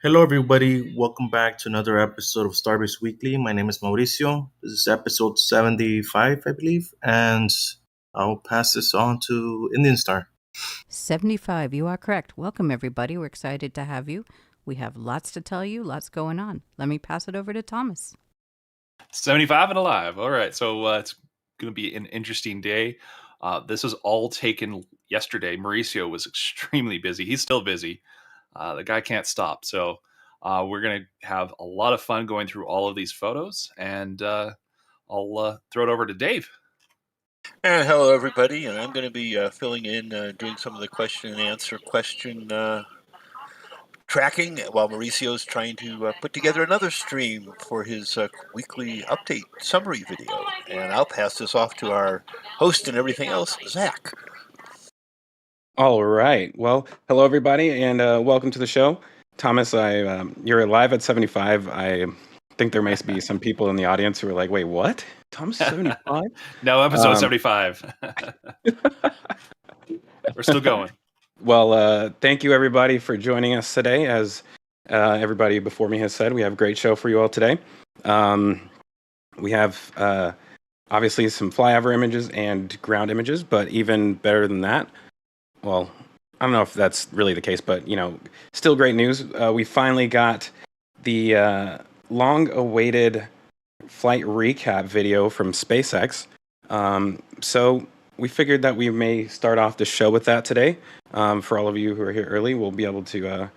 Hello, everybody. Welcome back to another episode of Starbase Weekly. My name is Mauricio. This is episode 75, I believe, and I'll pass this on to Indian Star. 75, you are correct. Welcome, everybody. We're excited to have you. We have lots to tell you, lots going on. Let me pass it over to Thomas. 75 and alive. All right, so it's going to be an interesting day. This was all taken yesterday. Mauricio was extremely busy. He's still busy. The guy can't stop. So we're going to have a lot of fun going through all of these photos. And I'll throw it over to Dave. Hello, everybody. And I'm going to be filling in, doing some of the question tracking while Mauricio's trying to put together another stream for his weekly update summary video. And I'll pass this off to our host and everything else, Zach. All right. Well, hello, everybody, and welcome to the show. Thomas, you're live at 75. I think there may be some people in the audience who are like, wait, what? Thomas 75? No, episode 75. We're still going. Well, thank you, everybody, for joining us today. As everybody before me has said, we have a great show for you all today. We have, obviously, some flyover images and ground images, but even better than that, well, I don't know if that's really the case, but, still great news. We finally got the long-awaited flight recap video from SpaceX. So we figured that we may start off the show with that today. For all of you who are here early, we'll be able to,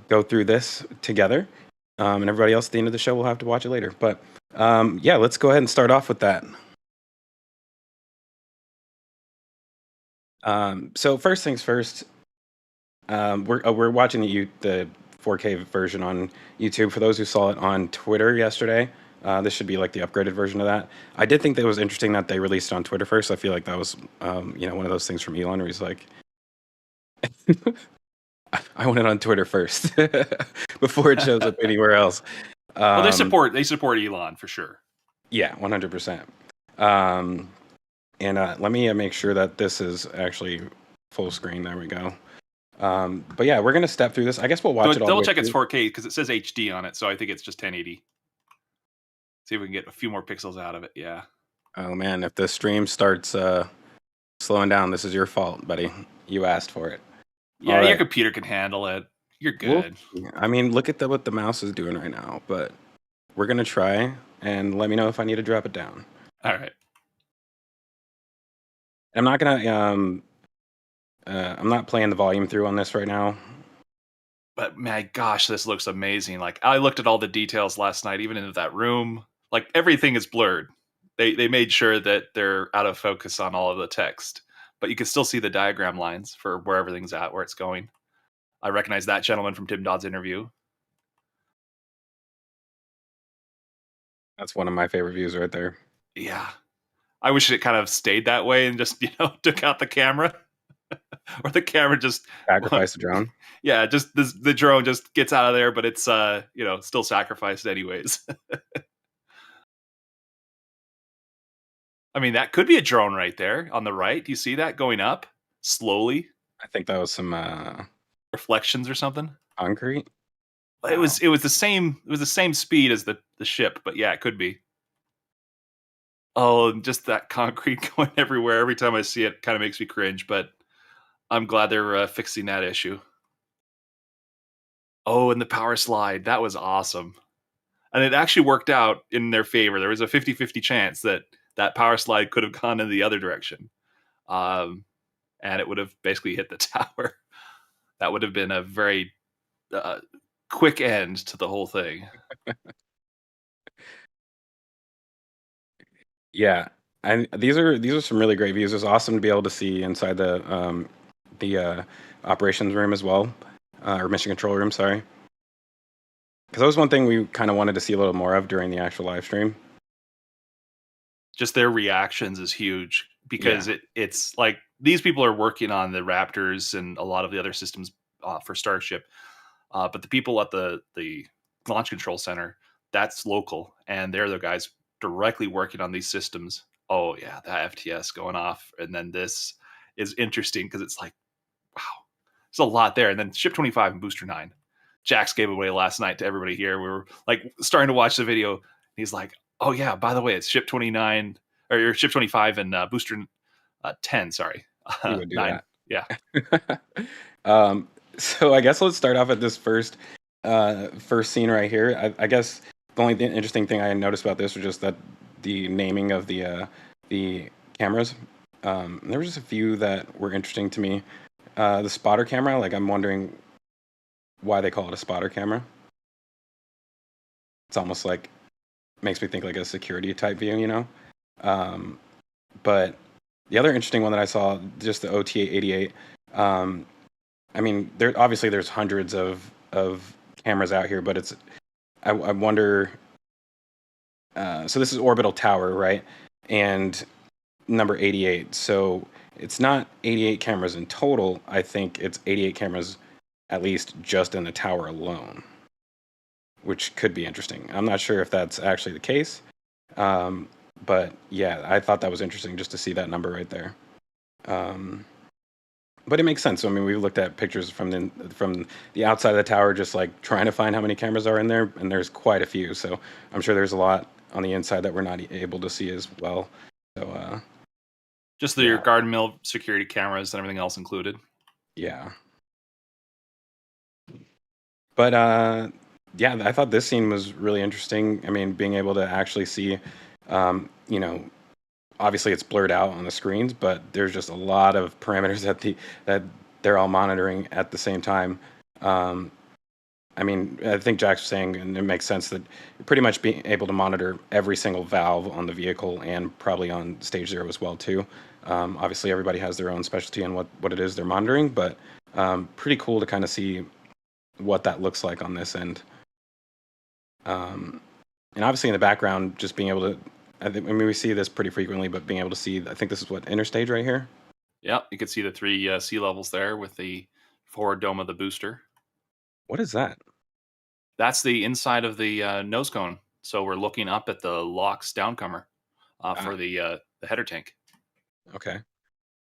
go through this together. And everybody else at the end of the show will have to watch it later. But, yeah, let's go ahead and start off with that. So first things first, we're watching the 4K version on YouTube. For those who saw it on Twitter yesterday, this should be like the upgraded version of that. I did think that it was interesting that they released it on Twitter first. I feel like that was, one of those things from Elon where he's like, I want it on Twitter first before it shows up anywhere else. Well, they support Elon for sure. Yeah, 100%. And let me make sure that this is actually full screen. There we go. But yeah, we're gonna step through this. I guess we'll watch it all. Double check it's 4K because it says HD on it, so I think it's just 1080. See if we can get a few more pixels out of it. Yeah. Oh man, if the stream starts slowing down, this is your fault, buddy. You asked for it. Yeah, your computer can handle it. You're good. Well, I mean, look at what the mouse is doing right now, but we're gonna try, and let me know if I need to drop it down. All right. I'm not gonna I'm not playing the volume through on this right now. But my gosh, this looks amazing. Like, I looked at all the details last night, even into that room. Like, everything is blurred. They made sure that they're out of focus on all of the text, but you can still see the diagram lines for where everything's at, where it's going. I recognize that gentleman from Tim Dodd's interview. That's one of my favorite views right there. Yeah. I wish it kind of stayed that way and just, took out the camera. Or the camera just sacrifice the drone. Yeah, just the drone just gets out of there, but it's still sacrificed anyways. I mean, that could be a drone right there on the right. Do you see that going up slowly? I think that was some reflections or something. Concrete. It was the same speed as the ship, but yeah, it could be. Oh, just that concrete going everywhere. Every time I see it, kind of makes me cringe, but I'm glad they're fixing that issue. Oh, and the power slide. That was awesome. And it actually worked out in their favor. There was a 50-50 chance that power slide could have gone in the other direction. And it would have basically hit the tower. That would have been a very quick end to the whole thing. Yeah. And these are some really great views. It's awesome to be able to see inside the operations room as well, or mission control room, sorry. Because that was one thing we kind of wanted to see a little more of during the actual live stream. Just their reactions is huge because it's like these people are working on the Raptors and a lot of the other systems for Starship. But the people at the Launch Control Center, that's local, and they're the guys directly working on these systems. Oh yeah, that FTS going off, and then this is interesting because it's like, wow, there's a lot there. And then Ship 25 and Booster 9. Jax gave away last night to everybody here. We were like starting to watch the video. He's like, oh yeah, by the way, it's Ship 29 or Ship 25 and Booster 10. Sorry, you would do 9. That. Yeah. So I guess let's start off at this first scene right here. I guess the only interesting thing I noticed about this was just that the naming of the cameras. There was just a few that were interesting to me. The spotter camera, like I'm wondering why they call it a spotter camera. It's almost like makes me think like a security type view, But the other interesting one that I saw, just the OTA-88. I mean, there's hundreds of cameras out here, but I wonder. So this is Orbital Tower, right? And number 88. So it's not 88 cameras in total. I think it's 88 cameras at least just in the tower alone, which could be interesting. I'm not sure if that's actually the case. But yeah, I thought that was interesting just to see that number right there. But it makes sense. I mean, we looked at pictures from the outside of the tower, just like trying to find how many cameras are in there, and there's quite a few. So I'm sure there's a lot on the inside that we're not able to see as well. So just your guard mill security cameras and everything else included. Yeah. But yeah, I thought this scene was really interesting. I mean, being able to actually see, obviously it's blurred out on the screens, but there's just a lot of parameters that they're all monitoring at the same time. I mean, I think Jack's saying, and it makes sense, that you're pretty much being able to monitor every single valve on the vehicle and probably on stage 0 as well too. Obviously everybody has their own specialty on what it is they're monitoring, but pretty cool to kind of see what that looks like on this end. And obviously in the background, just being able to, I mean, we see this pretty frequently, but being able to see, I think this is what, interstage right here? Yeah, you can see the 3 sea levels there with the forward dome of the booster. What is that? That's the inside of the nose cone. So we're looking up at the LOX downcomer for the header tank. Okay.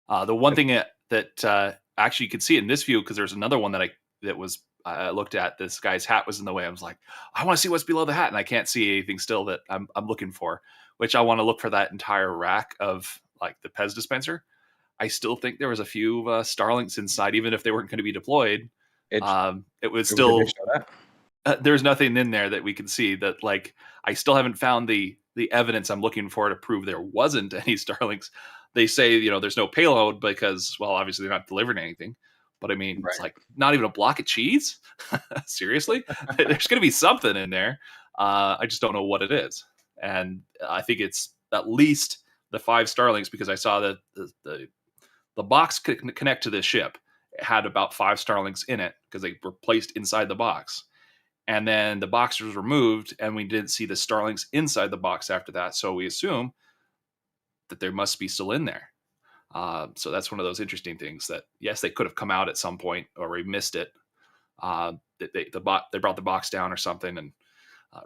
The one thing that actually, you could see it in this view because there's another one that I looked at. This guy's hat was in the way. I was like, I want to see what's below the hat, and I can't see anything still that I'm looking for. Which I want to look for that entire rack of like the Pez dispenser. I still think there was a few Starlinks inside, even if they weren't going to be deployed. It was still there's nothing in there that we can see. That like I still haven't found the evidence I'm looking for to prove there wasn't any Starlinks. They say there's no payload because obviously they're not delivering anything. But I mean, It's like not even a block of cheese. Seriously, there's going to be something in there. I just don't know what it is, and I think it's at least the 5 Starlinks because I saw that the box could connect to this ship. It had about 5 Starlinks in it because they were placed inside the box. And then the box was removed and we didn't see the Starlinks inside the box after that. So we assume that there must be still in there. So that's one of those interesting things that, yes, they could have come out at some point or we missed it. They brought the box down or something and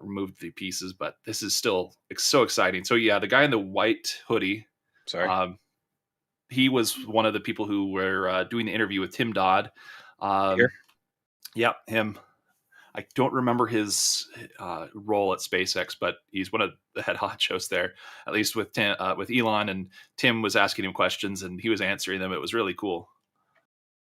removed the pieces, but this is still so exciting. So yeah, the guy in the white hoodie, he was one of the people who were doing the interview with Tim Dodd. Yep, him. I don't remember his role at SpaceX, but he's one of the head honchos there, at least with with Elon. And Tim was asking him questions, and he was answering them. It was really cool.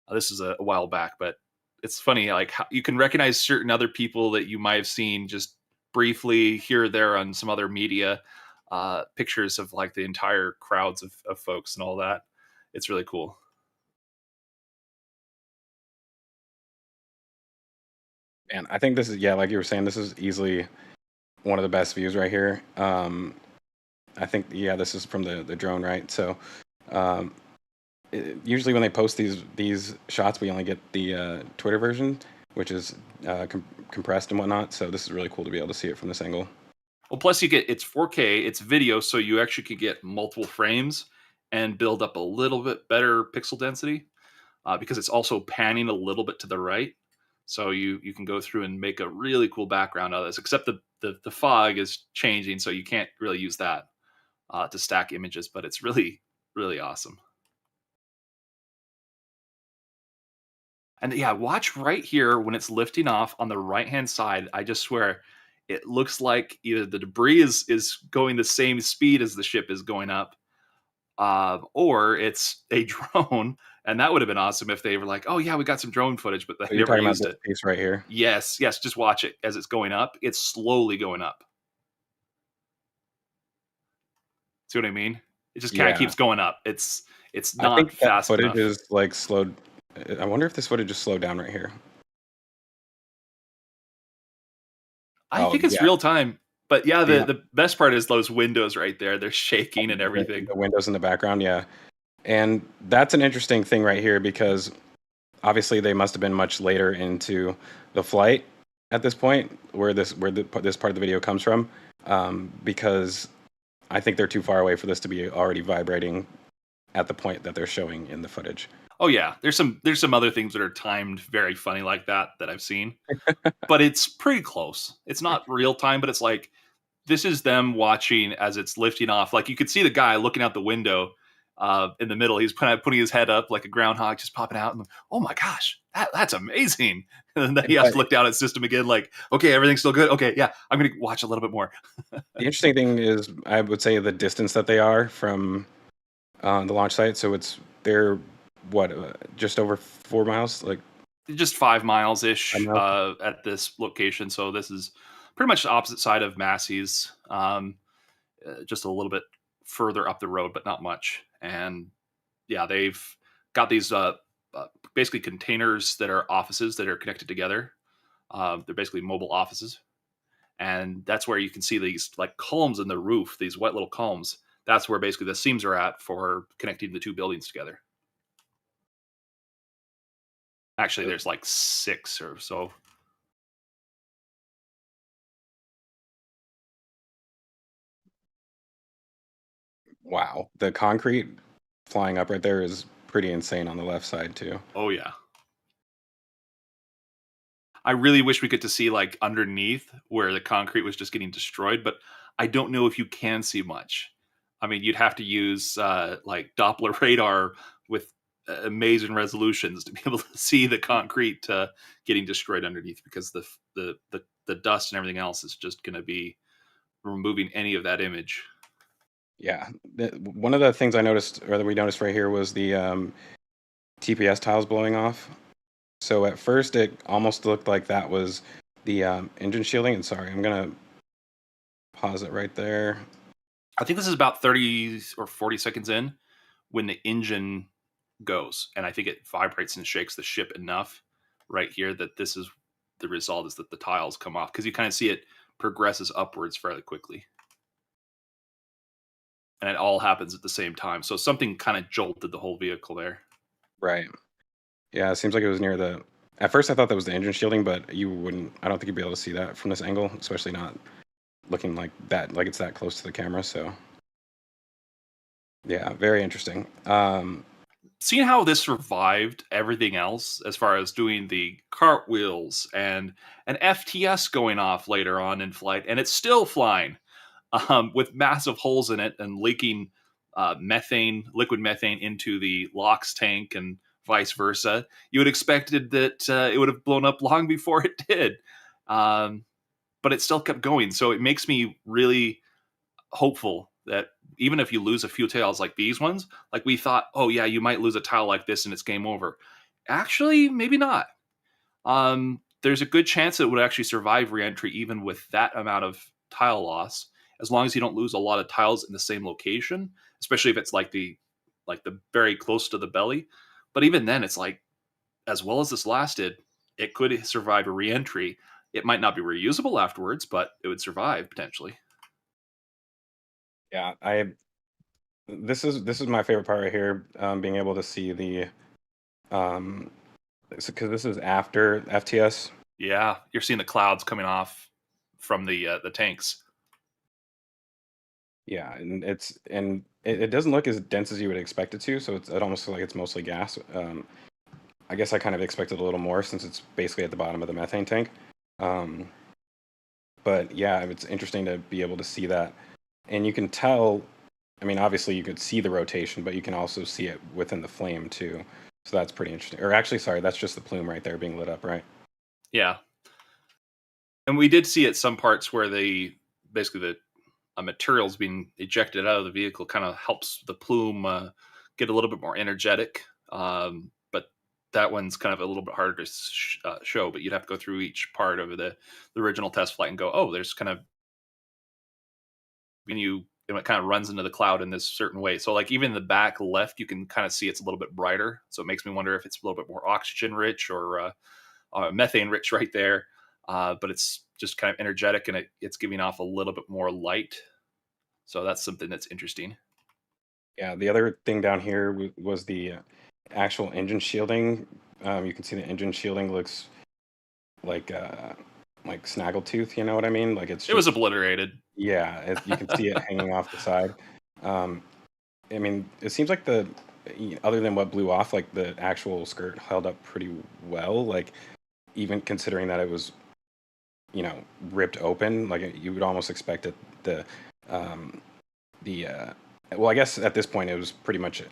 This is a while back, but it's funny. Like how you can recognize certain other people that you might have seen just briefly here or there on some other media pictures of like the entire crowds of folks and all that. It's really cool. And I think this is, like you were saying, this is easily one of the best views right here. I think, this is from the drone, right? So usually when they post these shots, we only get the Twitter version, which is compressed and whatnot. So this is really cool to be able to see it from this angle. Well, plus it's 4K, it's video, so you actually could get multiple frames and build up a little bit better pixel density because it's also panning a little bit to the right. So you can go through and make a really cool background out of this, except the fog is changing, so you can't really use that to stack images, but it's really, really awesome. And yeah, watch right here when it's lifting off on the right-hand side. I just swear, it looks like either the debris is going the same speed as the ship is going up, or it's a drone. And that would have been awesome if they were like, oh yeah, we got some drone footage, but they never used it. Piece right here. Yes, just watch it as it's going up. It's slowly going up. See what I mean? It just kind of keeps going up. It's not I think fast that footage enough. is like slowed. I wonder if this footage is slowed down right here. I think it's real time. But yeah, the best part is those windows right there. They're shaking and everything. The windows in the background, yeah. And that's an interesting thing right here because obviously they must have been much later into the flight at this point where this part of the video comes from, because I think they're too far away for this to be already vibrating at the point that they're showing in the footage. Oh yeah, there's some other things that are timed very funny like that I've seen, but it's pretty close. It's not real time, but it's like this is them watching as it's lifting off. Like you could see the guy looking out the window in the middle. He's kind of putting his head up like a groundhog, just popping out. And oh my gosh, that's amazing! And then he has to look down at system again, like okay, everything's still good. Okay, yeah, I'm gonna watch a little bit more. The interesting thing is, I would say the distance that they are from the launch site. So they're just over 4 miles, like just 5 miles ish at this location. So this is pretty much the opposite side of Massey's, just a little bit further up the road, but not much. And yeah, they've got these basically containers that are offices that are connected together. They're basically mobile offices, and that's where you can see these like columns in the roof, these white little columns. That's where basically the seams are at for connecting the two buildings together. Actually, there's like 6 or so. Wow. The concrete flying up right there is pretty insane on the left side too. Oh yeah. I really wish we get to see like underneath where the concrete was just getting destroyed, but I don't know if you can see much. I mean, you'd have to use like Doppler radar with amazing resolutions to be able to see the concrete getting destroyed underneath, because the dust and everything else is just going to be removing any of that image. Yeah, one of the things I noticed, or that we noticed right here, was the TPS tiles blowing off. So at first it almost looked like that was the engine shielding. And sorry, I'm gonna pause it right there. I think this is about 30 or 40 seconds in when the engine goes, and I think it vibrates and shakes the ship enough right here that this is the result, is that the tiles come off, because you kind of see it progresses upwards fairly quickly. And it all happens at the same time. So something kind of jolted the whole vehicle there. Right. Yeah, it seems like it was near the... At first I thought that was the engine shielding, but you wouldn't... I don't think you'd be able to see that from this angle, especially not looking like that, like it's that close to the camera, so... Yeah, very interesting. Seeing how this survived everything else, as far as doing the cartwheels and an FTS going off later on in flight, and it's still flying with massive holes in it and leaking liquid methane into the LOX tank and vice versa. You would have expected that it would have blown up long before it did, but it still kept going. So it makes me really hopeful that even if you lose a few tails like these ones, like we thought, oh yeah, you might lose a tile like this and it's game over. Actually, maybe not. There's a good chance it would actually survive reentry even with that amount of tile loss, as long as you don't lose a lot of tiles in the same location, especially if it's like the very close to the belly. But even then, it's like, as well as this lasted, it could survive a reentry. It might not be reusable afterwards, but it would survive potentially. Yeah, this is my favorite part right here, being able to see the because this is after FTS. Yeah, you're seeing the clouds coming off from the tanks. Yeah, and it doesn't look as dense as you would expect it to, so it almost looks like it's mostly gas. I guess I kind of expected a little more since it's basically at the bottom of the methane tank. But yeah, it's interesting to be able to see that, and you can tell. I mean, obviously you could see the rotation, but you can also see it within the flame too. So that's pretty interesting. Or actually, sorry, that's just the plume right there being lit up, right? Yeah, and we did see at some parts where basically the materials being ejected out of the vehicle kind of helps the plume get a little bit more energetic. But that one's kind of a little bit harder to show. But you'd have to go through each part of the original test flight and go, oh, there's kind of it kind of runs into the cloud in this certain way. So like even in the back left, you can kind of see it's a little bit brighter. So it makes me wonder if it's a little bit more oxygen rich or methane rich right there. But it's just kind of energetic and it's giving off a little bit more light. So that's something that's interesting. Yeah, the other thing down here was the actual engine shielding. You can see the engine shielding looks like snaggletooth, you know what I mean? Like it was obliterated. Yeah, you can see it hanging off the side. I mean, it seems like other than what blew off, like the actual skirt held up pretty well. Like even considering that it was, ripped open, like you would almost expect it. Well, I guess at this point it was pretty much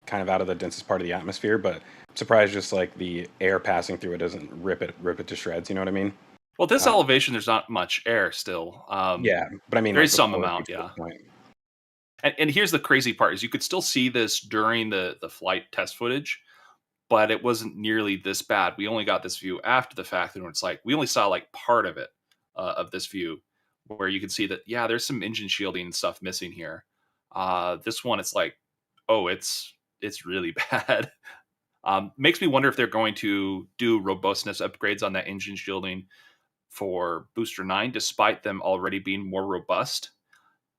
kind of out of the densest part of the atmosphere, but I'm surprised just like the air passing through it doesn't rip it to shreds. You know what I mean? Well, this elevation, there's not much air still. Yeah, but I mean, there is some amount, yeah. And here's the crazy part: is you could still see this during the flight test footage, but it wasn't nearly this bad. We only got this view after the fact, and it's like we only saw like part of it of this view, where you can see that there's some engine shielding stuff missing here. This one, it's like, oh, it's really bad. Makes me wonder if they're going to do robustness upgrades on that engine shielding for Booster 9, despite them already being more robust.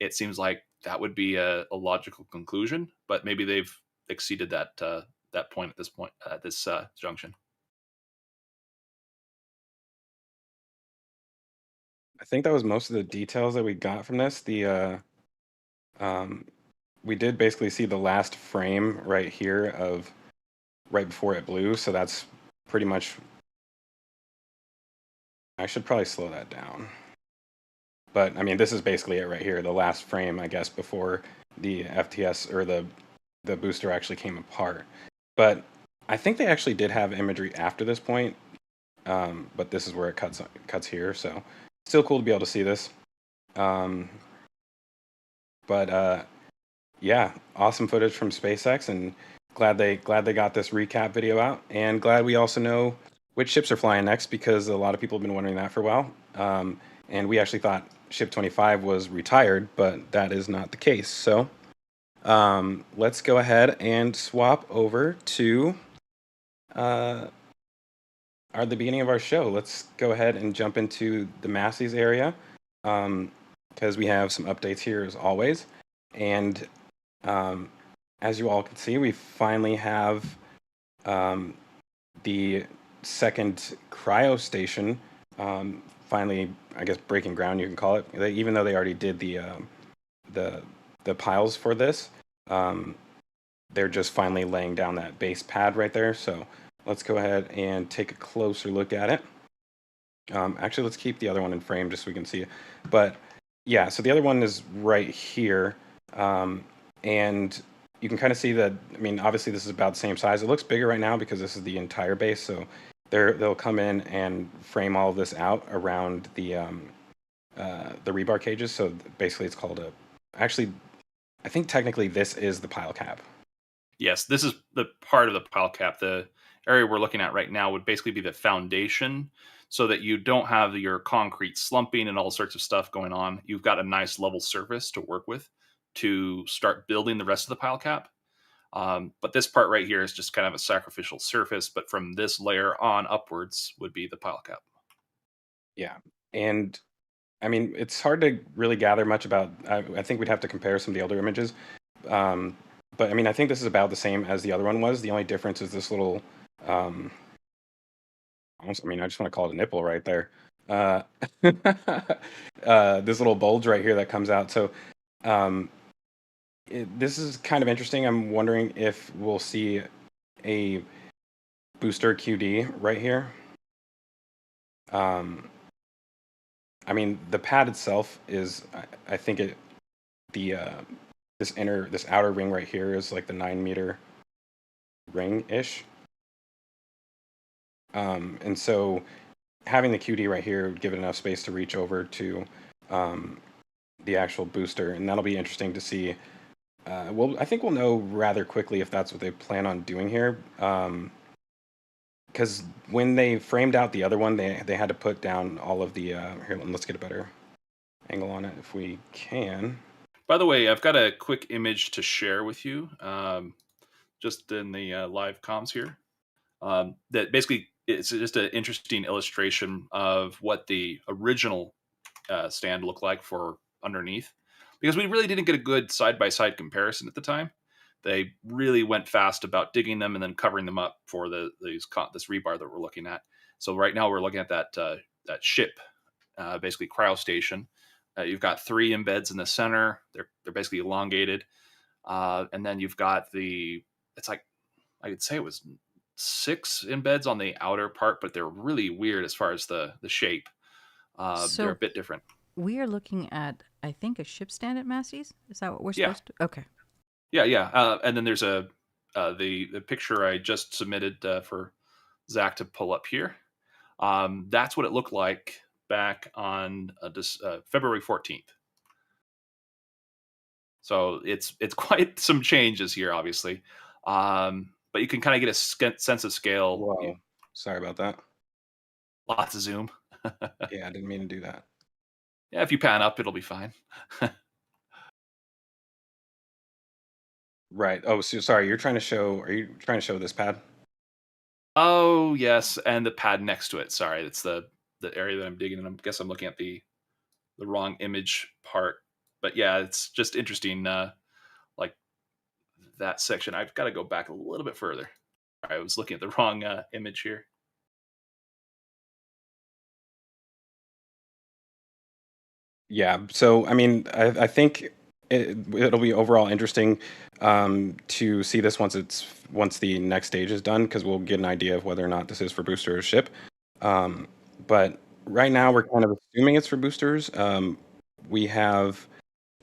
It seems like that would be a logical conclusion, but maybe they've exceeded that point at this junction. I think that was most of the details that we got from this. We did basically see the last frame right here of right before it blew, so that's pretty much. I should probably slow that down. But I mean, this is basically it right here, the last frame, I guess, before the FTS or the booster actually came apart. But I think they actually did have imagery after this point, but this is where it cuts here. So still cool to be able to see this. But yeah, awesome footage from SpaceX, and glad they got this recap video out, and glad we also know which ships are flying next, because a lot of people have been wondering that for a while. And we actually thought Ship 25 was retired, but that is not the case. So let's go ahead and swap over to the beginning of our show. Let's go ahead and jump into the Massey's area, because we have some updates here as always. And as you all can see, we finally have the second cryo station finally, I guess, breaking ground, you can call it. Even though they already did the piles for this, they're just finally laying down that base pad right there. So let's go ahead and take a closer look at it. Actually, let's keep the other one in frame just so we can see it. But yeah, so the other one is right here. And you can kind of see that, I mean, obviously this is about the same size. It looks bigger right now because this is the entire base. So they'll come in and frame all of this out around the rebar cages. So basically it's called actually, I think technically this is the pile cap. Yes, this is the part of the pile cap. The area we're looking at right now would basically be the foundation, so that you don't have your concrete slumping and all sorts of stuff going on. You've got a nice level surface to work with to start building the rest of the pile cap. But this part right here is just kind of a sacrificial surface, but from this layer on upwards would be the pile cap. Yeah. And I mean, it's hard to really gather much about, I think we'd have to compare some of the older images. But I mean, I think this is about the same as the other one was. The only difference is this little, almost, I mean, I just want to call it a nipple right there. This little bulge right here that comes out. So this is kind of interesting. I'm wondering if we'll see a booster QD right here. I mean, the pad itself is, I think this outer ring right here is like the 9-meter ring-ish. And so having the QD right here would give it enough space to reach over to the actual booster, and that'll be interesting to see. Well, I think we'll know rather quickly if that's what they plan on doing here. Because when they framed out the other one, they had to put down all of the here, let's get a better angle on it if we can. By the way, I've got a quick image to share with you, just in the live comms here. That basically, it's just an interesting illustration of what the original stand looked like for underneath, because we really didn't get a good side-by-side comparison at the time. They really went fast about digging them and then covering them up for this rebar that we're looking at. So right now we're looking at that ship, basically cryo station. You've got 3 embeds in the center. They're basically elongated, and then you've got it's like, I could say it was 6 embeds on the outer part, but they're really weird as far as the shape. They're a bit different. We are looking at, I think, a ship stand at Massey's. Is that what we're supposed to? Okay. Yeah. And then there's the picture I just submitted for Zach to pull up here. That's what it looked like back on February 14th. So it's quite some changes here, obviously. But you can kind of get a sense of scale. Whoa. Sorry about that. Lots of zoom. Yeah, I didn't mean to do that. Yeah, if you pan up, it'll be fine. Right. Oh, so sorry. Are you trying to show this pad? Oh, yes, and the pad next to it. Sorry, that's the area that I'm digging, and I guess I'm looking at the wrong image part. But yeah, it's just interesting, like that section. I've got to go back a little bit further. I was looking at the wrong image here. Yeah. So, I mean, I think it'll be overall interesting to see this once the next stage is done, because we'll get an idea of whether or not this is for booster or ship. But right now we're kind of assuming it's for boosters. We have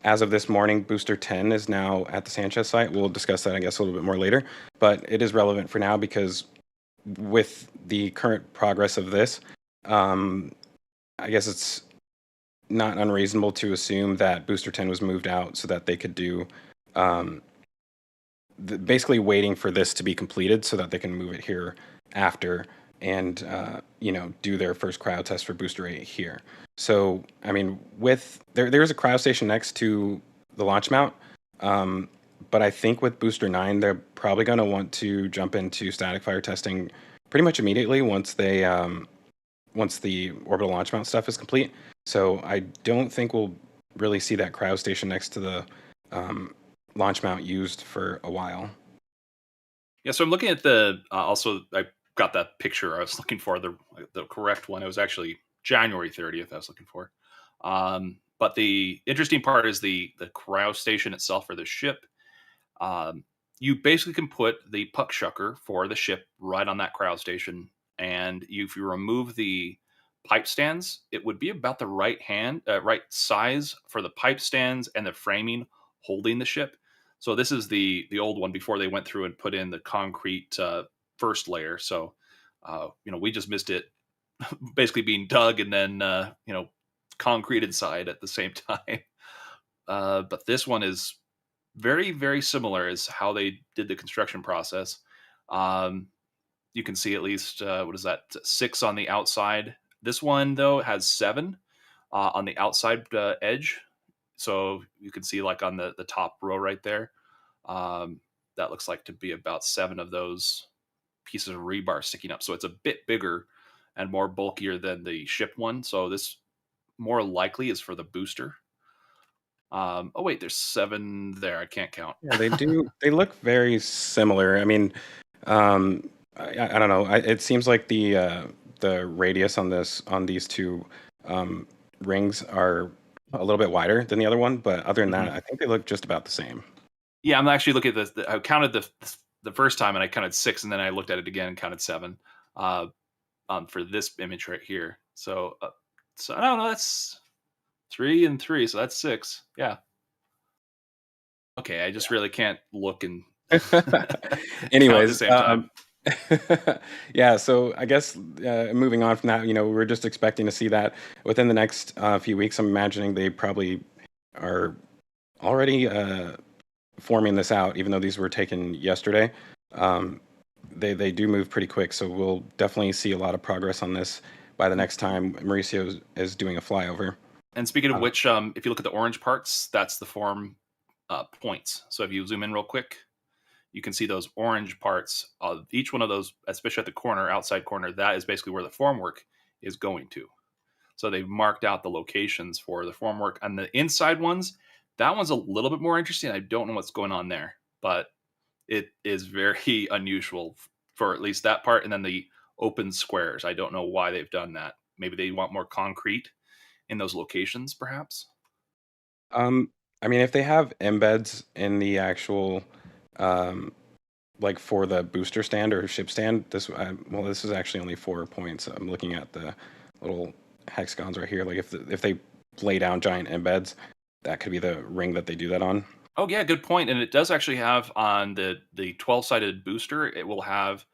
as of this morning, Booster 10 is now at the Sanchez site. We'll discuss that, I guess, a little bit more later. But it is relevant for now because with the current progress of this, I guess it's not unreasonable to assume that Booster 10 was moved out so that they could do basically waiting for this to be completed so that they can move it here after and do their first cryo test for Booster 8 here. So, I mean, there's a cryo station next to the launch mount, but I think with Booster 9, they're probably going to want to jump into static fire testing pretty much immediately once the orbital launch mount stuff is complete. So I don't think we'll really see that cryo station next to the launch mount used for a while. Yeah, so I'm looking at the also I got that picture I was looking for, the correct one. It was actually January 30th I was looking for. But the interesting part is the cryo station itself for the ship. You basically can put the puck shucker for the ship right on that cryo station, and if you remove the pipe stands, it would be about the right size for the pipe stands and the framing holding the ship. So this is the old one before they went through and put in the concrete first layer. So we just missed it basically being dug and then concrete inside at the same time. But this one is very, very similar as how they did the construction process. You can see at least, 6 on the outside. This one, though, has 7 on the outside edge. So you can see like on the top row right there, that looks like to be about 7 of those pieces of rebar sticking up. So it's a bit bigger and more bulkier than the ship one. So this more likely is for the booster. Wait, there's 7 there. I can't count. Yeah, they do. They look very similar. I mean, I don't know. It seems like the radius on these two rings are a little bit wider than the other one, but other than that, I think they look just about the same. Yeah, I'm actually looking at this. I counted the first time, and I counted 6, and then I looked at it again and counted 7 for this image right here. So I don't know. That's 3 and 3, so that's 6. Yeah. Okay, I just really can't look and anyways, count at the same time. Yeah, so I guess moving on from that, we're just expecting to see that within the next few weeks. I'm imagining they probably are already forming this out, even though these were taken yesterday. They do move pretty quick, so we'll definitely see a lot of progress on this by the next time Mauricio is doing a flyover. And speaking of which, if you look at the orange parts, that's the form points. So if you zoom in real quick, you can see those orange parts. Each one of those, especially at the corner, outside corner, that is basically where the formwork is going to. So they've marked out the locations for the formwork. And the inside ones, that one's a little bit more interesting. I don't know what's going on there, but it is very unusual for at least that part. And then the open squares, I don't know why they've done that. Maybe they want more concrete in those locations, perhaps. I mean, if they have embeds in the actual, like for the booster stand or ship stand, this is actually only 4 points. I'm looking at the little hexagons right here. Like if they lay down giant embeds, that could be the ring that they do that on. Oh yeah, good point. And it does actually have on the 12-sided booster, it will have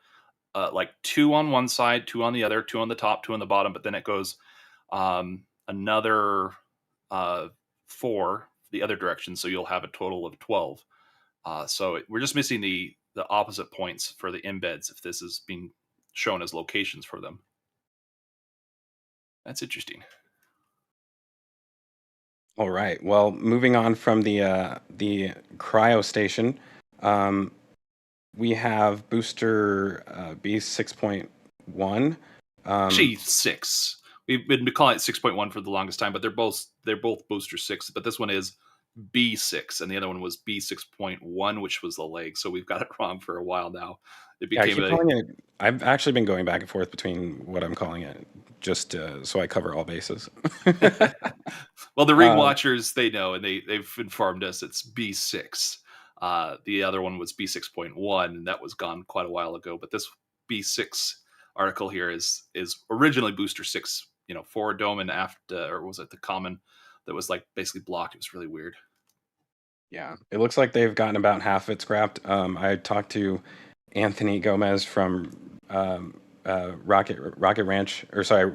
like 2 on one side, 2 on the other, 2 on the top, 2 on the bottom, but then it goes another 4 the other direction, so you'll have a total of 12. So we're just missing the opposite points for the embeds if this is being shown as locations for them. That's interesting. All right. Well, moving on from the cryo station, we have booster B6.1. Actually, 6. We've been calling it 6.1 for the longest time, but they're both booster 6. But this one is B6, and the other one was B6.1, which was the leg. So we've got it wrong for a while now. It became I've actually been going back and forth between what I'm calling it, just so I cover all bases. Well, the ring watchers, they know, and they've informed us it's B6. The other one was B6.1, and that was gone quite a while ago. But this B6 article here is originally booster 6, forward dome and aft, or was it the common that was like basically blocked? It was really weird. Yeah, it looks like they've gotten about half of it scrapped. I talked to Anthony Gomez from Rocket Ranch, or sorry,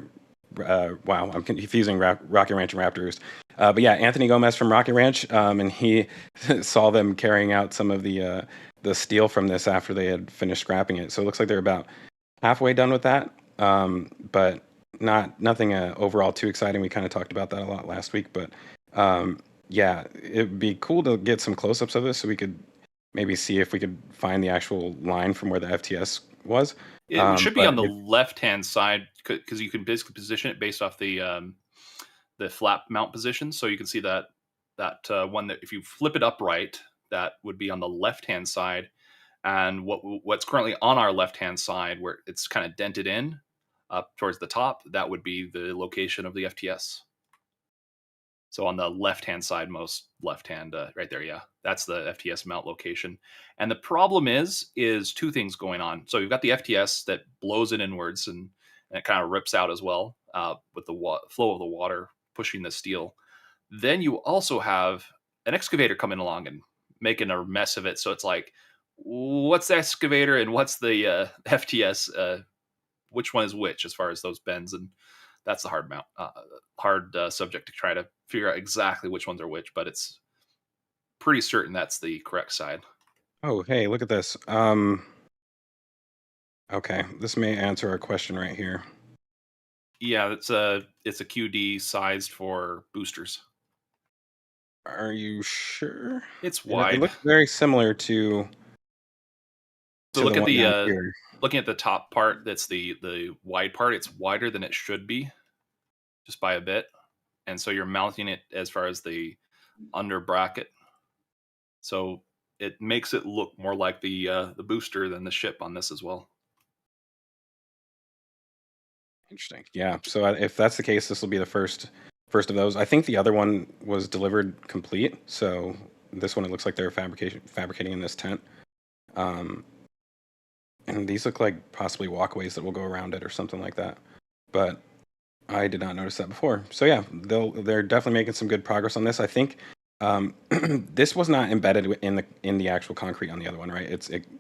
wow, I'm confusing Rocket Ranch and Raptors. But yeah, Anthony Gomez from Rocket Ranch, and he saw them carrying out some of the steel from this after they had finished scrapping it. So it looks like they're about halfway done with that, but nothing overall too exciting. We kind of talked about that a lot last week, but yeah, it'd be cool to get some close-ups of this so we could maybe see if we could find the actual line from where the FTS was. It should be on the left-hand side because you can basically position it based off the flap mount position. So you can see that one that if you flip it upright, that would be on the left-hand side. And what's currently on our left-hand side, where it's kind of dented in up towards the top, that would be the location of the FTS. So on the left-hand side, most left-hand, right there, yeah, that's the FTS mount location. And the problem is two things going on. So you've got the FTS that blows it inwards and it kind of rips out as well with the flow of the water pushing the steel. Then you also have an excavator coming along and making a mess of it. So it's like, what's the excavator and what's the FTS? Which one is which as far as those bends? And that's the hard subject to try to figure out exactly which ones are which, but it's pretty certain that's the correct side. Oh, hey, look at this. Okay, this may answer our question right here. Yeah, it's a QD sized for boosters. Are you sure? It's wide. It looks very similar to. So look at the looking at the top part. That's the wide part. It's wider than it should be, just by a bit. And so you're mounting it as far as the under bracket. So it makes it look more like the booster than the ship on this as well. Interesting. Yeah. So if that's the case, this will be the first of those. I think the other one was delivered complete. So this one, it looks like they're fabricating in this tent. And these look like possibly walkways that will go around it or something like that. But I did not notice that before. So yeah, they're definitely making some good progress on this. I think this was not embedded in the actual concrete on the other one, right?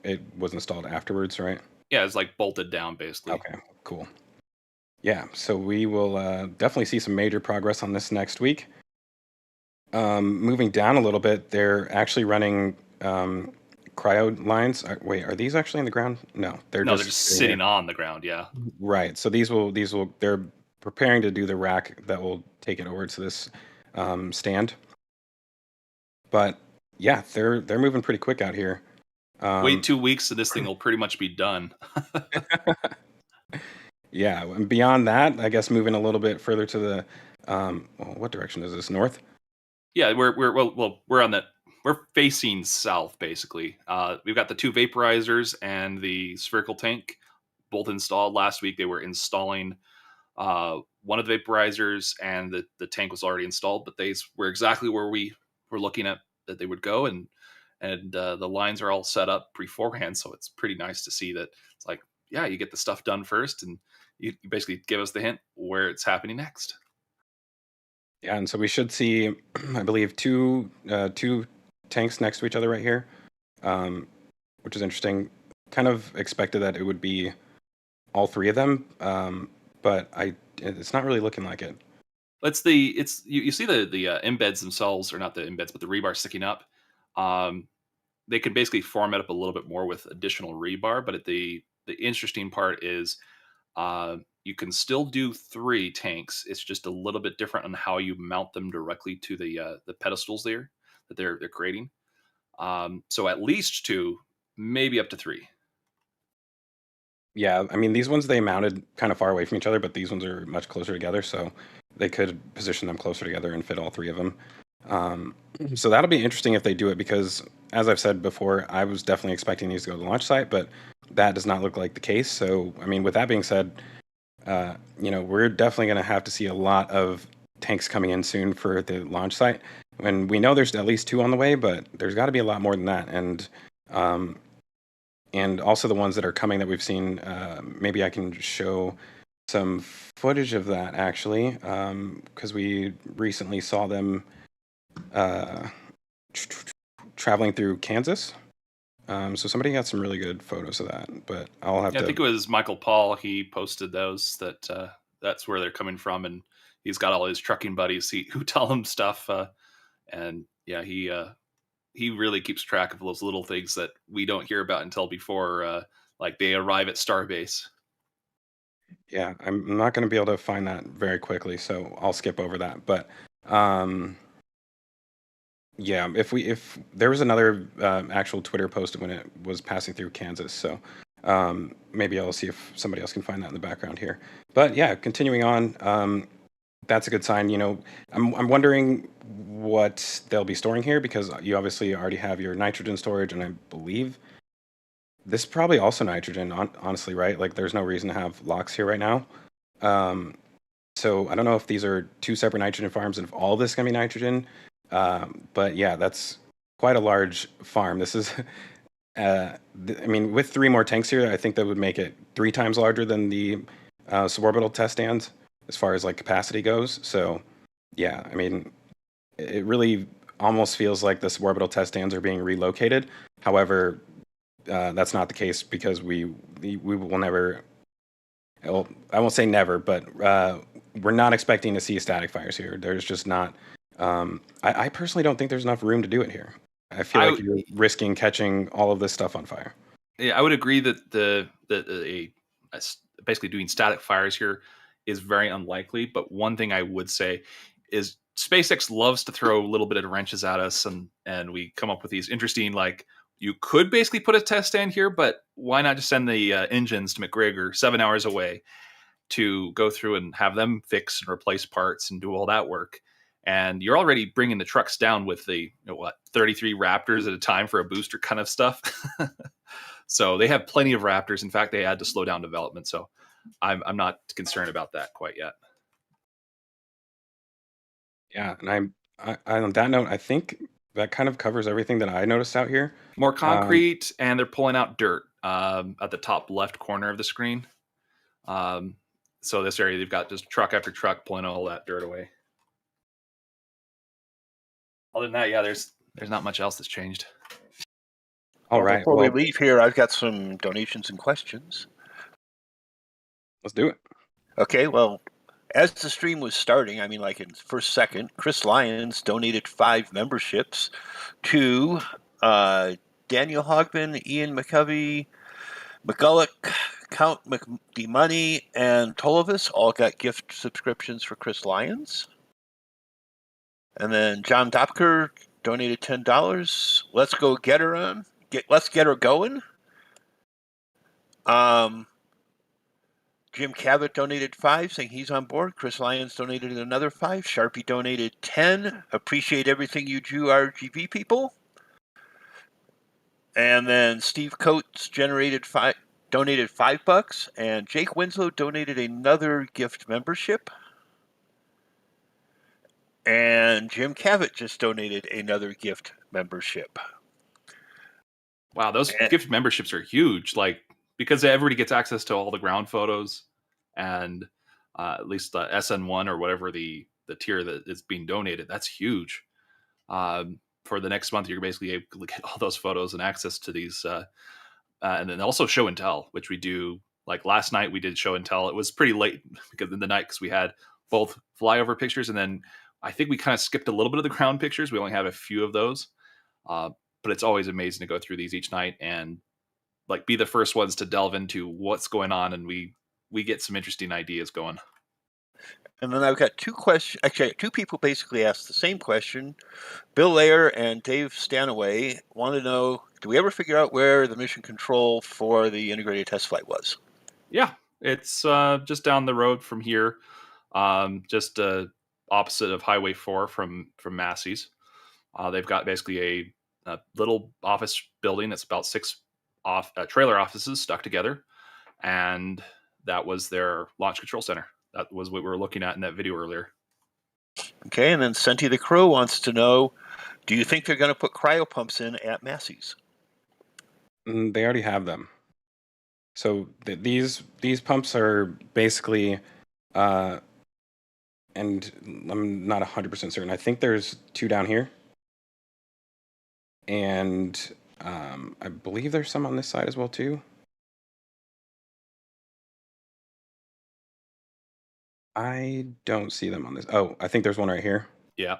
It was installed afterwards, right? Yeah, it's like bolted down basically. Okay, cool. Yeah, so we will definitely see some major progress on this next week. Moving down a little bit, they're actually running cryo lines. Wait, are these actually in the ground? No, they're just sitting on the ground. Yeah, right. So these will they're preparing to do the rack that will take it over to this stand. But yeah, they're moving pretty quick out here. Wait 2 weeks and this thing will pretty much be done. Yeah, and beyond that, I guess moving a little bit further to the what direction is this? North? Yeah, we're facing south basically. We've got the 2 vaporizers and the spherical tank both installed last week. They were installing one of the vaporizers and the tank was already installed, but they were exactly where we were looking at that they would go, and the lines are all set up beforehand. So it's pretty nice to see that it's like, yeah, you get the stuff done first and you basically give us the hint where it's happening next. Yeah, and so we should see, I believe, two tanks next to each other right here, which is interesting. Kind of expected that it would be all 3 of them, but it's not really looking like it. You see the embeds themselves, or not the embeds, but the rebar sticking up. They could basically form it up a little bit more with additional rebar, but the interesting part is you can still do 3 tanks. It's just a little bit different on how you mount them directly to the pedestals there that they're creating. So at least 2, maybe up to 3. Yeah, I mean, these ones, they mounted kind of far away from each other, but these ones are much closer together, so they could position them closer together and fit all 3 of them. So that'll be interesting if they do it, because as I've said before, I was definitely expecting these to go to the launch site, but that does not look like the case. So, I mean, with that being said, we're definitely going to have to see a lot of tanks coming in soon for the launch site. And we know there's at least 2 on the way, but there's got to be a lot more than that. And also the ones that are coming that we've seen, maybe I can show some footage of that actually, because we recently saw them. traveling through Kansas. So somebody got some really good photos of that, but I'll have to. I think it was Michael Paul. He posted those. That's where they're coming from, and he's got all his trucking buddies who tell him stuff. And yeah, he really keeps track of those little things that we don't hear about until before, like they arrive at Starbase. Yeah, I'm not going to be able to find that very quickly, so I'll skip over that. But yeah, if there was another actual Twitter post when it was passing through Kansas, so maybe I'll see if somebody else can find that in the background here. But yeah, continuing on, that's a good sign. You know, I'm wondering what they'll be storing here, because you obviously already have your nitrogen storage, and I believe this is probably also nitrogen, honestly, right? Like, there's no reason to have locks here right now. So I don't know if these are two separate nitrogen farms and if all of this is going to be nitrogen. But yeah, that's quite a large farm. This is, I mean, with 3 more tanks here, I think that would make it 3 times larger than the suborbital test stands as far as like capacity goes. So yeah, I mean, it really almost feels like the suborbital test stands are being relocated. However, that's not the case, because we will never. Well, I won't say never, but we're not expecting to see static fires here. There's just not. I personally don't think there's enough room to do it here. I feel like you're risking catching all of this stuff on fire. Yeah, I would agree that basically doing static fires here is very unlikely. But one thing I would say is SpaceX loves to throw a little bit of wrenches at us, and we come up with these interesting, like, you could basically put a test stand here, but why not just send the engines to McGregor 7 hours away to go through and have them fix and replace parts and do all that work? And you're already bringing the trucks down with the 33 Raptors at a time for a booster kind of stuff. So they have plenty of Raptors. In fact, they had to slow down development. So I'm not concerned about that quite yet. Yeah, and I on that note, I think that kind of covers everything that I noticed out here. More concrete, and they're pulling out dirt at the top left corner of the screen. So this area, they've got just truck after truck pulling all that dirt away. Other than that, yeah, there's not much else that's changed. All right. Before we leave here, I've got some donations and questions. Let's do it. Okay, well, as the stream was starting, I mean, like in first second, Chris Lyons donated 5 memberships to Daniel Hogman, Ian McCovey, McGulloch, Count McDemoney, and Tolovis all got gift subscriptions for Chris Lyons. And then John Dopker donated $10. Let's go get her on. Let's get her going. Jim Cabot donated 5, saying he's on board. Chris Lyons donated another 5. Sharpie donated 10. Appreciate everything you do, RGV people. And then Steve Coates donated $5, and Jake Winslow donated another gift membership. And Jim Cabot just donated another gift membership. Wow, those gift memberships are huge. Like, because everybody gets access to all the ground photos, and at least the SN1 or whatever the tier that is being donated. That's huge. For the next month, you're basically able to get all those photos and access to these, and then also show and tell, which we do. Like last night, we did show and tell. It was pretty late because in the night, because we had both flyover pictures, and then I think we kind of skipped a little bit of the ground pictures. We only have a few of those, but it's always amazing to go through these each night and like be the first ones to delve into what's going on, and we get some interesting ideas going. And then I've got 2 questions. Actually, 2 people basically asked the same question. Bill Lair and Dave Stanaway want to know, do we ever figure out where the mission control for the integrated test flight was? Yeah, it's just down the road from here, just opposite of Highway 4 from Massey's. They've got basically a little office building that's about 6 trailer offices stuck together, and that was their launch control center. That was what we were looking at in that video earlier. Okay, and then Senti the Crow wants to know, do you think they're going to put cryopumps in at Massey's? They already have them. So these pumps are basically, and I'm not 100% certain. I think there's 2 down here. and I believe there's some on this side as well too. I don't see them on this. Oh, I think there's one right here. Yeah.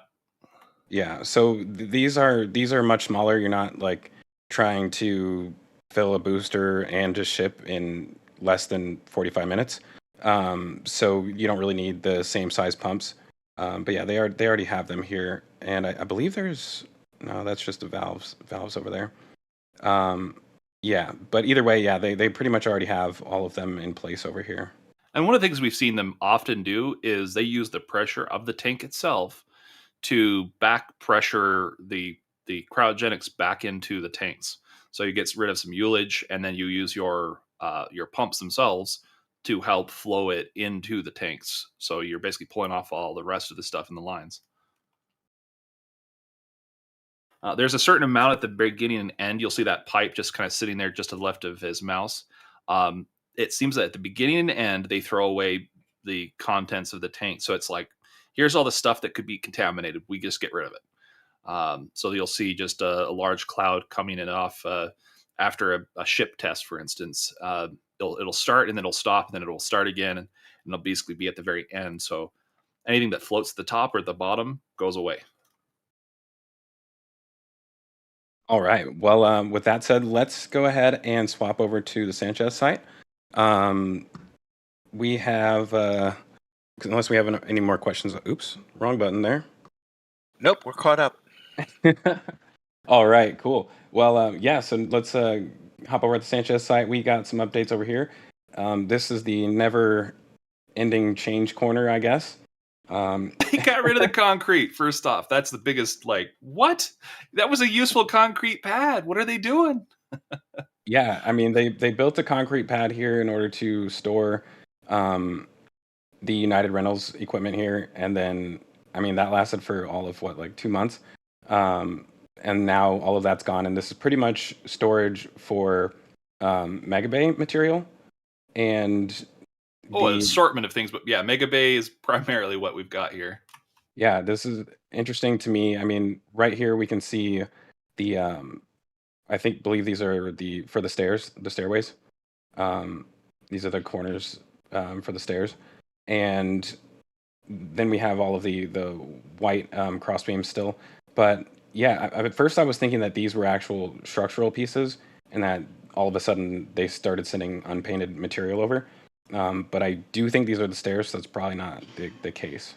Yeah. So these are much smaller. You're not like trying to fill a booster and just ship in less than 45 minutes. So you don't really need the same size pumps. But yeah, they already have them here, and I believe no, that's just the valves over there. Yeah, but either way, yeah, they pretty much already have all of them in place over here. And one of the things we've seen them often do is they use the pressure of the tank itself to back pressure the cryogenics back into the tanks. So you get rid of some ullage, and then you use your pumps themselves to help flow it into the tanks. So you're basically pulling off all the rest of the stuff in the lines. There's a certain amount at the beginning and end. You'll see that pipe just kind of sitting there just to the left of his mouse. It seems that at the beginning and end, they throw away the contents of the tank. So it's like, here's all the stuff that could be contaminated. We just get rid of it. So you'll see just a large cloud coming in off after a ship test, for instance. It'll start and then it'll stop and then it'll start again. And it'll basically be at the very end. So anything that floats at the top or at the bottom goes away. All right. Well, with that said, let's go ahead and swap over to the Sanchez site. We have, unless we have any more questions. Oops, wrong button there. Nope, we're caught up. All right, cool. Well, yeah, so let's hop over to the Sanchez site. We got some updates over here. This is the never-ending change corner, I guess. He got rid of the concrete. First off, that's the biggest, what? That was a useful concrete pad. What are they doing? Yeah, I mean, they built a concrete pad here in order to store the United Rentals equipment here, and then, I mean, that lasted for all of 2 months, and now all of that's gone, and this is pretty much storage for Mega Bay material, and an assortment of things, but yeah, Mega Bay is primarily what we've got here. Yeah, this is interesting to me. I mean, right here we can see the believe these are for the stairs, the stairways. These are the corners for the stairs, and then we have all of the white cross beams still. But yeah, at first I was thinking that these were actual structural pieces, and that all of a sudden they started sending unpainted material over. But I do think these are the stairs, so that's probably not the case.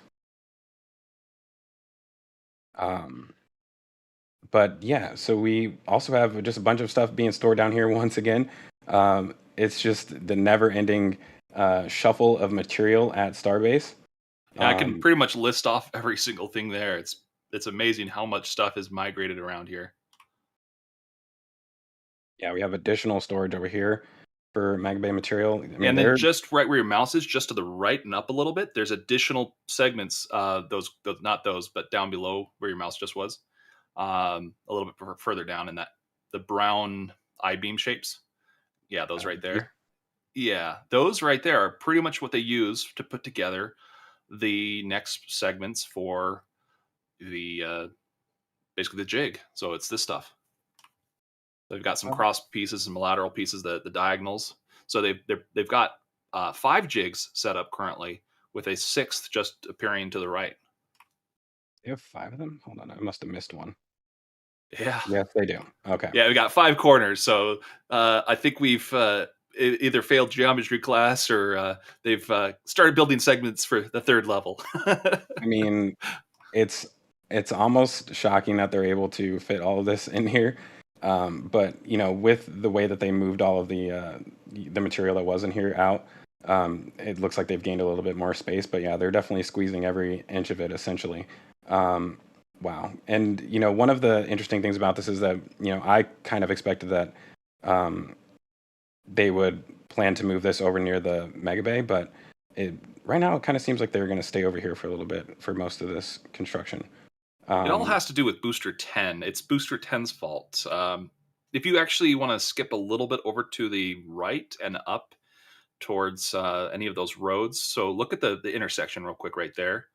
But yeah, so we also have just a bunch of stuff being stored down here once again. It's just the never-ending shuffle of material at Starbase. Yeah, I can pretty much list off every single thing there. It's amazing how much stuff is migrated around here. Yeah, we have additional storage over here for Mega Bay material. I mean, and then just right where your mouse is, just to the right and up a little bit, there's additional segments. Those not those, but down below where your mouse just was, a little bit further down in the brown I-beam shapes. Yeah, those right there. Yeah, those right there are pretty much what they use to put together the next segments for the basically the jig. So it's this stuff. They've got some cross pieces, some lateral pieces, the diagonals. So they've got 5 jigs set up currently, with a 6th just appearing to the right. They have 5 of them? Hold on, I must have missed one. Yeah. Yes, they do. Okay. Yeah, we got 5 corners. So I think we've either failed geometry class or they've started building segments for the 3rd level. I mean, it's almost shocking that they're able to fit all of this in here. But with the way that they moved all of the material that was in here out, it looks like they've gained a little bit more space. But yeah, they're definitely squeezing every inch of it, essentially. Wow. And one of the interesting things about this is that I kind of expected that they would plan to move this over near the Mega Bay, but right now it kind of seems like they're going to stay over here for a little bit for most of this construction. It all has to do with Booster 10. It's Booster 10's fault. If you actually want to skip a little bit over to the right and up towards any of those roads, so look at the intersection real quick right there.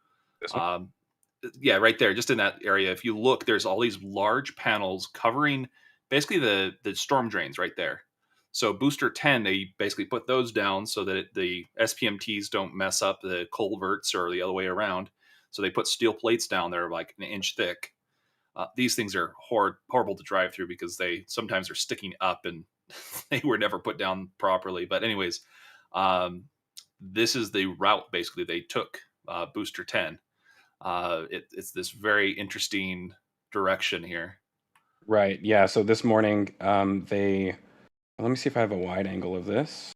Yeah, right there, just in that area. If you look, there's all these large panels covering basically the storm drains right there. So booster 10, they basically put those down so that the SPMTs don't mess up the culverts or the other way around. So they put steel plates down there like an inch thick. These things are horrible to drive through because they sometimes are sticking up and they were never put down properly. But anyways, this is the route basically they took, booster 10. It's this very interesting direction here. Right. Yeah. So this morning, they let me see if I have a wide angle of this.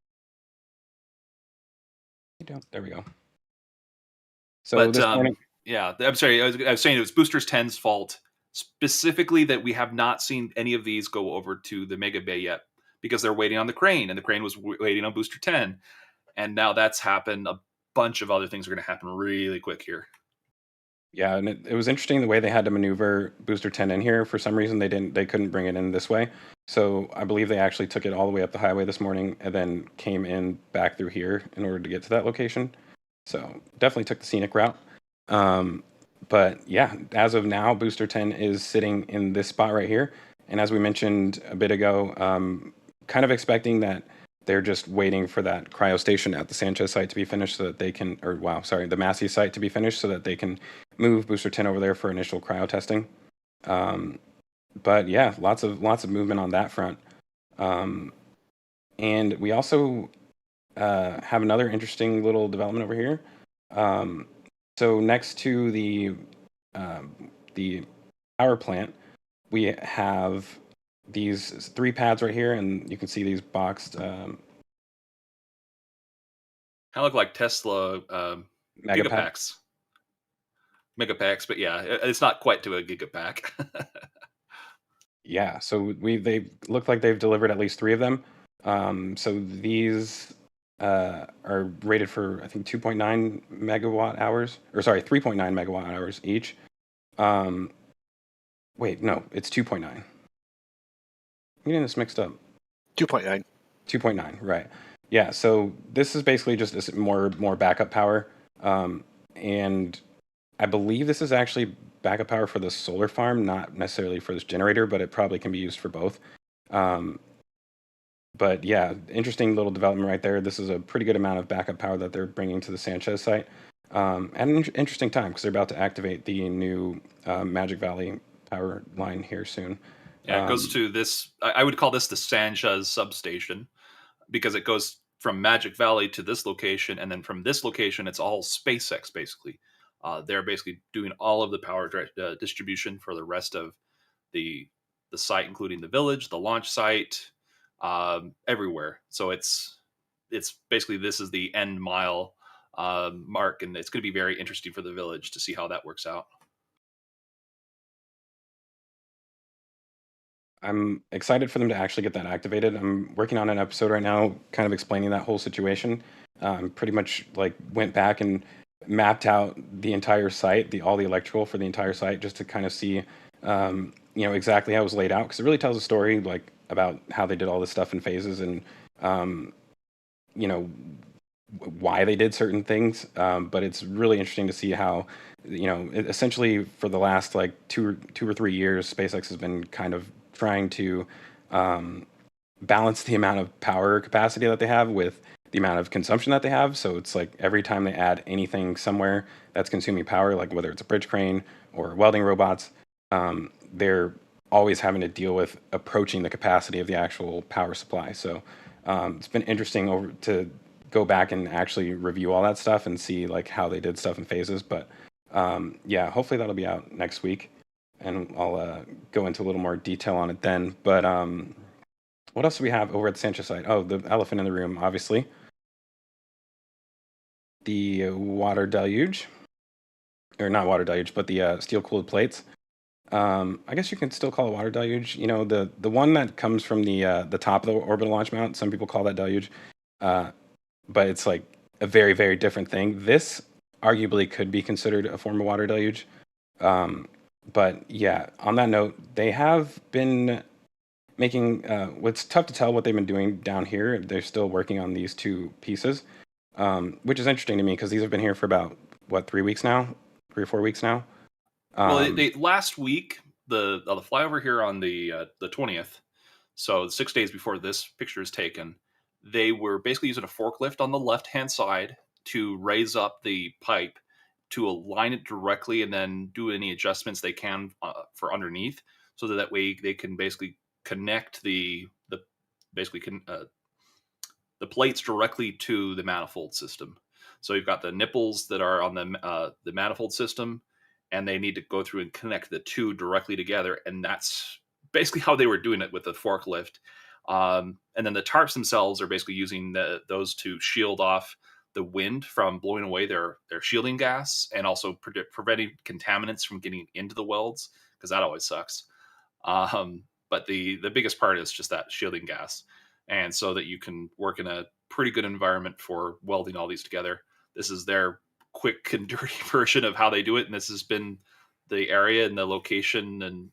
There we go. So But this morning, yeah, I'm sorry. I was saying it was Boosters 10's fault specifically that we have not seen any of these go over to the Mega Bay yet because they're waiting on the crane, and the crane was waiting on Booster 10, and now that's happened. A bunch of other things are going to happen really quick here. yeah, and it was interesting the way they had to maneuver Booster 10 in here. For some reason, they couldn't bring it in this way. So I believe they actually took it all the way up the highway this morning and then came in back through here in order to get to that location. So definitely took the scenic route. But yeah, as of now, Booster 10 is sitting in this spot right here. And as we mentioned a bit ago, kind of expecting that they're just waiting for that cryo station at the Sanchez site to be finished so that they can, the Massey site to be finished so that they can move Booster 10 over there for initial cryo testing. But yeah, lots of movement on that front. And we also have another interesting little development over here. So next to the power plant, we have these 3 pads right here, and you can see these boxed Kind of look like Tesla gigapacks. Megapacks, but yeah, it's not quite to a gigapack. Yeah, so they look like they've delivered at least 3 of them. So these are rated for, I think, 2.9 megawatt hours, or sorry, 3.9 megawatt hours each. Wait, no, it's 2.9. I'm getting this mixed up. 2.9. 2.9, right. Yeah, so this is basically just more backup power. And I believe this is actually backup power for the solar farm, not necessarily for this generator, but it probably can be used for both. But yeah, interesting little development right there. This is a pretty good amount of backup power that they're bringing to the Sanchez site. At an interesting time because they're about to activate the new Magic Valley power line here soon. Yeah, it goes to this. I would call this the Sanchez substation because it goes from Magic Valley to this location, and then from this location, it's all SpaceX basically. They're basically doing all of the power distribution for the rest of the site, including the village, the launch site, everywhere. So it's basically this is the end mile mark, and it's going to be very interesting for the village to see how that works out. I'm excited for them to actually get that activated. I'm working on an episode right now, kind of explaining that whole situation. Pretty much like went back and mapped out the entire site, all the electrical for the entire site, just to kind of see, exactly how it was laid out. Because it really tells a story like about how they did all this stuff in phases and, why they did certain things. But it's really interesting to see how, essentially for the last like 2 or 3 years, SpaceX has been kind of trying to balance the amount of power capacity that they have with the amount of consumption that they have. So it's like every time they add anything somewhere that's consuming power, like whether it's a bridge crane or welding robots, they're always having to deal with approaching the capacity of the actual power supply. So it's been interesting to go back and actually review all that stuff and see like how they did stuff in phases. But yeah, hopefully that'll be out next week, and I'll go into a little more detail on it then. But what else do we have over at the Sanchez site? Oh, the elephant in the room, obviously. The water deluge. Or not water deluge, but the steel-cooled plates. I guess you can still call it water deluge. The one that comes from the top of the orbital launch mount, some people call that deluge. But it's like a very, very different thing. This arguably could be considered a form of water deluge. But yeah, on that note, they have been making, it's tough to tell what they've been doing down here. They're still working on these 2 pieces, which is interesting to me because these have been here for about, 3 weeks now? 3 or 4 weeks now? Well, they last week the flyover here on the 20th, so 6 days before this picture is taken, they were basically using a forklift on the left hand side to raise up the pipe to align it directly and then do any adjustments they can for underneath, so that way they can basically connect the plates directly to the manifold system. So you've got the nipples that are on the manifold system, and they need to go through and connect the two directly together, and that's basically how they were doing it with the forklift. And then the tarps themselves are basically using those to shield off the wind from blowing away their shielding gas, and also preventing contaminants from getting into the welds, because that always sucks. But the biggest part is just that shielding gas, and so that you can work in a pretty good environment for welding all these together. This is their quick and dirty version of how they do it, and this has been the area and the location and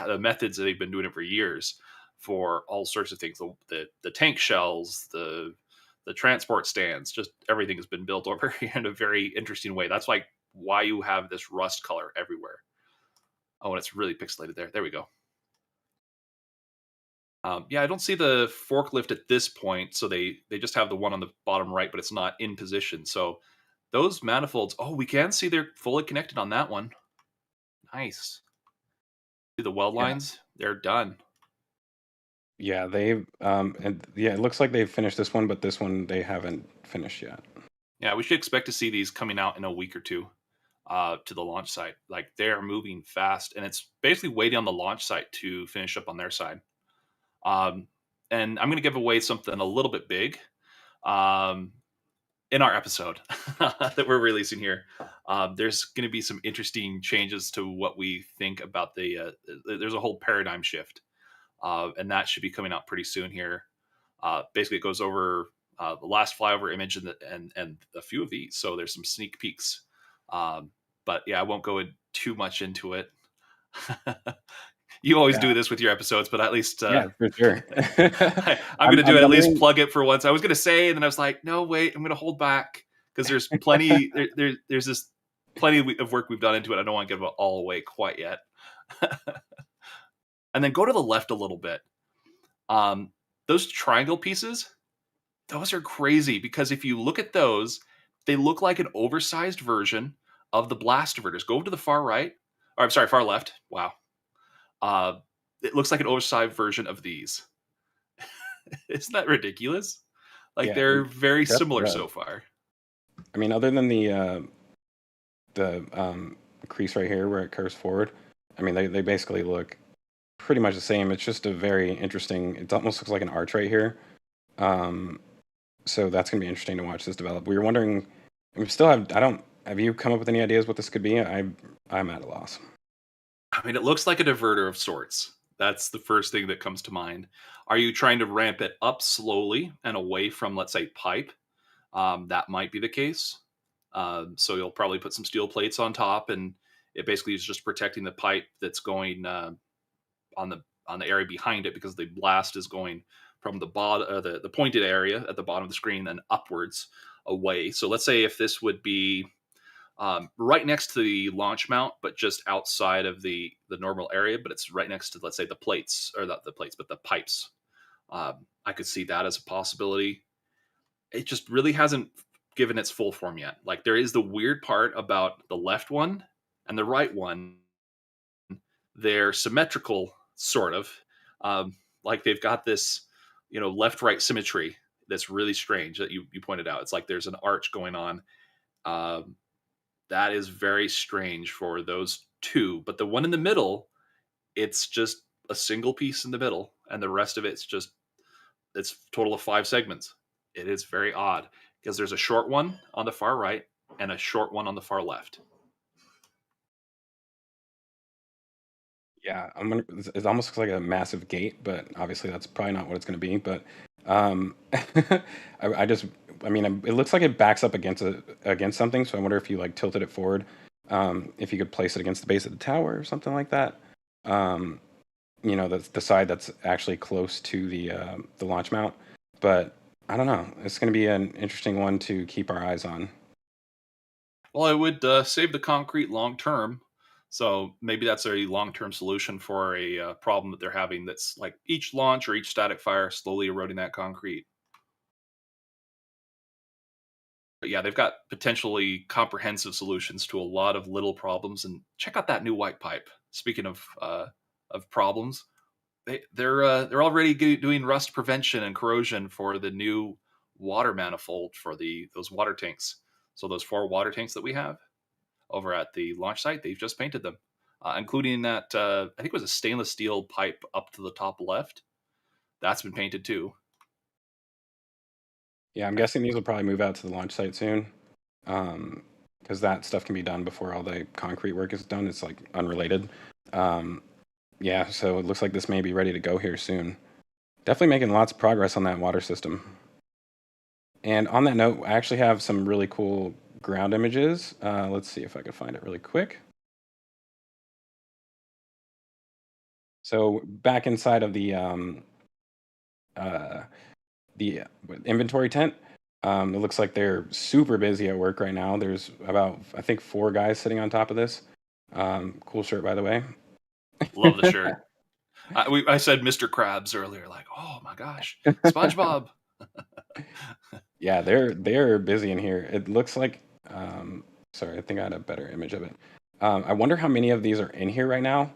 the methods that they've been doing it for years for all sorts of things. The tank shells, the transport stands, just everything has been built over here in a very interesting way. That's like why you have this rust color everywhere. Oh, and it's really pixelated there. There we go. Yeah, I don't see the forklift at this point, so they just have the one on the bottom right, but it's not in position. So those manifolds, oh, we can see they're fully connected on that one. Nice. See the weld lines? They're done. Yeah, they've it looks like they've finished this one, but this one they haven't finished yet. Yeah, we should expect to see these coming out in a week or two to the launch site. Like, they're moving fast, and it's basically waiting on the launch site to finish up on their side. And I'm going to give away something a little bit big in our episode that we're releasing here. There's going to be some interesting changes to what we think about there's a whole paradigm shift. And that should be coming out pretty soon here. Basically, it goes over the last flyover image and a few of these. So there's some sneak peeks. But yeah, I won't go too much into it. You always do this with your episodes, but at least yeah, for sure. I'm going to do it, at least plug it for once. I was going to say, and then I was like, no, wait, I'm going to hold back, because there's plenty. There's this plenty of work we've done into it. I don't want to give it all away quite yet. And then go to the left a little bit. Those triangle pieces, those are crazy, because if you look at those, they look like an oversized version of the blast diverters. Go to the far right, or I'm sorry, far left. Wow. It looks like an oversized version of these. Isn't that ridiculous? Like, yeah, they're very similar so far. I mean, other than the crease right here where it curves forward, I mean, they basically look pretty much the same. It's just a very interesting, it almost looks like an arch right here. So that's going to be interesting to watch this develop. We were wondering, have you come up with any ideas what this could be? I'm at a loss. I mean, it looks like a diverter of sorts. That's the first thing that comes to mind. Are you trying to ramp it up slowly and away from, let's say, pipe? That might be the case. So you'll probably put some steel plates on top, and it basically is just protecting the pipe that's going on the area behind it, because the blast is going from the bottom, the pointed area at the bottom of the screen, and upwards away. So let's say if this would be right next to the launch mount, but just outside of the normal area, but it's right next to, let's say, the plates, or not the plates, but the pipes. I could see that as a possibility. It just really hasn't given its full form yet. Like, there is the weird part about the left one and the right one. They're symmetrical, sort of. Like, they've got this, left-right symmetry that's really strange that you pointed out. It's like there's an arch going on. That is very strange for those two. But the one in the middle, it's just a single piece in the middle, and the rest of it's a total of 5 segments. It is very odd, because there's a short one on the far right and a short one on the far left. Yeah, it almost looks like a massive gate, but obviously that's probably not what it's going to be. But it looks like it backs up against something. So I wonder if you tilted it forward, if you could place it against the base of the tower or something like that. That's the side that's actually close to the launch mount. But I don't know. It's going to be an interesting one to keep our eyes on. Well, I would save the concrete long term. So maybe that's a long-term solution for a problem that they're having. That's like each launch or each static fire slowly eroding that concrete. But yeah, they've got potentially comprehensive solutions to a lot of little problems. And check out that new white pipe. Speaking of problems, they're already doing rust prevention and corrosion for the new water manifold for those water tanks. So those 4 water tanks that we have over at the launch site, they've just painted them, including that I think it was a stainless steel pipe up to the top left. That's been painted too. Yeah, I'm guessing these will probably move out to the launch site soon, because that stuff can be done before all the concrete work is done. It's like unrelated. Yeah, so it looks like this may be ready to go here soon. Definitely making lots of progress on that water system. And on that note, I actually have some really cool ground images. Let's see if I can find it really quick. So back inside of the inventory tent, it looks like they're super busy at work right now. There's about, I think, 4 guys sitting on top of this. Cool shirt, by the way. Love the shirt. I said Mr. Krabs earlier, like, oh my gosh, SpongeBob. Yeah, they're busy in here. It looks like, sorry, I think I had a better image of it. I wonder how many of these are in here right now,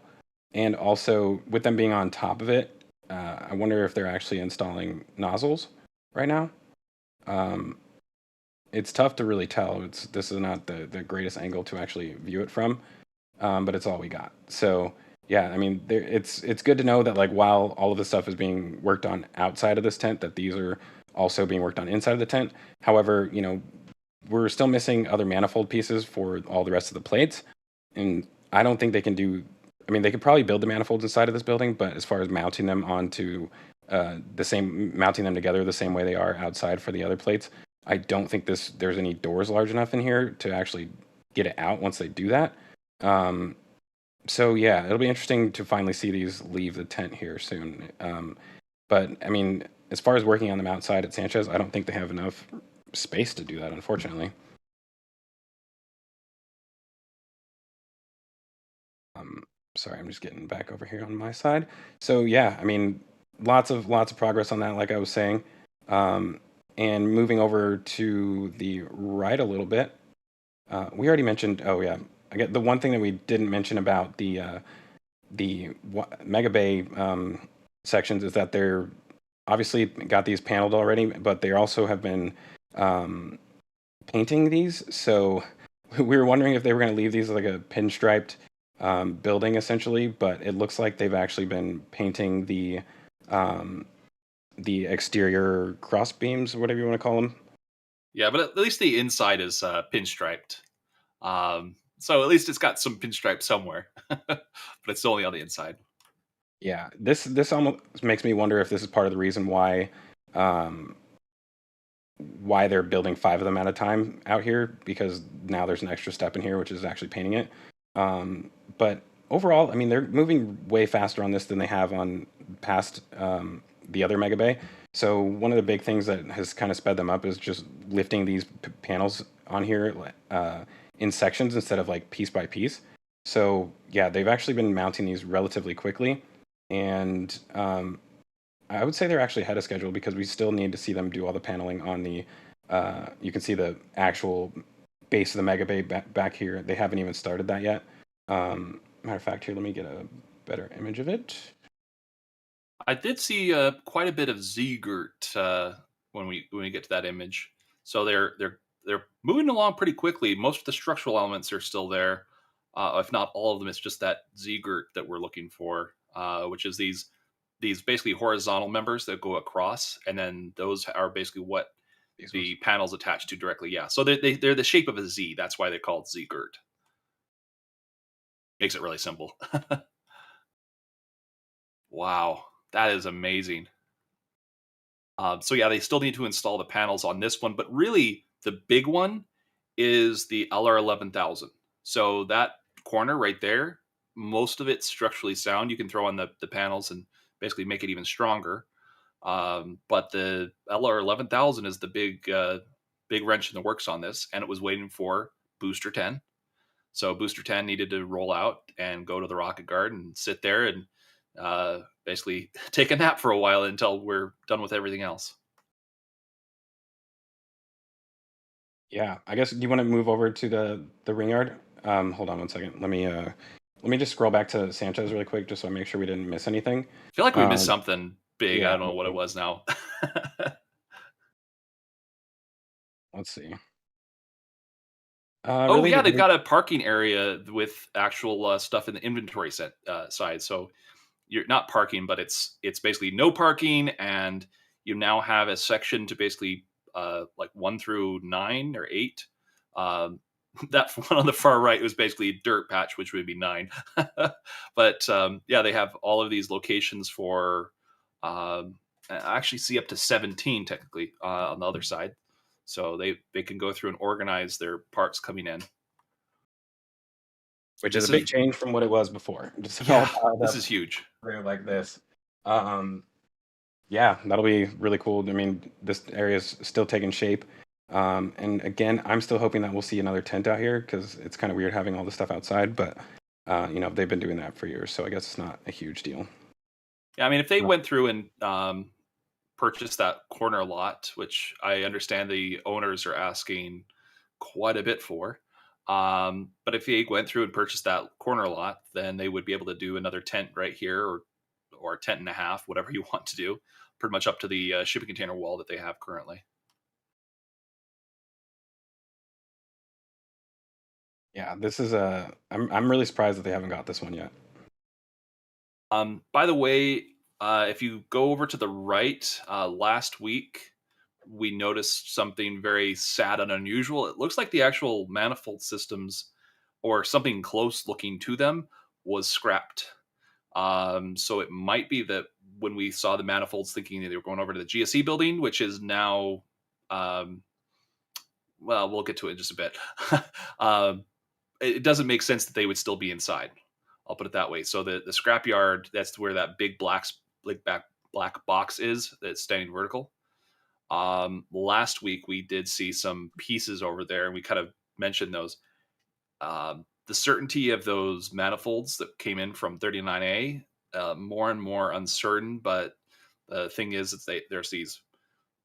and also with them being on top of it, I wonder if they're actually installing nozzles right now. It's tough to really tell. This is not the greatest angle to actually view it from, but it's all we got. So yeah, I mean, it's good to know that like while all of this stuff is being worked on outside of this tent, that these are also being worked on inside of the tent. However, we're still missing other manifold pieces for all the rest of the plates, and I don't think they can do. I mean, they could probably build the manifolds inside of this building, but as far as mounting them onto mounting them together the same way they are outside for the other plates, I don't think there's any doors large enough in here to actually get it out once they do that. So yeah, it'll be interesting to finally see these leave the tent here soon. But I mean, as far as working on them outside at Sanchez, I don't think they have enough space to do that, unfortunately. Sorry, I'm just getting back over here on my side. So yeah, I mean, lots of progress on that, like I was saying. And moving over to the right a little bit, we already mentioned. Oh yeah, I get the one thing that we didn't mention about the Mega Bay sections is that they're obviously got these paneled already, but they also have been painting these. So we were wondering if they were going to leave these like a pinstriped building essentially, but it looks like they've actually been painting the exterior cross beams, whatever you want to call them. Yeah, but at least the inside is pinstriped. So at least it's got some pinstripe somewhere, but it's only on the inside. Yeah, this almost makes me wonder if this is part of the reason why they're building 5 of them at a time out here, because now there's an extra step in here, which is actually painting it. But overall, I mean, they're moving way faster on this than they have on past the other Mega Bay. So one of the big things that has kind of sped them up is just lifting these panels on here in sections instead of like piece by piece. So yeah, they've actually been mounting these relatively quickly, and I would say they're actually ahead of schedule because we still need to see them do all the paneling on the. You can see the actual base of the Mega Bay back here. They haven't even started that yet. Matter of fact, here, let me get a better image of it. I did see quite a bit of Z-girt when we get to that image. So they're moving along pretty quickly. Most of the structural elements are still there, if not all of them. It's just that Z-girt that we're looking for, which is these basically horizontal members that go across, and then those are basically what the panels attach to directly. Yeah, so they're the shape of a Z. That's why they're called Z-girt. Makes it really simple. Wow, that is amazing. So yeah, they still need to install the panels on this one, but really the big one is the LR11000. So that corner right there, most of it's structurally sound. You can throw on the panels and basically make it even stronger. But the LR11000 is the big wrench in the works on this, and it was waiting for Booster 10. So Booster 10 needed to roll out and go to the rocket guard and sit there and basically take a nap for a while until we're done with everything else. Yeah, I guess. Do you want to move over to the ring yard? Hold on one second. Let me just scroll back to Sanchez really quick, just so I make sure we didn't miss anything. I feel like we missed something big. yeah, I don't know what it was now. Let's see. Oh really, yeah, they've got a parking area with actual stuff in the inventory side. So you're not parking, but it's basically no parking, and you now have a section to basically like 1 through 9 or 8. That one on the far right was basically a dirt patch, which would be 9. But yeah, they have all of these locations for I actually see up to 17 technically on the other side. So they can go through and organize their parts coming in. Which is a big change from what it was before. Just all piled this up is huge. like this. Yeah, that'll be really cool. I mean, this area is still taking shape. And again, I'm still hoping that we'll see another tent out here, because it's kind of weird having all this stuff outside. But they've been doing that for years, so I guess it's not a huge deal. Yeah, I mean, if they went through and purchased that corner lot, which I understand the owners are asking quite a bit for. But if they went through and purchased that corner lot, then they would be able to do another tent right here, or a tent and a half, whatever you want to do, pretty much up to the shipping container wall that they have currently. Yeah, this is I'm really surprised that they haven't got this one yet. By the way, if you go over to the right, last week we noticed something very sad and unusual. It looks like the actual manifold systems, or something close looking to them, was scrapped. So it might be that when we saw the manifolds, thinking that they were going over to the GSE building, which is now, well, we'll get to it in just a bit. It doesn't make sense that they would still be inside. I'll put it that way. So the scrapyard, that's where that big black box is that's standing vertical. Last week we did see some pieces over there, and we kind of mentioned those. The certainty of those manifolds that came in from 39A, more and more uncertain. But the thing is, there's these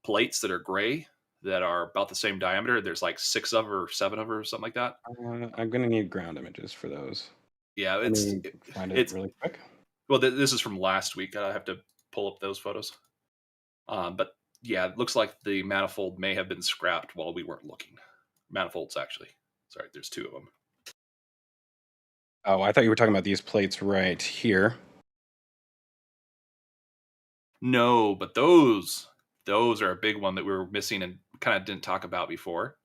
plates that are gray that are about the same diameter. There's like 6 of or 7 of or something like that. I'm gonna need ground images for those. Yeah, find it really quick. Well, this is from last week. I have to pull up those photos. But yeah, it looks like the manifold may have been scrapped while we weren't looking. Manifolds, actually. Sorry, there's 2 of them. Oh, I thought you were talking about these plates right here. No, but those are a big one that we were missing and kind of didn't talk about before.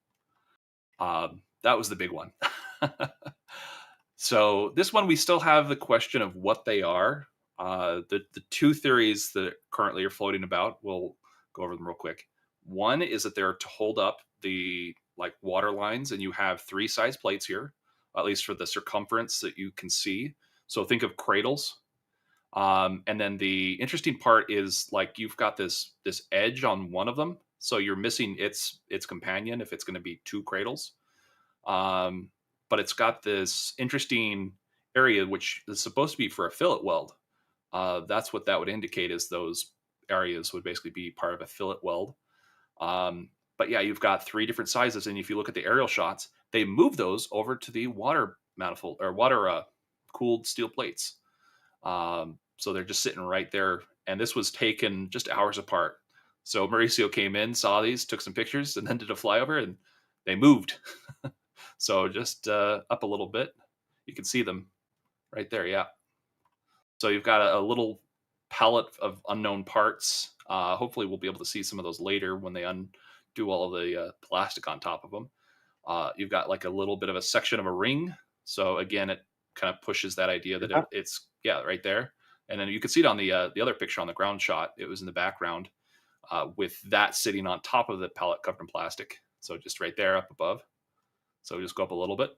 That was the big one. So this one, we still have the question of what they are. The 2 theories that currently are floating about, we'll go over them real quick. One is that they're to hold up the water lines, and you have 3 size plates here, at least for the circumference that you can see. So think of cradles. And then the interesting part is, you've got this edge on one of them, so you're missing its companion if it's going to be 2 cradles. But it's got this interesting area which is supposed to be for a fillet weld. That's what that would indicate, is those areas would basically be part of a fillet weld. But yeah, you've got 3 different sizes, and if you look at the aerial shots, they move those over to the water manifold, or water cooled steel plates. So they're just sitting right there, and this was taken just hours apart. So Mauricio came in, saw these, took some pictures, and then did a flyover, and they moved. So just up a little bit, you can see them right there. Yeah. So you've got a little palette of unknown parts. Hopefully we'll be able to see some of those later when they undo all of the plastic on top of them. You've got a little bit of a section of a ring. So again, it kind of pushes that idea that it's right there. And then you can see it on the other picture on the ground shot. It was in the background with that sitting on top of the pallet covered in plastic. So just right there up above. So just go up a little bit,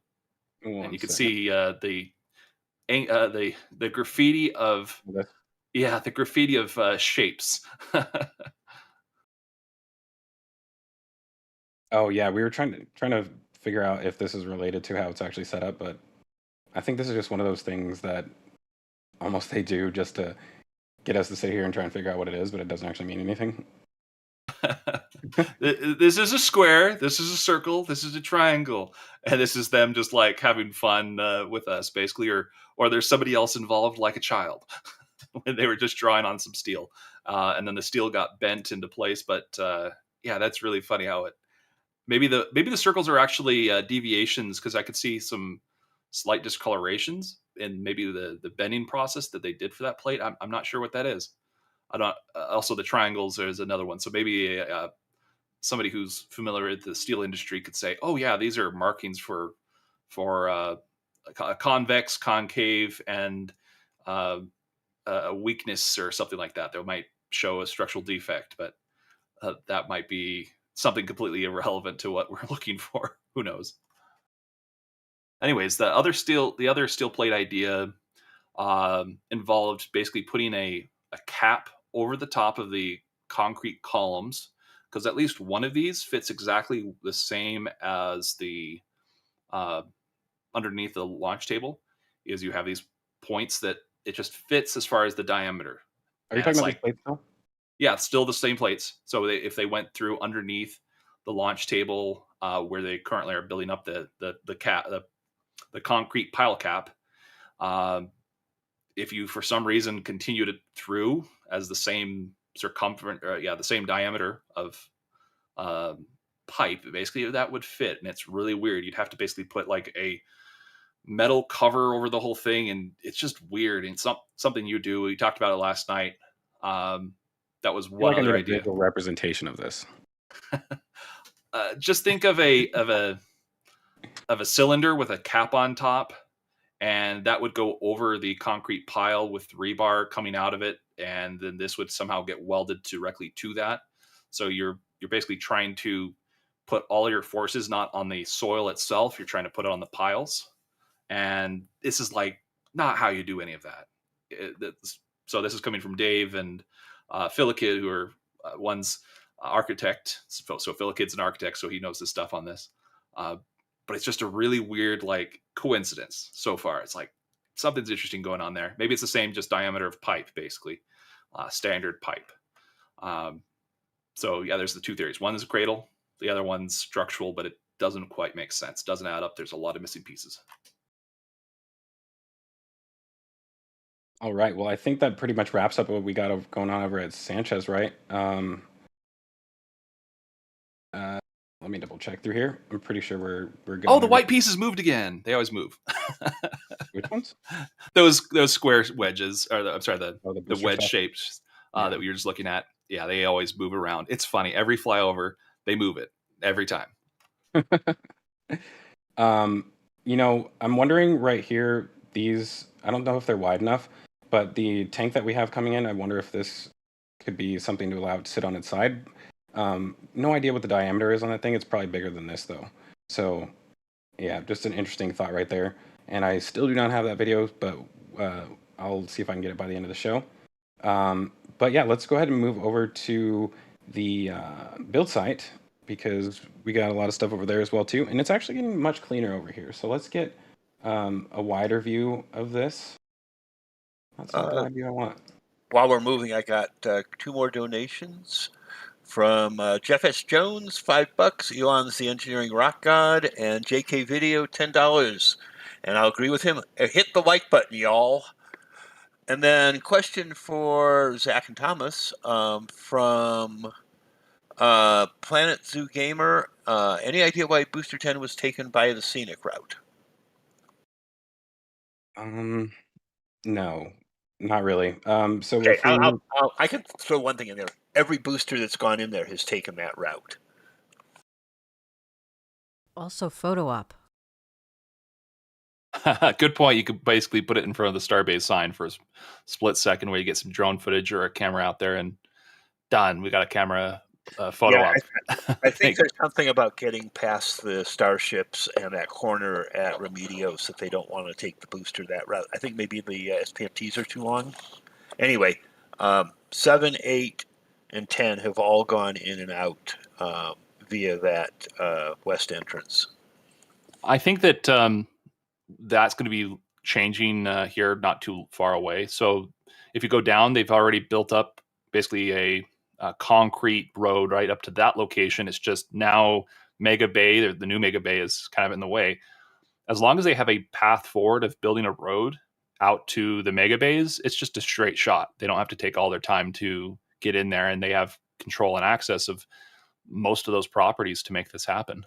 and you can see the graffiti of the graffiti of shapes. Oh yeah, we were trying to figure out if this is related to how it's actually set up, but I think this is just one of those things that almost they do just to get us to sit here and try and figure out what it is, but it doesn't actually mean anything. This is a square, this is a circle, this is a triangle, and this is them just like having fun with us, basically, or there's somebody else involved, like a child, when they were just drawing on some steel, and then the steel got bent into place. But yeah, that's really funny how it maybe the circles are actually deviations, because I could see some slight discolorations in maybe the bending process that they did for that plate. I'm not sure what that is. I don't. Also, the triangles, there's another one. So maybe somebody who's familiar with the steel industry could say, "Oh yeah, these are markings for a convex, concave, and a weakness or something like that. That might show a structural defect, but that might be something completely irrelevant to what we're looking for. Who knows?" Anyways, the other steel plate idea involved basically putting a cap over the top of the concrete columns, because at least one of these fits exactly the same as the underneath the launch table. Is you have these points that it just fits as far as the diameter. Are you talking about these plates now? Yeah, it's still the same plates. So if they went through underneath the launch table, where they currently are building up the concrete pile cap, if you for some reason continued it through as the same circumference, the same diameter of pipe, basically that would fit. And it's really weird. You'd have to basically put like a metal cover over the whole thing, and it's just weird. And something you do. We talked about it last night. That was one other idea. A visual representation of this. Just think of a cylinder with a cap on top, and that would go over the concrete pile with rebar coming out of it, and then this would somehow get welded directly to that. So you're basically trying to put all your forces not on the soil itself, you're trying to put it on the piles. And this is like not how you do any of that. So this is coming from Dave and Philakid, who are one's architect. So Philakid's an architect, so he knows this stuff on this. But it's just a really weird like coincidence so far. It's like something's interesting going on there. Maybe it's the same just diameter of pipe, basically, standard pipe. So yeah, there's the two theories. One is a cradle, the other one's structural, but it doesn't quite make sense. Doesn't add up. There's a lot of missing pieces. All right. Well, I think that pretty much wraps up what we got going on over at Sanchez, right? Let me double check through here. I'm pretty sure we're good. Oh, the white pieces moved again. They always move. Which ones? Those square wedges, or the wedge stuff. shapes that we were just looking at. Yeah, they always move around. It's funny. Every flyover, they move it every time. I'm wondering right here, these, I don't know if they're wide enough, but the tank that we have coming in, I wonder if this could be something to allow it to sit on its side. No idea what the diameter is on that thing. It's probably bigger than this though. So yeah, just an interesting thought right there. And I still do not have that video, but I'll see if I can get it by the end of the show. But yeah, let's go ahead and move over to the build site, because we got a lot of stuff over there as well too. And it's actually getting much cleaner over here. So let's get a wider view of this. That's not the view I want. While we're moving, I got 2 more donations from Jeff S. Jones, $5, Elon's the Engineering Rock God, and JK Video, $10. And I'll agree with him. Hit the like button, y'all. And then question for Zach and Thomas from Planet Zoo Gamer. Any idea why Booster 10 was taken by the scenic route? No, not really. So okay, I can throw one thing in there. Every booster that's gone in there has taken that route. Also, photo op. Good point. You could basically put it in front of the Starbase sign for a split second, where you get some drone footage or a camera out there, and done. We got a camera photo op. I think there's something about getting past the starships and that corner at Remedios that they don't want to take the booster that route. I think maybe the SPFTs are too long. Anyway, 7, 8, and 10 have all gone in and out via that west entrance. I think that that's going to be changing here not too far away. So if you go down, they've already built up basically a concrete road right up to that location. It's just now Mega Bay, the new Mega Bay is kind of in the way. As long as they have a path forward of building a road out to the Mega Bays, it's just a straight shot. They don't have to take all their time to get in there, and they have control and access of most of those properties to make this happen.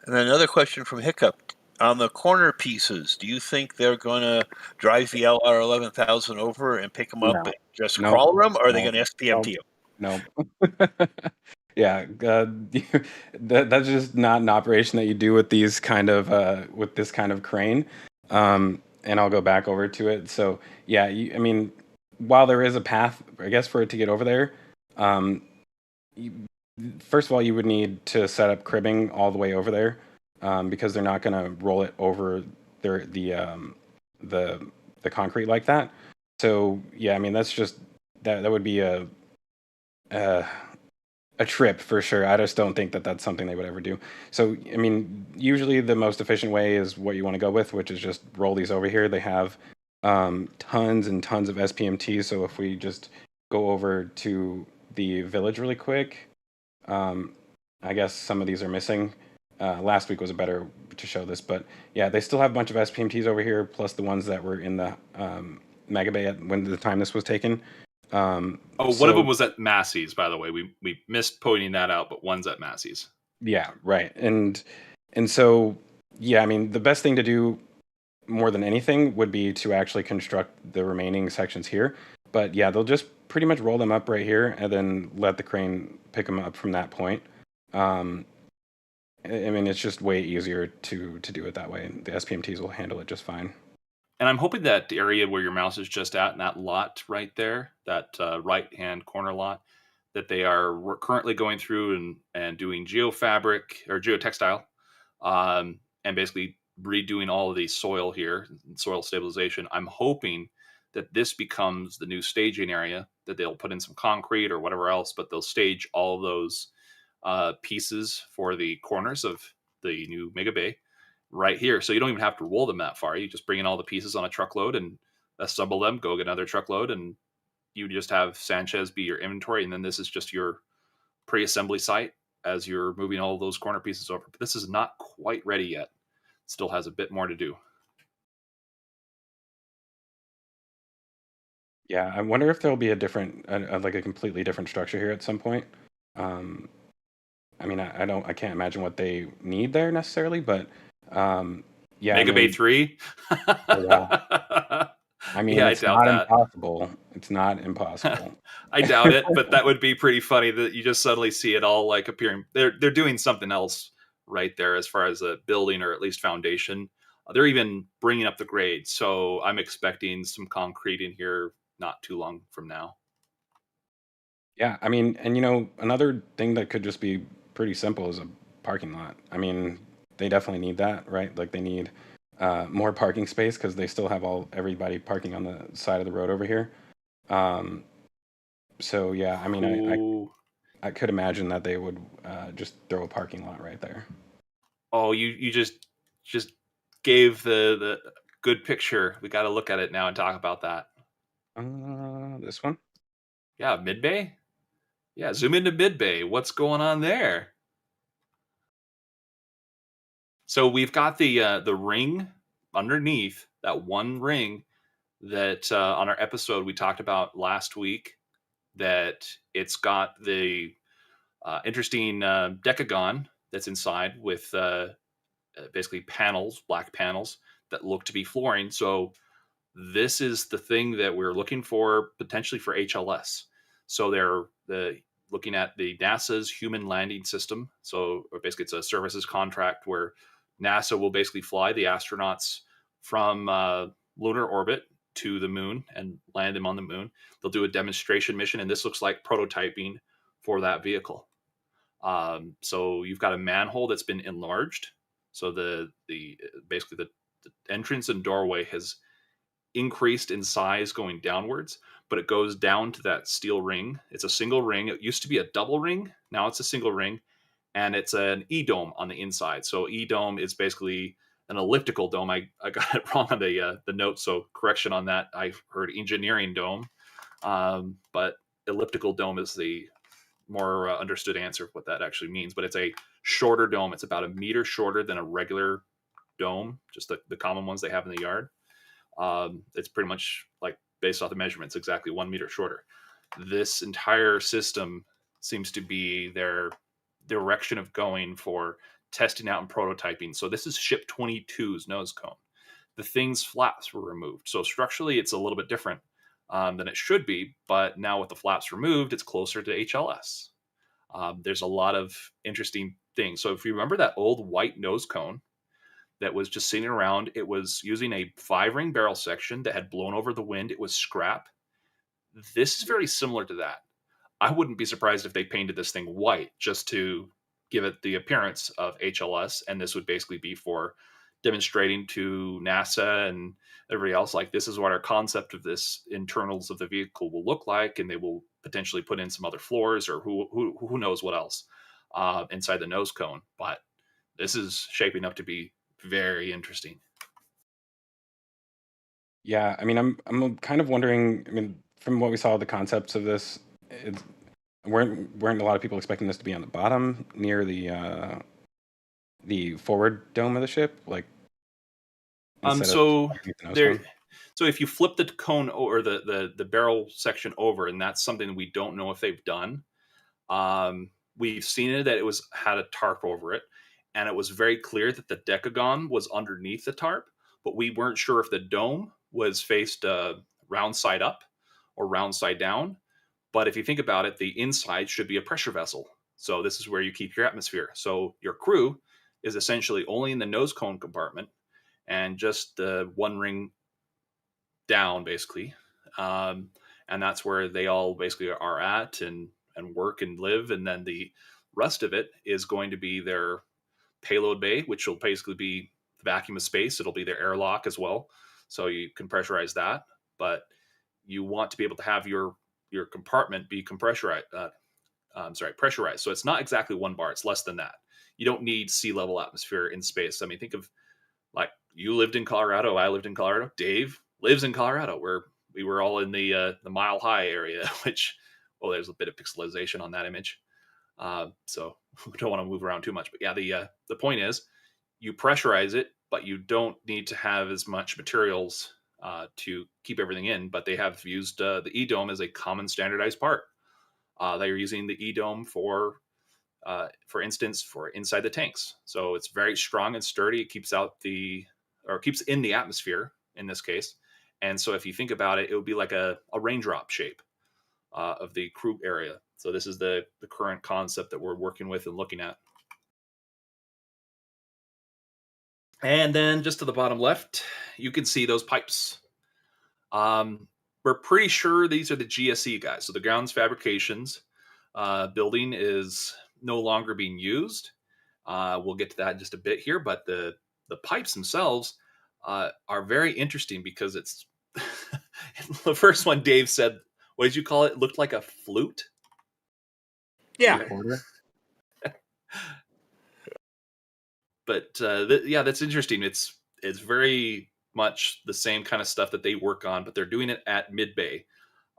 And another question from Hiccup. On the corner pieces, do you think they're going to drive the LR 11,000 over and pick them up and just crawl them, or are they going to SPMT them? No. Yeah, that's just not an operation that you do with these kind of with this kind of crane. And I'll go back over to it. So yeah, I mean, while there is a path, I guess, for it to get over there, first of all, you would need to set up cribbing all the way over there, because they're not going to roll it over the concrete like that. So yeah, I mean, that's just that would be a trip for sure. I just don't think that that's something they would ever do. So, I mean, usually the most efficient way is what you want to go with, which is just roll these over here. They have tons and tons of SPMTs. So if we just go over to the village really quick, I guess some of these are missing. Last week was a better to show this, but yeah, they still have a bunch of SPMTs over here, plus the ones that were in the Mega Bay at when the time this was taken. One of them was at Massey's, by the way. We missed pointing that out, but one's at Massey's. Yeah, right. And so, yeah, I mean, the best thing to do more than anything would be to actually construct the remaining sections here. But yeah, they'll just pretty much roll them up right here and then let the crane pick them up from that point. I mean, it's just way easier to do it that way. The SPMTs will handle it just fine. And I'm hoping that area where your mouse is just at, in that lot right there, that right-hand corner lot, that they are currently going through and doing geofabric or geotextile, and basically redoing all of the soil here, soil stabilization. I'm hoping that this becomes the new staging area, that they'll put in some concrete or whatever else, but they'll stage all of those pieces for the corners of the new Mega Bay right here. So you don't even have to roll them that far. You just bring in all the pieces on a truckload and assemble them, go get another truckload, and you just have Sanchez be your inventory. And then this is just your pre-assembly site as you're moving all of those corner pieces over. But this is not quite ready yet. Still has a bit more to do. Yeah, I wonder if there'll be a different, like a completely different structure here at some point. I mean, I can't imagine what they need there necessarily, but yeah, Mega Bay 3. Yeah. I mean, yeah, it's not impossible. It's not impossible. I doubt it, but that would be pretty funny that you just suddenly see it all like appearing. They're doing something else right there as far as a building or at least foundation. They're even bringing up the grade, so I'm expecting some concrete in here not too long from now. Yeah, I mean, and another thing that could just be pretty simple is a parking lot. I mean, they definitely need that, right? Like they need more parking space because they still have everybody parking on the side of the road over here. So yeah, I mean, I could imagine that they would just throw a parking lot right there. Oh, you just gave the good picture. We got to look at it now and talk about that. This one? Yeah, Mid-Bay? Yeah, zoom into Mid-Bay. What's going on there? So we've got the ring underneath, that one ring that on our episode we talked about last week, that it's got the interesting decagon that's inside with basically panels, black panels that look to be flooring. So this is the thing that we're looking for potentially for HLS. So they're looking at the NASA's Human Landing System. So basically it's a services contract where NASA will basically fly the astronauts from lunar orbit to the moon and land them on the moon. They'll do a demonstration mission, and this looks like prototyping for that vehicle. So you've got a manhole that's been enlarged. So the entrance and doorway has increased in size going downwards, but it goes down to that steel ring. It's a single ring. It used to be a double ring. Now it's a single ring. and it's an E-dome on the inside. So E-dome is basically an elliptical dome. I got it wrong on the note, so correction on that. I've heard engineering dome, but elliptical dome is the more understood answer of what that actually means. But it's a shorter dome. It's about 1 meter shorter than a regular dome, just the common ones they have in the yard. It's pretty much like based off the measurements, exactly 1 meter shorter. This entire system seems to be their direction of going for testing out and prototyping. So this is ship 22's nose cone. The thing's flaps were removed. So structurally, it's a little bit different than it should be. But now with the flaps removed, it's closer to HLS. There's a lot of interesting things. So if you remember that old white nose cone that was just sitting around, it was using a 5-ring barrel section that had blown over the wind. It was scrap. This is very similar to that. I wouldn't be surprised if they painted this thing white just to give it the appearance of HLS. And this would basically be for demonstrating to NASA and everybody else, like, this is what our concept of this internals of the vehicle will look like. And they will potentially put in some other floors or who knows what else inside the nose cone. But this is shaping up to be very interesting. Yeah, I mean, I'm kind of wondering. I mean, from what we saw, the concepts of this, weren't a lot of people expecting this to be on the bottom near the forward dome of the ship, like. So if you flip the cone or the barrel section over, and that's something we don't know if they've done. We've seen it that it had a tarp over it, and it was very clear that the decagon was underneath the tarp, but we weren't sure if the dome was faced round side up or round side down. But if you think about it, the inside should be a pressure vessel. So this is where you keep your atmosphere. So your crew is essentially only in the nose cone compartment and just the 1 ring down, basically. And that's where they all basically are at and work and live. And then the rest of it is going to be their payload bay, which will basically be the vacuum of space. It'll be their airlock as well. So you can pressurize that. But you want to be able to have your compartment be pressurized. So it's not exactly 1 bar. It's less than that. You don't need sea level atmosphere in space. I mean, think of, like, you lived in Colorado. I lived in Colorado. Dave lives in Colorado, where we were all in the Mile High area, which, there's a bit of pixelization on that image. So we don't want to move around too much. But yeah, the point is, you pressurize it, but you don't need to have as much materials to keep everything in. But they have used the E-dome as a common standardized part. They're using the E-dome for instance, for inside the tanks. So it's very strong and sturdy. It keeps in the atmosphere in this case. And so if you think about it, it would be like a raindrop shape of the crew area. So this is the current concept that we're working with and looking at. And then just to the bottom left, you can see those pipes. We're pretty sure these are the GSE guys. So the grounds fabrications building is no longer being used. We'll get to that in just a bit here, but the pipes themselves are very interesting because it's the first one Dave said, what did you call it? It looked like a flute. Yeah. But that's interesting. It's very much the same kind of stuff that they work on, but they're doing it at mid-bay.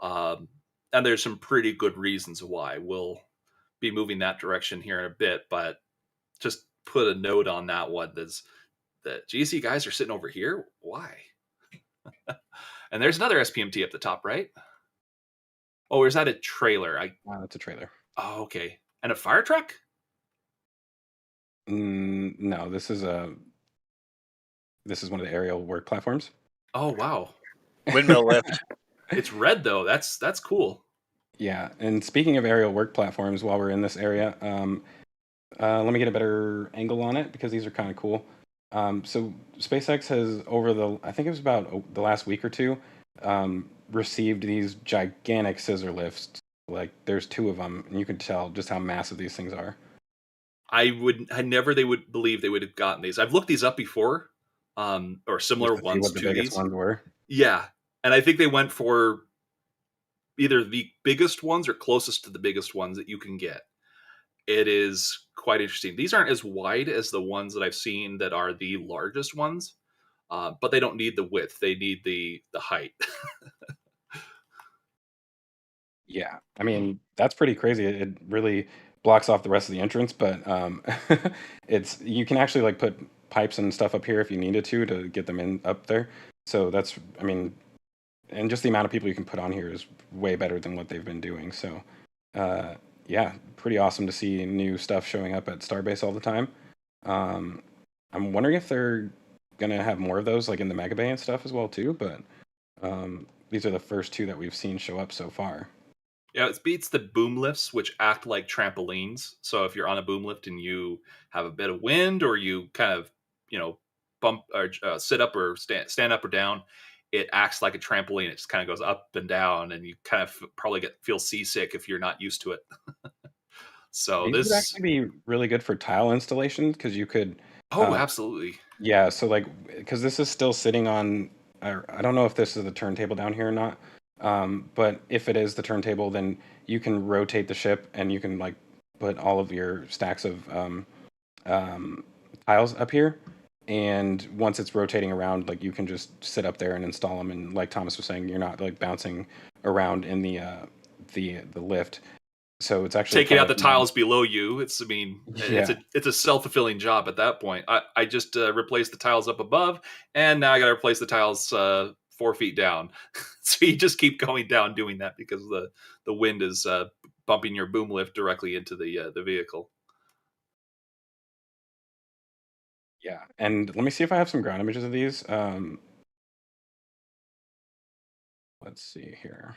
And there's some pretty good reasons why. We'll be moving that direction here in a bit, but just put a note on that one. That's the GSE guys are sitting over here. Why? And there's another SPMT up the top, right? Oh, or is that a trailer? That's a trailer. Oh, okay. And a fire truck? No, this is one of the aerial work platforms. Oh, wow. Windmill lift. It's red though. That's cool. Yeah, and speaking of aerial work platforms, while we're in this area, let me get a better angle on it because these are kind of cool. So SpaceX has, I think it was about the last week or two, received these gigantic scissor lifts. Like, there's 2 of them, and you can tell just how massive these things are. They would believe they would have gotten these. I've looked these up before, or similar ones what the to biggest these. ones were. Yeah, and I think they went for either the biggest ones or closest to the biggest ones that you can get. It is quite interesting. These aren't as wide as the ones that I've seen that are the largest ones, but they don't need the width. They need the height. Yeah, I mean that's pretty crazy. It really blocks off the rest of the entrance, but it's you can actually like put pipes and stuff up here if you needed to get them in up there. So that's, I mean, and just the amount of people you can put on here is way better than what they've been doing. So yeah, pretty awesome to see new stuff showing up at Starbase all the time. I'm wondering if they're gonna have more of those like in the Mega Bay and stuff as well too, but these are the first two that we've seen show up so far. Yeah, it beats the boom lifts, which act like trampolines. So if you're on a boom lift and you have a bit of wind, or you kind of, bump or sit up or stand up or down, it acts like a trampoline. It just kind of goes up and down, and you kind of probably feel seasick if you're not used to it. So These would actually be really good for tile installation because you could. Absolutely. Yeah, so like, because this is still sitting on, I don't know if this is the turntable down here or not, but if it is the turntable, then you can rotate the ship and you can like put all of your stacks of tiles up here. And once it's rotating around, like you can just sit up there and install them. And like Thomas was saying, you're not like bouncing around in the lift. So it's actually taking out the tiles below you. It's a self-fulfilling job at that point. I just replaced the tiles up above, and now I got to replace the tiles 4 feet down. So you just keep going down doing that because the wind is bumping your boom lift directly into the vehicle. Yeah, and let me see if I have some ground images of these. Let's see here.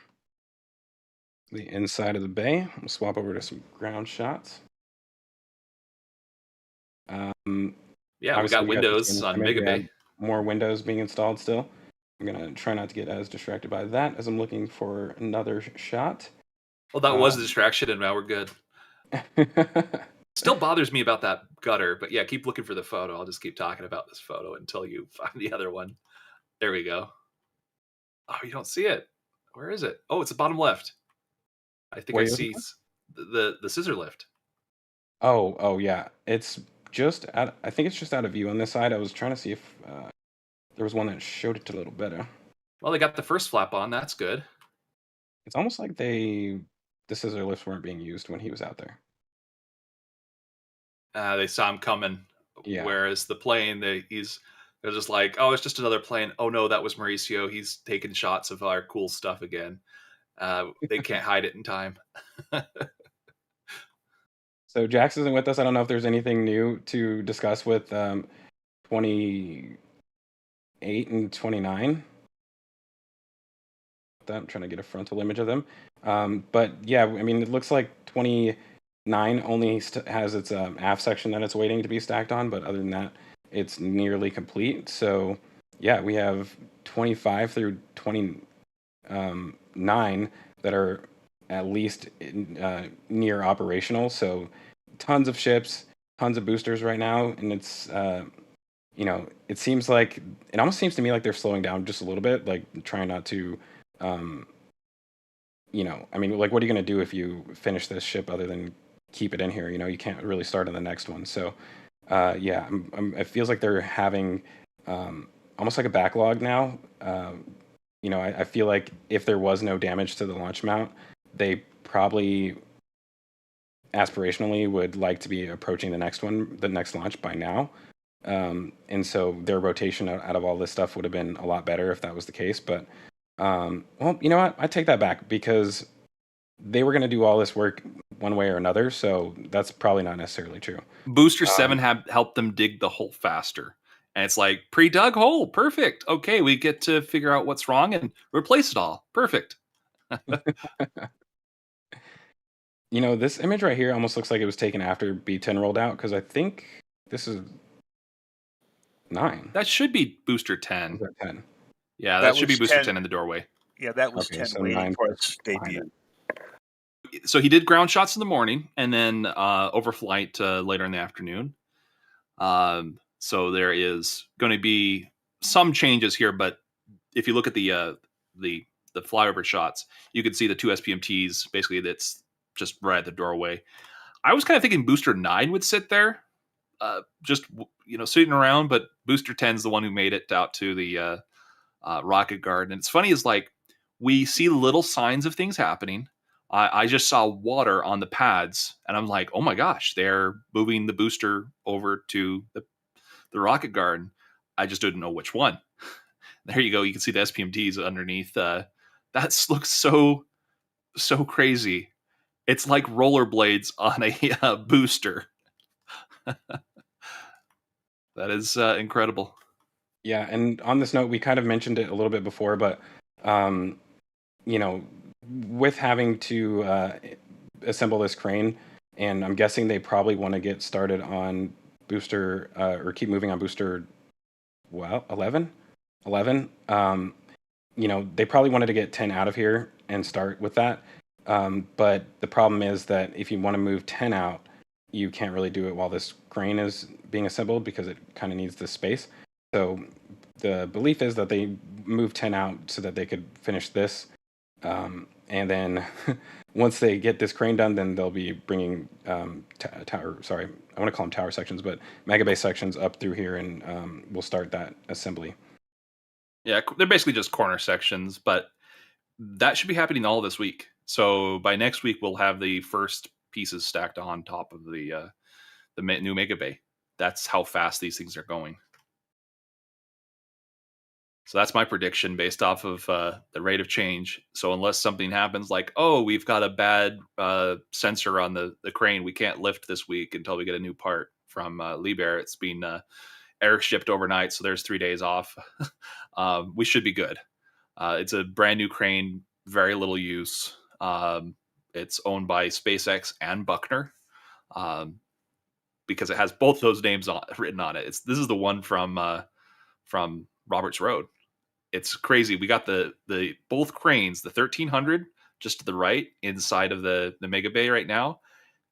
The inside of the bay. We'll swap over to some ground shots. Yeah, we got windows on Mega Bay. More windows being installed still. I'm gonna try not to get as distracted by that as I'm looking for another shot. Well, that was a distraction, and now we're good. Still bothers me about that gutter, but yeah, keep looking for the photo. I'll just keep talking about this photo until you find the other one. There we go. Oh, you don't see it. Where is it? Oh, it's the bottom left. I think I see the scissor lift. Oh yeah. It's just I think it's just out of view on this side. I was trying to see if there was one that showed it a little better. Well, they got the first flap on. That's good. It's almost like the scissor lifts weren't being used when he was out there. They saw him coming. Yeah. Whereas the plane, they're just like, oh, it's just another plane. Oh no, that was Mauricio. He's taking shots of our cool stuff again. They can't hide it in time. So Jax isn't with us. I don't know if there's anything new to discuss with 28 and 29. I'm trying to get a frontal image of them. But yeah, I mean, it looks like 29 only has its aft section that it's waiting to be stacked on, but other than that, it's nearly complete. So yeah, we have 25 through 29 that are at least near operational. So tons of ships, tons of boosters right now, and it's it seems like it almost seems to me like they're slowing down just a little bit, like trying not to. I mean, like, what are you going to do if you finish this ship other than keep it in here? You can't really start on the next one. So, yeah, it feels like they're having almost like a backlog now. I feel like if there was no damage to the launch mount, they probably aspirationally would like to be approaching the next launch by now. And so their rotation out of all this stuff would have been a lot better if that was the case. But well, you know what? I take that back because they were going to do all this work one way or another. So that's probably not necessarily true. Booster 7 helped them dig the hole faster. And it's like, pre-dug hole. Perfect. Okay, we get to figure out what's wrong and replace it all. Perfect. This image right here almost looks like it was taken after B10 rolled out because I think this is 9. That should be Booster 10. Is that 10? Yeah, that should be Booster 10 in the doorway. Yeah, that was 10 so waiting for its debut. So he did ground shots in the morning and then overflight later in the afternoon. So there is going to be some changes here, but if you look at the flyover shots, you can see the 2 SPMTs. Basically, that's just right at the doorway. I was kind of thinking Booster 9 would sit there, just sitting around, but Booster 10 is the one who made it out to the rocket garden. And it's funny is like we see little signs of things happening. I just saw water on the pads, and I'm like, oh my gosh, they're moving the booster over to the rocket garden. I just didn't know which one. There you go. You can see the SPMTs underneath. That looks so crazy. It's like rollerblades on a booster. That is incredible. Yeah, and on this note, we kind of mentioned it a little bit before, but with having to assemble this crane, and I'm guessing they probably want to get started on booster or keep moving on booster 11. They probably wanted to get 10 out of here and start with that. But the problem is that if you want to move 10 out, you can't really do it while this crane is being assembled because it kind of needs the space. So the belief is that they move 10 out so that they could finish this. And then once they get this crane done, then they'll be bringing I want to call them tower sections, but mega base sections up through here, and we'll start that assembly. Yeah, they're basically just corner sections, but that should be happening all this week. So by next week, we'll have the first pieces stacked on top of the new mega bay. That's how fast these things are going. So that's my prediction based off of the rate of change. So unless something happens like, oh, we've got a bad sensor on the crane, we can't lift this week until we get a new part from Liebherr. It's been air shipped overnight, so there's 3 days off. We should be good. It's a brand new crane, very little use. It's owned by SpaceX and Buckner because it has both those names written on it. This is the one from Roberts Road. It's crazy. We got the both cranes, the 1300 just to the right inside of the Mega Bay right now,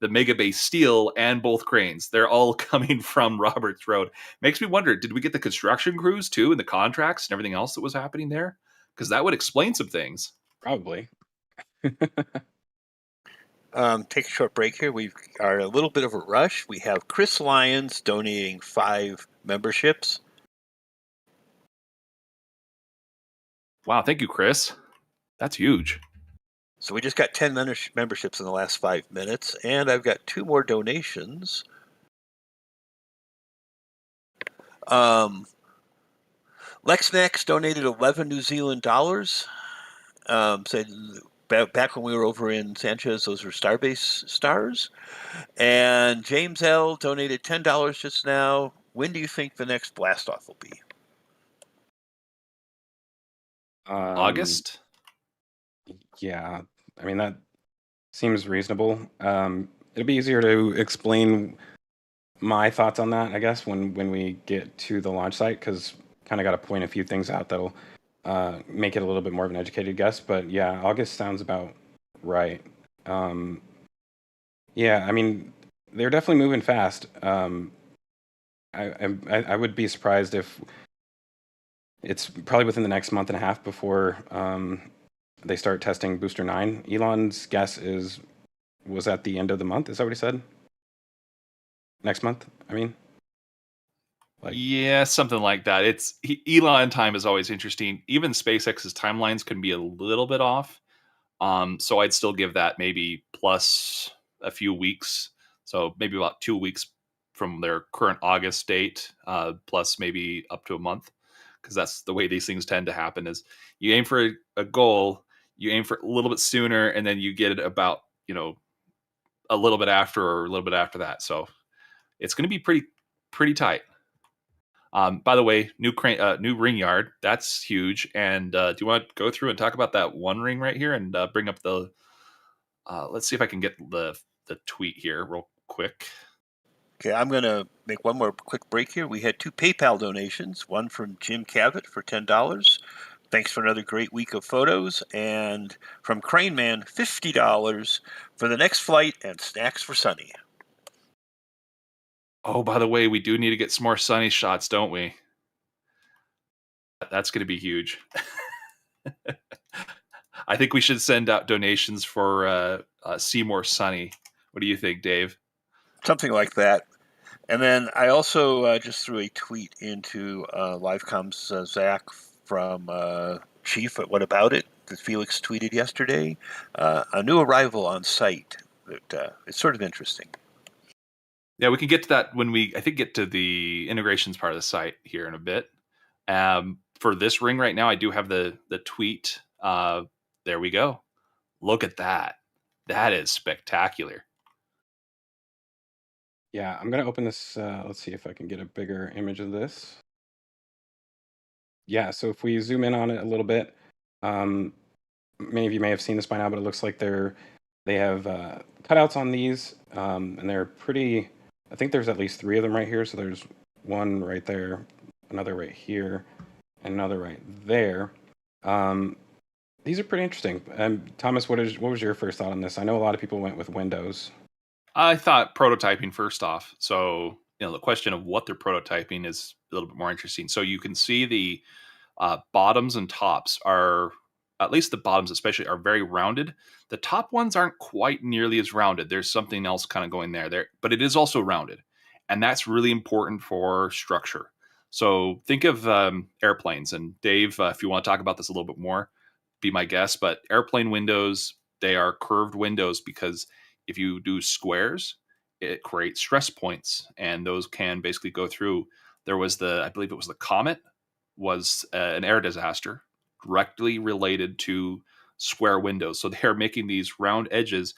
the Mega Bay steel, and both cranes. They're all coming from Roberts Road. Makes me wonder, did we get the construction crews too and the contracts and everything else that was happening there? Because that would explain some things. Probably. Take a short break here. We are a little bit of a rush. We have Chris Lyons donating 5 memberships. Wow, thank you, Chris. That's huge. So we just got 10 memberships in the last 5 minutes, and I've got 2 more donations. LexNax donated 11 New Zealand dollars. Said back when we were over in Sanchez, those were Starbase stars. And James L. donated $10 just now. When do you think the next blast off will be? August? Yeah, I mean, that seems reasonable. It'll be easier to explain my thoughts on that, I guess, when we get to the launch site, because kind of got to point a few things out that'll make it a little bit more of an educated guess. But yeah, August sounds about right. Yeah, I mean, they're definitely moving fast. I would be surprised if it's probably within the next month and a half before they start testing Booster 9. Elon's guess was at the end of the month. Is that what he said? Next month, I mean? Yeah, something like that. Elon time is always interesting. Even SpaceX's timelines can be a little bit off. So I'd still give that maybe plus a few weeks. So maybe about 2 weeks from their current August date, plus maybe up to a month. Because that's the way these things tend to happen is you aim for a goal, you aim for it a little bit sooner, and then you get it about, a little bit after or a little bit after that. So it's going to be pretty tight. By the way, new ring yard, that's huge. And do you want to go through and talk about that one ring right here and bring up the, let's see if I can get the tweet here real quick. Okay, I'm going to make one more quick break here. We had 2 PayPal donations, one from Jim Cavett for $10. Thanks for another great week of photos. And from Crane Man, $50 for the next flight and snacks for Sunny. Oh, by the way, we do need to get some more Sunny shots, don't we? That's going to be huge. I think we should send out donations for Seymour Sunny. What do you think, Dave? something like that. And then I also just threw a tweet into Livecom's Zach from Chief at What About It that Felix tweeted yesterday. A new arrival on site. It's sort of interesting. Yeah, we can get to that when I think, get to the integrations part of the site here in a bit. For this ring right now, I do have the tweet. There we go. Look at that. That is spectacular. Yeah, I'm going to open this. Let's see if I can get a bigger image of this. Yeah, so if we zoom in on it a little bit, many of you may have seen this by now, but it looks like they have cutouts on these, and they're pretty. I think there's at least 3 of them right here. So there's one right there, another right here, and another right there. These are pretty interesting. Thomas, what was your first thought on this? I know a lot of people went with Windows. I thought prototyping first off. So, the question of what they're prototyping is a little bit more interesting. So you can see the bottoms and tops are, at least the bottoms especially, are very rounded. The top ones aren't quite nearly as rounded. There's something else kind of going there, but it is also rounded. And that's really important for structure. So think of airplanes. And Dave, if you want to talk about this a little bit more, be my guest. But airplane windows, they are curved windows because if you do squares, it creates stress points, and those can basically go through. There was I believe it was the Comet, was an air disaster directly related to square windows. So they're making these round edges.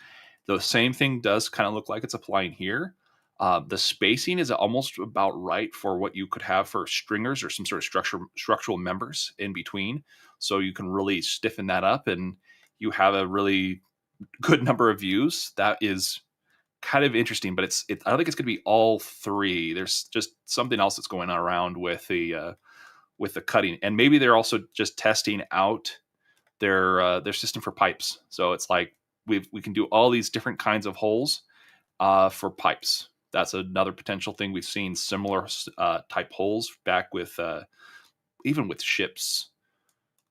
The same thing does kind of look like it's applying here. The spacing is almost about right for what you could have for stringers or some sort of structural members in between. So you can really stiffen that up, and you have a really good number of views. That is kind of interesting, but I don't think it's going to be all 3. There's just something else that's going on around with the cutting, and maybe they're also just testing out their system for pipes. So it's like we can do all these different kinds of holes for pipes. That's another potential thing. We've seen similar type holes back with even with ships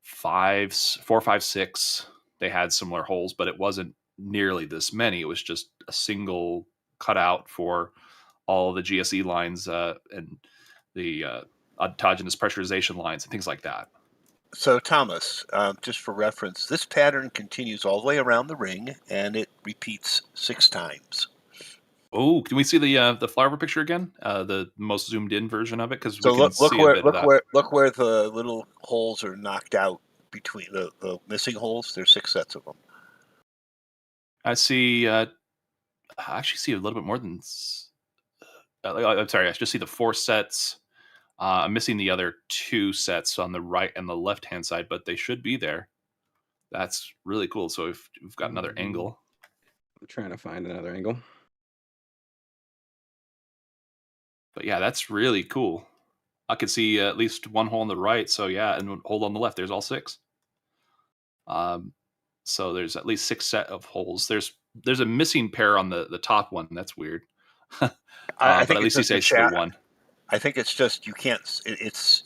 4, 5, 6. They had similar holes, but it wasn't nearly this many. It was just a single cutout for all the GSE lines and the autogenous pressurization lines and things like that. So, Thomas, just for reference, this pattern continues all the way around the ring, and it repeats 6 times. Oh, can we see the flyover picture again? The most zoomed in version of it, because So we can see a bit of that. Look where the little holes are knocked out between the missing holes. There's 6 sets of them. I see. I actually see a little bit more than. I'm sorry. I just see the 4 sets. I'm missing the other 2 sets on the right and the left hand side, but they should be there. That's really cool. So we've got another angle. I'm trying to find another angle. But yeah, that's really cool. I could see at least 1 hole on the right. So yeah, and 1 hole on the left. There's all 6. So there's at least 6 set of holes. There's a missing pair on the top one. That's weird. I but think at least he says the 1. I think it's just you can't.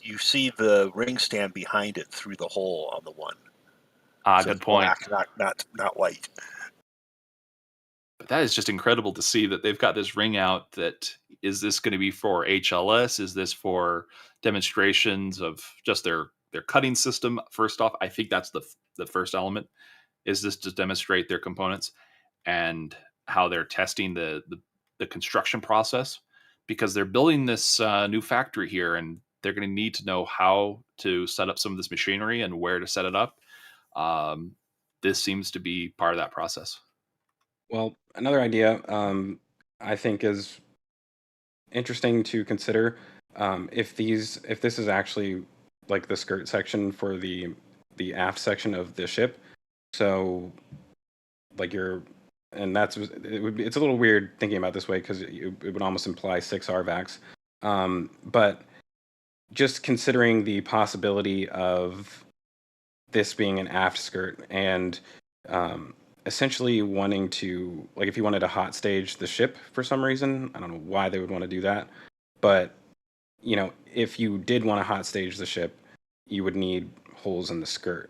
You see the ring stand behind it through the hole on the 1. So good point. Black, not white. But that is just incredible to see that they've got this ring out. That is this going to be for HLS? Is this for demonstrations of just their cutting system? First off, I think that's the first element. Is this to demonstrate their components and how they're testing the construction process? Because they're building this new factory here, and they're going to need to know how to set up some of this machinery and where to set it up. This seems to be part of that process. Well, another idea I think is interesting to consider if this is actually like the skirt section for the aft section of the ship. So like it's a little weird thinking about this way because it would almost imply 6 RVACs. But just considering the possibility of this being an aft skirt and essentially wanting to, like, if you wanted to hot stage the ship for some reason, I don't know why they would want to do that, but if you did want to hot stage the ship, you would need holes in the skirt.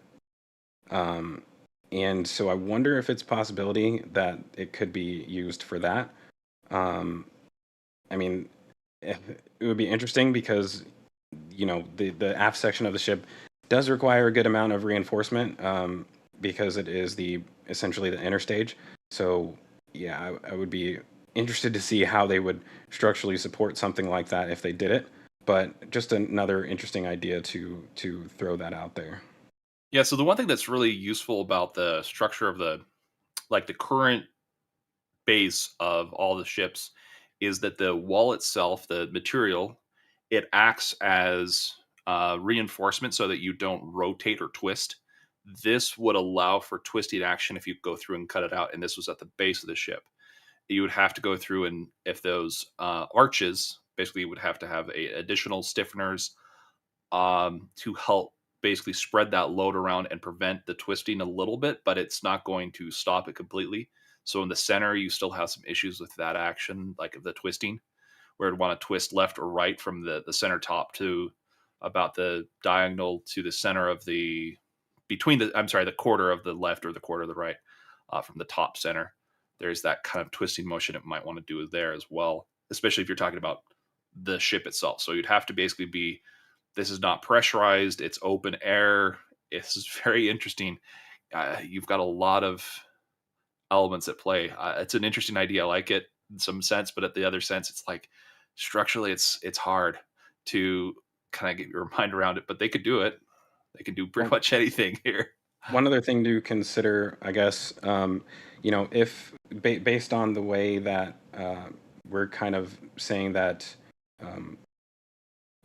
And so I wonder if it's a possibility that it could be used for that. I mean, it would be interesting because, you know, the aft section of the ship does require a good amount of reinforcement because it is essentially the inner stage. So yeah, I would be interested to see how they would structurally support something like that if they did it. But just another interesting idea to throw that out there. Yeah, so the one thing that's really useful about the structure of the current base of all the ships is that the wall itself, the material, it acts as reinforcement so that you don't rotate or twist. This would allow for twisting action if you go through and cut it out, and this was at the base of the ship. You would have to go through, and if those arches, basically you would have to have additional stiffeners to help basically spread that load around and prevent the twisting a little bit, but it's not going to stop it completely. So in the center, you still have some issues with that action, like the twisting, where it'd want to twist left or right from the center top to about the diagonal to the center of the the quarter of the left or the quarter of the right from the top center. There's that kind of twisting motion it might want to do there as well, especially if you're talking about the ship itself. So you'd have to basically this is not pressurized. It's open air. It's very interesting. You've got a lot of elements at play. It's an interesting idea. I like it in some sense, but at the other sense, it's like structurally, it's hard to kind of get your mind around it. But they could do it. They can do pretty much anything here. One other thing to consider, I guess, you know, if based on the way that we're kind of saying that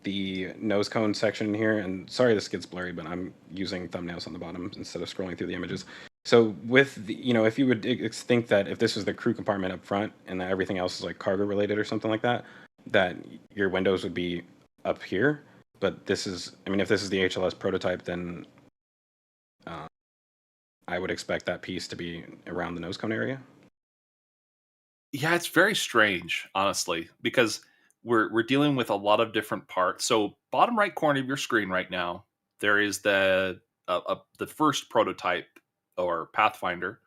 the nose cone section here, and sorry this gets blurry, but I'm using thumbnails on the bottom instead of scrolling through the images. So with you know, if you would think that if this was the crew compartment up front and that everything else is like cargo related or something like that, that your windows would be up here. But this is, I mean, if this is the HLS prototype, then I would expect that piece to be around the nose cone area. Yeah, it's very strange, honestly, because we're dealing with a lot of different parts. So bottom right corner of your screen right now, there is the first prototype or Pathfinder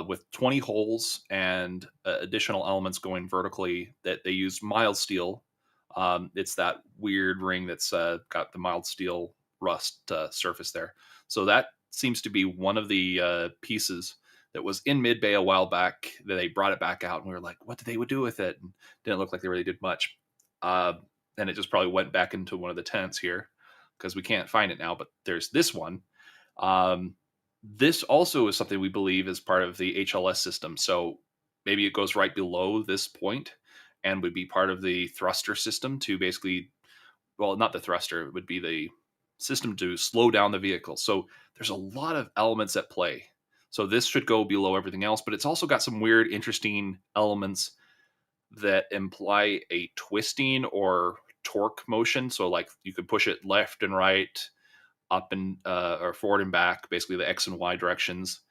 with 20 holes and additional elements going vertically that they use mild steel. It's that weird ring that's got the mild steel rust surface there. So that seems to be one of the pieces that was in mid-bay a while back. That they brought it back out, and we were like, what did they do with it? And didn't look like they really did much. And it just probably went back into one of the tents here because we can't find it now, but there's this one. This also is something we believe is part of the HLS system. So maybe it goes right below this point and would be part of the thruster system to basically, well, not the thruster, it would be the system to slow down the vehicle. So there's a lot of elements at play. So this should go below everything else, but it's also got some weird, interesting elements that imply a twisting or torque motion. So like you could push it left and right, up and or forward and back, basically the X and Y directions,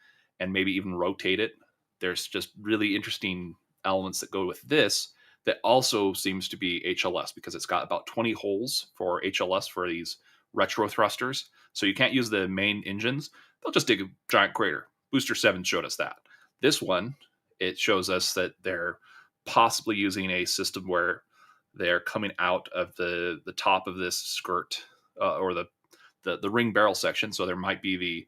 and maybe even rotate it. There's just really interesting elements that go with this that also seems to be HLS because it's got about 20 holes for HLS for these retro thrusters. So you can't use the main engines. They'll just dig a giant crater. Booster 7 showed us that. This one, it shows us that they're possibly using a system where they're coming out of the top of this skirt or the ring barrel section. So there might be the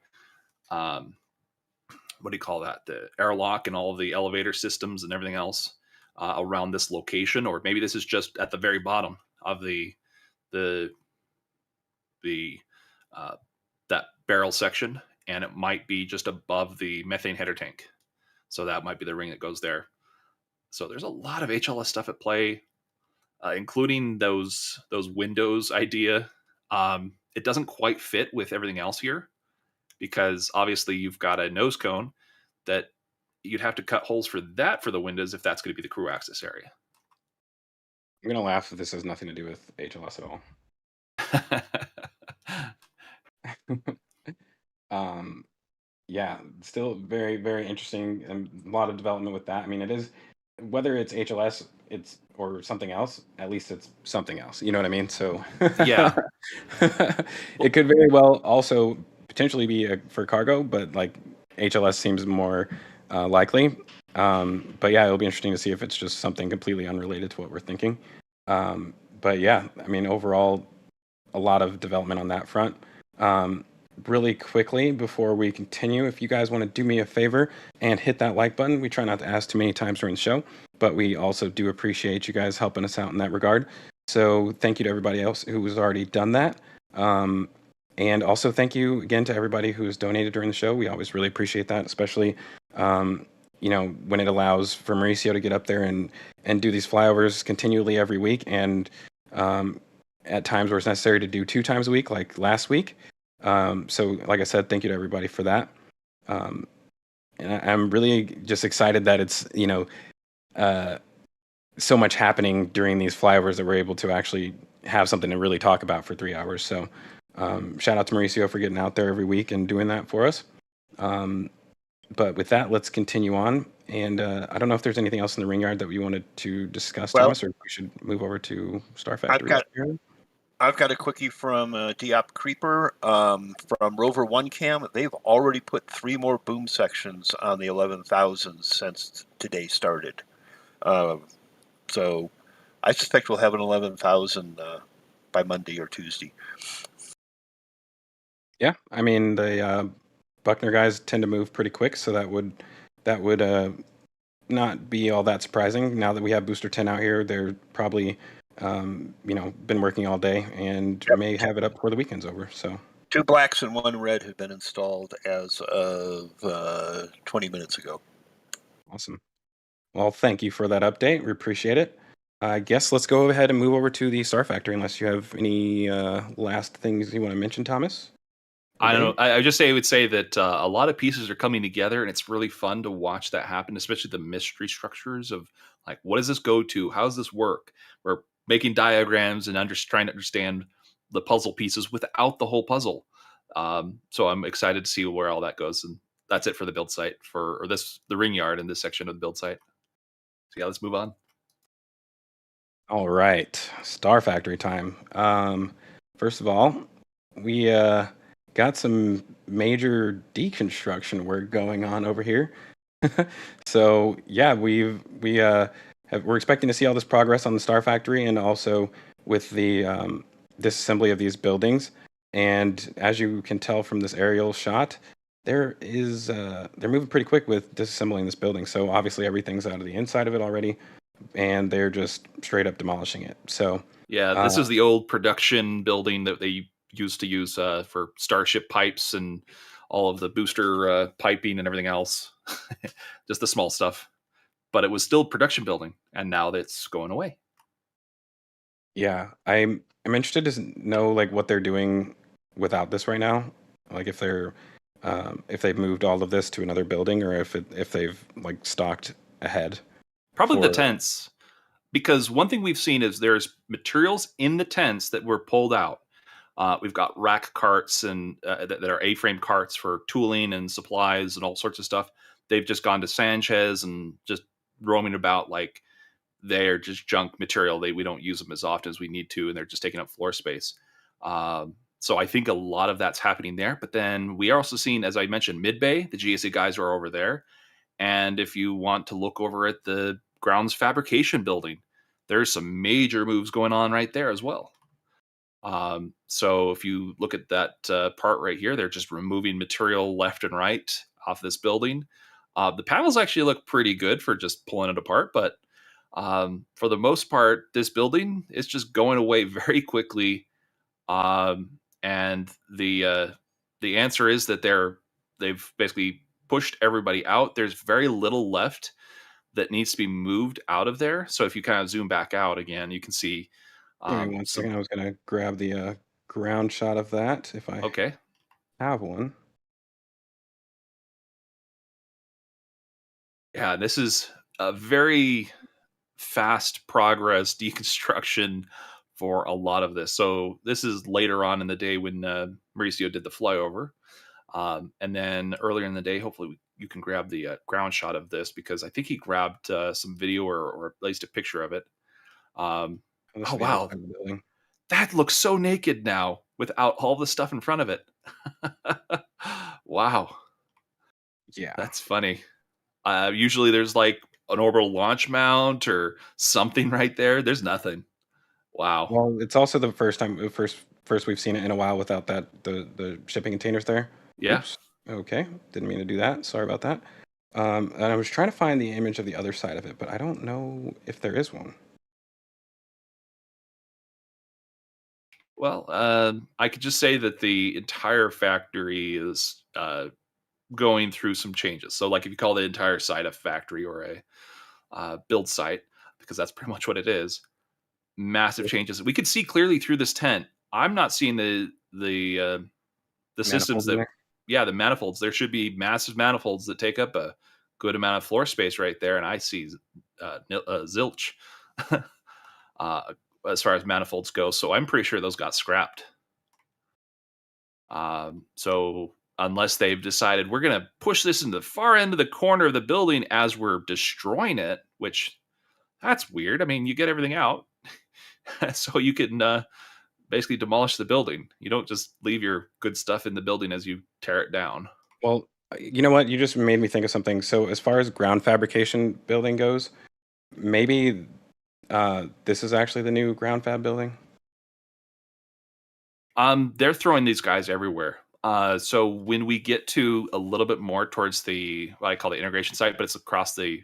what do you call that? The airlock and all of the elevator systems and everything else around this location, or maybe this is just at the very bottom of the that barrel section, and it might be just above the methane header tank. So that might be the ring that goes there. So there's a lot of HLS stuff at play, including those windows idea. It doesn't quite fit with everything else here because obviously you've got a nose cone that you'd have to cut holes for that for the windows if that's going to be the crew access area. I'm going to laugh if this has nothing to do with HLS at all. Yeah, still very, very interesting and a lot of development with that. I mean, it is, whether it's HLS, or something else, at least it's something else. You know what I mean? So yeah, it could very well also potentially be for cargo, but like HLS seems more likely. But yeah, it'll be interesting to see if it's just something completely unrelated to what we're thinking. But yeah, I mean, overall, a lot of development on that front. Really quickly before we continue, if you guys want to do me a favor and hit that like button, we try not to ask too many times during the show, but we also do appreciate you guys helping us out in that regard. So thank you to everybody else who has already done that. And also thank you again to everybody who's donated during the show. We always really appreciate that, especially when it allows for Mauricio to get up there and do these flyovers continually every week, and at times where it's necessary to do 2 times a week, like last week. So like I said, thank you to everybody for that. And I'm really just excited that it's, so much happening during these flyovers that we're able to actually have something to really talk about for 3 hours. So shout out to Mauricio for getting out there every week and doing that for us. But with that, let's continue on. And I don't know if there's anything else in the ring yard that we wanted to discuss, Thomas, or if we should move over to Star Factory. I've got a quickie from Diop Creeper from Rover One Cam. They've already put 3 more boom sections on the 11,000 since today started. So I suspect we'll have an 11,000 by Monday or Tuesday. Yeah, I mean the Buckner guys tend to move pretty quick, so that would not be all that surprising. Now that we have Booster 10 out here, they're probably been working all day and may have it up before the weekend's over. So 2 blacks and 1 red have been installed as of 20 minutes ago. Awesome. Well, thank you for that update. We appreciate it. I guess let's go ahead and move over to the Star Factory, unless you have any last things you want to mention, Thomas. I don't know. I would say that a lot of pieces are coming together, and it's really fun to watch that happen, especially the mystery structures of like, what does this go to? How does this work? We're making diagrams and trying to understand the puzzle pieces without the whole puzzle. So I'm excited to see where all that goes. And that's it for the build site the ring yard in this section of the build site. So yeah, let's move on. All right, Star Factory time. First of all, we got some major deconstruction work going on over here. So yeah, we're expecting to see all this progress on the Star Factory, and also with the disassembly of these buildings. And as you can tell from this aerial shot, they're moving pretty quick with disassembling this building. So obviously everything's out of the inside of it already, and they're just straight up demolishing it. So yeah, this is the old production building that they used to use for Starship pipes and all of the booster piping and everything else. Just the small stuff. But it was still production building, and now that's going away. Yeah, I'm interested to know like what they're doing without this right now. Like if they've moved all of this to another building, or if they've like stocked ahead. Probably the tents, because one thing we've seen is there's materials in the tents that were pulled out. We've got rack carts and that are A-frame carts for tooling and supplies and all sorts of stuff. They've just gone to Sanchez and just roaming about like they're just junk material. We don't use them as often as we need to, and they're just taking up floor space. So I think a lot of that's happening there. But then we are also seeing, as I mentioned, mid-bay, the GSA guys are over there. And if you want to look over at the grounds fabrication building, there's some major moves going on right there as well. So if you look at that part right here, they're just removing material left and right off this building. The panels actually look pretty good for just pulling it apart, but for the most part, this building is just going away very quickly. And the answer is that they've basically pushed everybody out. There's very little left that needs to be moved out of there. So if you kind of zoom back out again, you can see. Give me one second. I was going to grab the ground shot of that if I have one. Yeah, this is a very fast progress deconstruction for a lot of this. So this is later on in the day when Mauricio did the flyover. And then earlier in the day, hopefully you can grab the ground shot of this, because I think he grabbed some video or at least a picture of it. Oh, wow. That looks so naked now without all the stuff in front of it. Wow. Yeah. That's funny. Usually there's like an orbital launch mount or something right there. There's nothing. Wow. Well, it's also the first we've seen it in a while without the shipping containers there. Yeah. Oops. Okay, didn't mean to do that. Sorry about that. And I was trying to find the image of the other side of it, but I don't know if there is one. Well, I could just say that the entire factory is going through some changes. So, like, if you call the entire site a factory or a build site, because that's pretty much what it is, massive changes. We could see clearly through this tent. I'm not seeing the systems Manifolds in that, there? the manifolds. There should be massive manifolds that take up a good amount of floor space right there, and I see zilch. As far as manifolds go. So I'm pretty sure those got scrapped. So unless they've decided we're going to push this into the far end of the corner of the building as we're destroying it, which that's weird. I mean, you get everything out so you can basically demolish the building. You don't just leave your good stuff in the building as you tear it down. Well, you know what? You just made me think of something. So as far as ground fabrication building goes, maybe this is actually the new ground fab building. They're throwing these guys everywhere. So when we get to a little bit more towards the what I call the integration site, but it's across the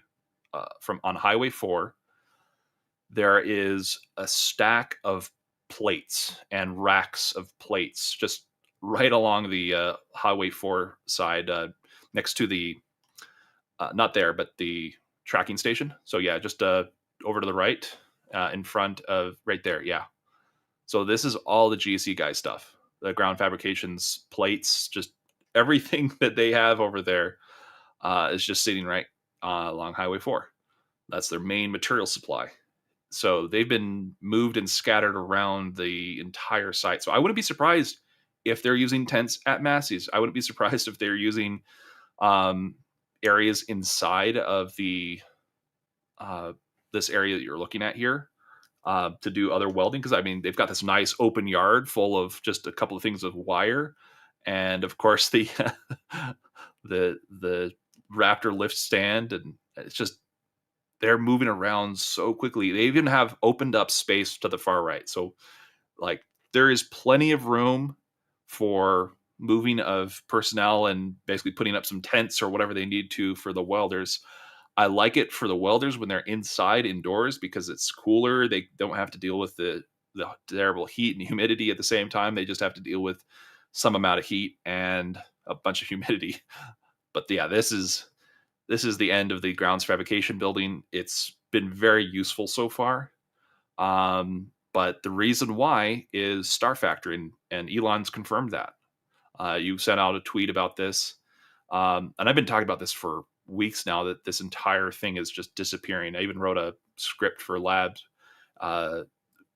from on Highway 4, there is a stack of plates and racks of plates just right along the Highway 4 side, next to the not there, but the tracking station. So yeah, just over to the right, in front of right there. Yeah. So this is all the GSE guy stuff, the ground fabrications, plates, just everything that they have over there is just sitting right along Highway 4. That's their main material supply. So they've been moved and scattered around the entire site. So I wouldn't be surprised if they're using tents at Massey's. I wouldn't be surprised if they're using areas inside of the this area that you're looking at here to do other welding, because I mean they've got this nice open yard full of just a couple of things of wire, and of course the the Raptor lift stand, and it's just they're moving around so quickly. They even have opened up space to the far right, so like there is plenty of room for moving of personnel and basically putting up some tents or whatever they need to for the welders. I like it for the welders when they're inside indoors because it's cooler. They don't have to deal with the terrible heat and humidity at the same time. They just have to deal with some amount of heat and a bunch of humidity. But yeah, this is the end of the grounds fabrication building. It's been very useful so far. But the reason why is Star Factor, and Elon's confirmed that. You sent out a tweet about this. And I've been talking about this for weeks now, that this entire thing is just disappearing. I even wrote a script for labs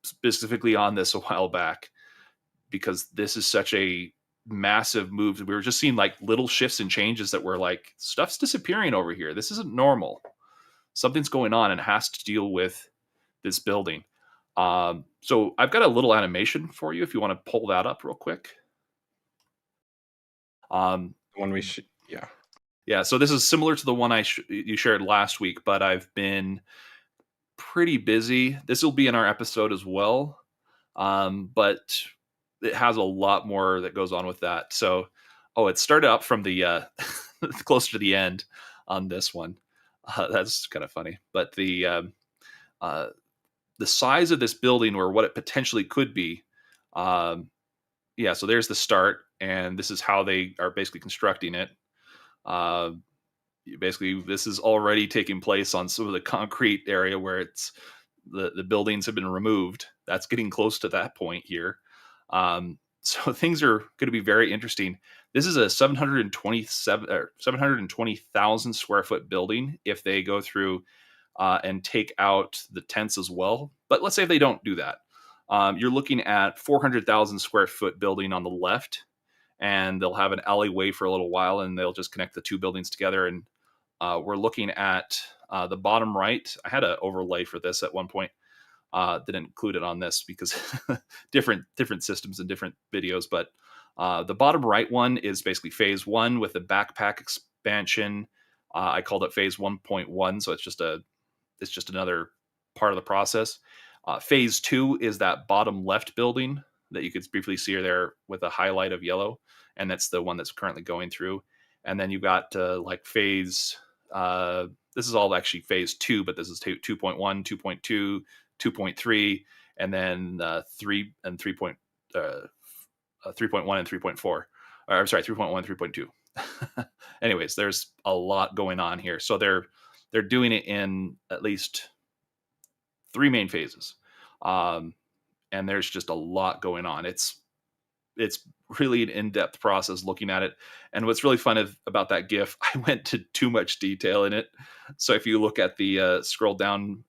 specifically on this a while back, because this is such a massive move. We were just seeing like little shifts and changes that were like, stuff's disappearing over here. This isn't normal. Something's going on and has to deal with this building. So I've got a little animation for you if you want to pull that up real quick. One we yeah. So this is similar to the one you shared last week, but I've been pretty busy. This will be in our episode as well, but it has a lot more that goes on with that. So, it started up from the closer to the end on this one. That's kind of funny, but the size of this building, or what it potentially could be. Yeah, so there's the start, and this is how they are basically constructing it. Basically, this is already taking place on some of the concrete area where it's the buildings have been removed. That's getting close to that point here. So things are going to be very interesting. This is a 720,000 square foot building if they go through and take out the tents as well. But let's say if they don't do that, you're looking at 400,000 square foot building on the left, and they'll have an alleyway for a little while, and they'll just connect the two buildings together. And we're looking at the bottom right. I had an overlay for this at one point. Didn't include it on this because different systems and different videos. But the bottom right one is basically phase one with the backpack expansion. I called it phase 1.1, so it's just another part of the process. Phase 2 is that bottom left building that you could briefly see there with a highlight of yellow, and that's the one that's currently going through. And then you've got like phase, this is all actually phase 2, but this is 2.1, 2.2, 2.3, and then 3 and 3.1 and 3.4. Or, I'm sorry, 3.1, 3.2. Anyways, there's a lot going on here. So they're doing it in at least 3 main phases. And there's just a lot going on. It's really an in-depth process looking at it. And what's really fun about that GIF, I went to too much detail in it. So if you look at the scroll down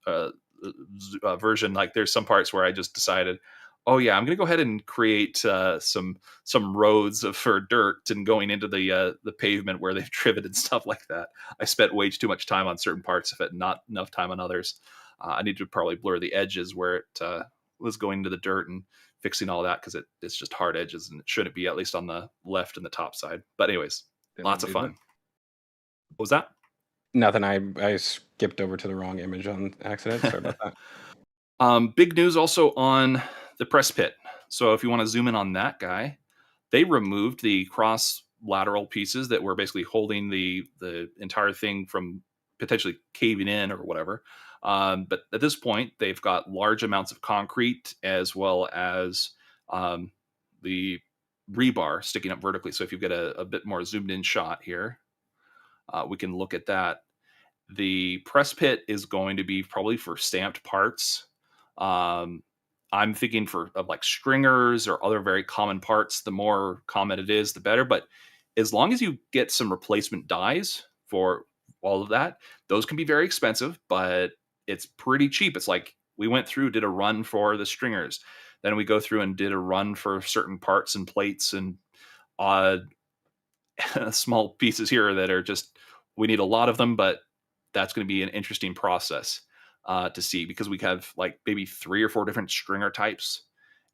version, like there's some parts where I just decided, oh yeah, I'm going to go ahead and create some roads for dirt and going into the pavement where they've driven and stuff like that. I spent way too much time on certain parts of it, not enough time on others. I need to probably blur the edges where it was going into the dirt and fixing all that, because it's just hard edges and it shouldn't be, at least on the left and the top side. But anyways, lots of fun. What was that? Nothing. I skipped over to the wrong image on accident. Sorry about that. Big news also on the press pit. So if you want to zoom in on that guy, they removed the cross lateral pieces that were basically holding the entire thing from potentially caving in or whatever. But at this point, they've got large amounts of concrete as well as the rebar sticking up vertically. So if you get a bit more zoomed in shot here, we can look at that. The press pit is going to be probably for stamped parts. I'm thinking of like stringers or other very common parts. The more common it is, the better. But as long as you get some replacement dies for all of that, those can be very expensive, but it's pretty cheap. It's like we went through, did a run for the stringers. Then we go through and did a run for certain parts and plates and odd small pieces here that are just, we need a lot of them, but that's going to be an interesting process to see, because we have like maybe 3 or 4 different stringer types.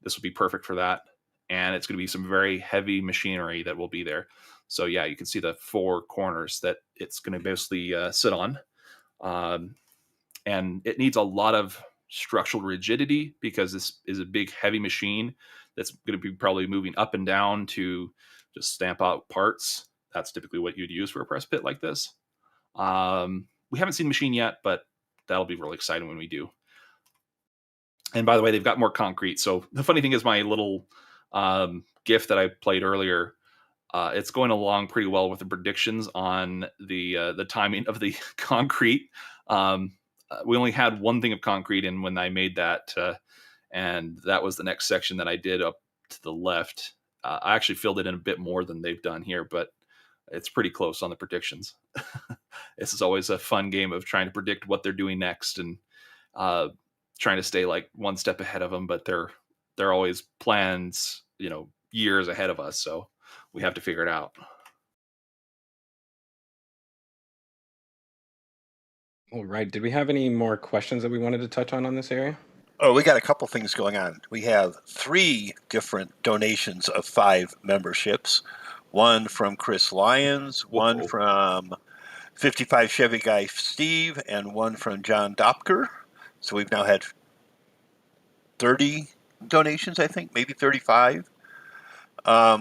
This would be perfect for that. And it's going to be some very heavy machinery that will be there. So yeah, you can see the 4 corners that it's going to basically sit on. And it needs a lot of structural rigidity, because this is a big heavy machine that's going to be probably moving up and down to just stamp out parts. That's typically what you'd use for a press pit like this. We haven't seen the machine yet, but that'll be really exciting when we do. And by the way, they've got more concrete. So the funny thing is, my little GIF that I played earlier, it's going along pretty well with the predictions on the timing of the concrete. We only had 1 thing of concrete in when I made that, and that was the next section that I did up to the left. I actually filled it in a bit more than they've done here, but it's pretty close on the predictions. This is always a fun game of trying to predict what they're doing next and trying to stay like 1 step ahead of them, but they're always plans, years ahead of us, so we have to figure it out. All right. Did we have any more questions that we wanted to touch on this area? Oh, we got a couple things going on. We have 3 different donations of 5 memberships. One from Chris Lyons, one from 55 Chevy Guy Steve, and one from John Dopker. So we've now had 30 donations, I think, maybe 35.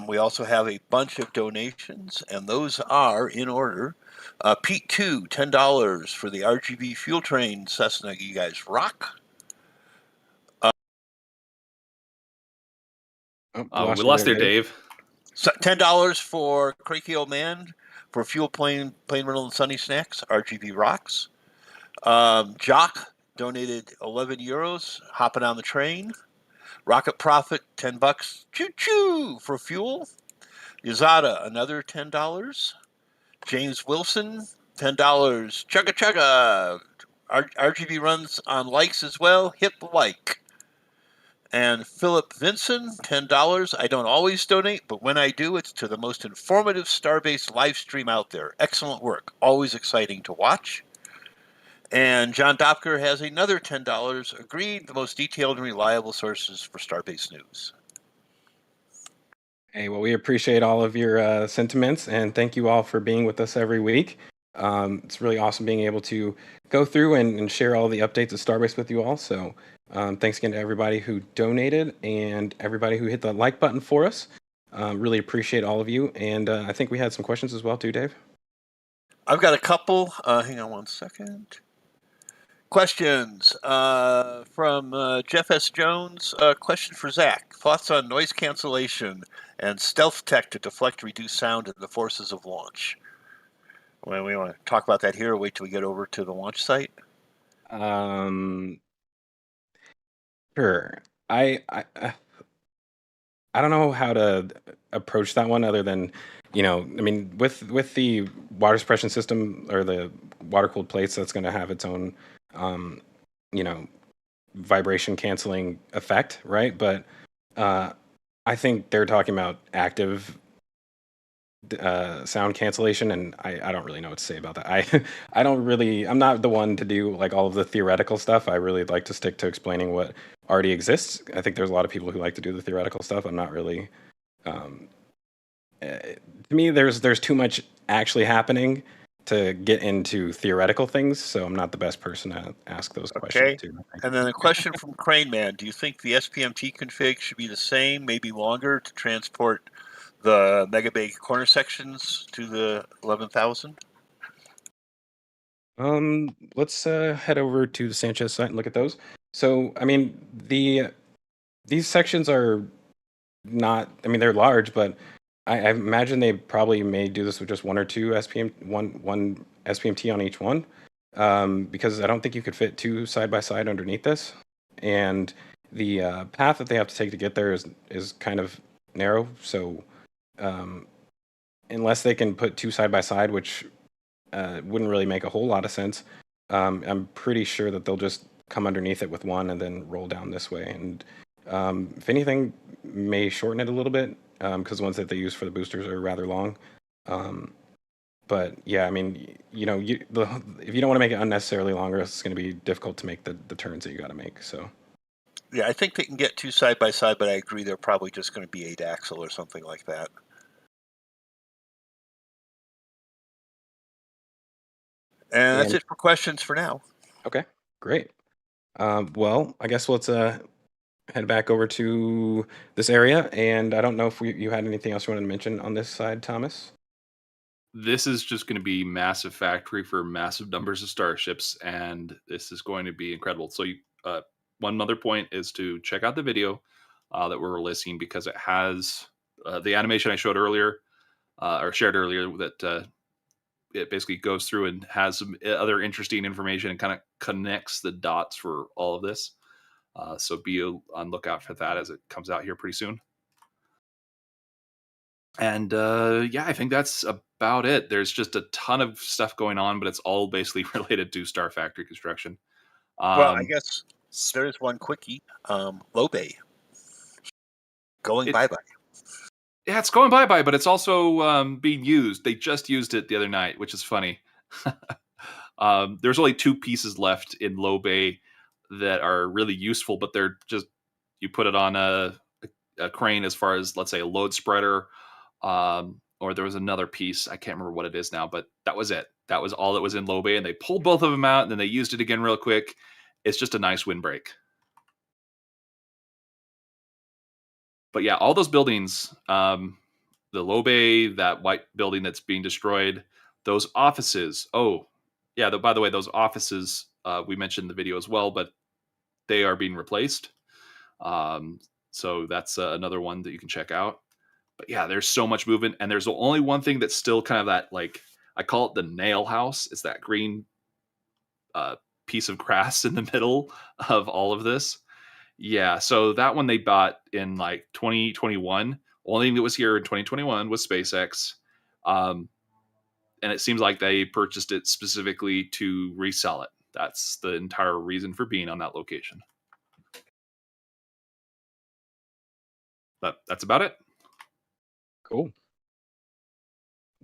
We also have a bunch of donations, and those are in order. Pete 2, $10 for the RGV fuel train Cessna. You guys rock. We lost there, Dave. So $10 for Cranky Old Man for fuel plain rental and sunny snacks. RGV rocks. Jock donated 11 euros. Hopping on the train. Rocket Profit $10. Choo choo for fuel. Yazada another $10. James Wilson $10. Chugga chugga. RGV runs on likes as well. Hit the like. And Philip Vinson, $10. I don't always donate, but when I do, it's to the most informative Starbase live stream out there. Excellent work. Always exciting to watch. And John Dopker has another $10. Agreed, the most detailed and reliable sources for Starbase news. Hey, well, we appreciate all of your sentiments, and thank you all for being with us every week. It's really awesome being able to go through and share all the updates of Starbase with you all. So thanks again to everybody who donated and everybody who hit the like button for us. Really appreciate all of you. And I think we had some questions as well too, Dave. I've got a couple. Hang on one second. Questions from Jeff S. Jones. Question for Zach. Thoughts on noise cancellation and stealth tech to deflect reduced sound in the forces of launch? Well, we want to talk about that here or wait till we get over to the launch site? Sure. I don't know how to approach that one other than, I mean, with the water suppression system or the water cooled plates, that's going to have its own, vibration canceling effect, right? But I think they're talking about active sound cancellation, and I don't really know what to say about that. I'm not the one to do like all of the theoretical stuff. I really like to stick to explaining what already exists. I think there's a lot of people who like to do the theoretical stuff. I'm not really. To me, there's too much actually happening to get into theoretical things, so I'm not the best person to ask those questions to. And then a question from Crane Man. Do you think the SPMT config should be the same, maybe longer, to transport the Mega Bay corner sections to the 11,000? Let's head over to the Sanchez site and look at those. So, I mean, these sections are not. I mean, they're large, but I imagine they probably may do this with just one or two one SPMT on each one, because I don't think you could fit two side by side underneath this, and the path that they have to take to get there is kind of narrow. So, unless they can put two side by side, which wouldn't really make a whole lot of sense, I'm pretty sure that they'll just come underneath it with one and then roll down this way. And if anything, may shorten it a little bit, because the ones that they use for the boosters are rather long. But yeah, I mean, if you don't want to make it unnecessarily longer, it's going to be difficult to make the turns that you got to make. So yeah, I think they can get two side by side, but I agree they're probably just going to be 8-axle or something like that. And that's it for questions for now. Okay, great. Well, I guess let's head back over to this area. And I don't know if you had anything else you wanted to mention on this side, Thomas? This is just going to be massive factory for massive numbers of starships, and this is going to be incredible. So one other point is to check out the video that we're releasing, because it has the animation I showed earlier, or shared earlier, that it basically goes through and has some other interesting information and kind of connects the dots for all of this. So be on lookout for that as it comes out here pretty soon. And yeah, I think that's about it. There's just a ton of stuff going on, but it's all basically related to Star Factory construction. Well, I guess there's one quickie. Low Bay going bye-bye. Yeah, it's going bye-bye, but it's also being used. They just used it the other night, which is funny. There's only two pieces left in Low Bay that are really useful, but they're just, you put it on a crane as far as, let's say, a load spreader, or there was another piece. I can't remember what it is now, but that was it. That was all that was in Low Bay, and they pulled both of them out, and then they used it again real quick. It's just a nice windbreak. But yeah, all those buildings, the Low Bay, that white building that's being destroyed, those offices. Oh, yeah, by the way, those offices, we mentioned in the video as well, but they are being replaced. So that's another one that you can check out. But yeah, there's so much movement, and there's only one thing that's still kind of that, like, I call it the nail house. It's that green piece of grass in the middle of all of this. Yeah, so that one they bought in like 2021. Only thing that was here in 2021 was SpaceX. And it seems like they purchased it specifically to resell it. That's the entire reason for being on that location. But that's about it. Cool.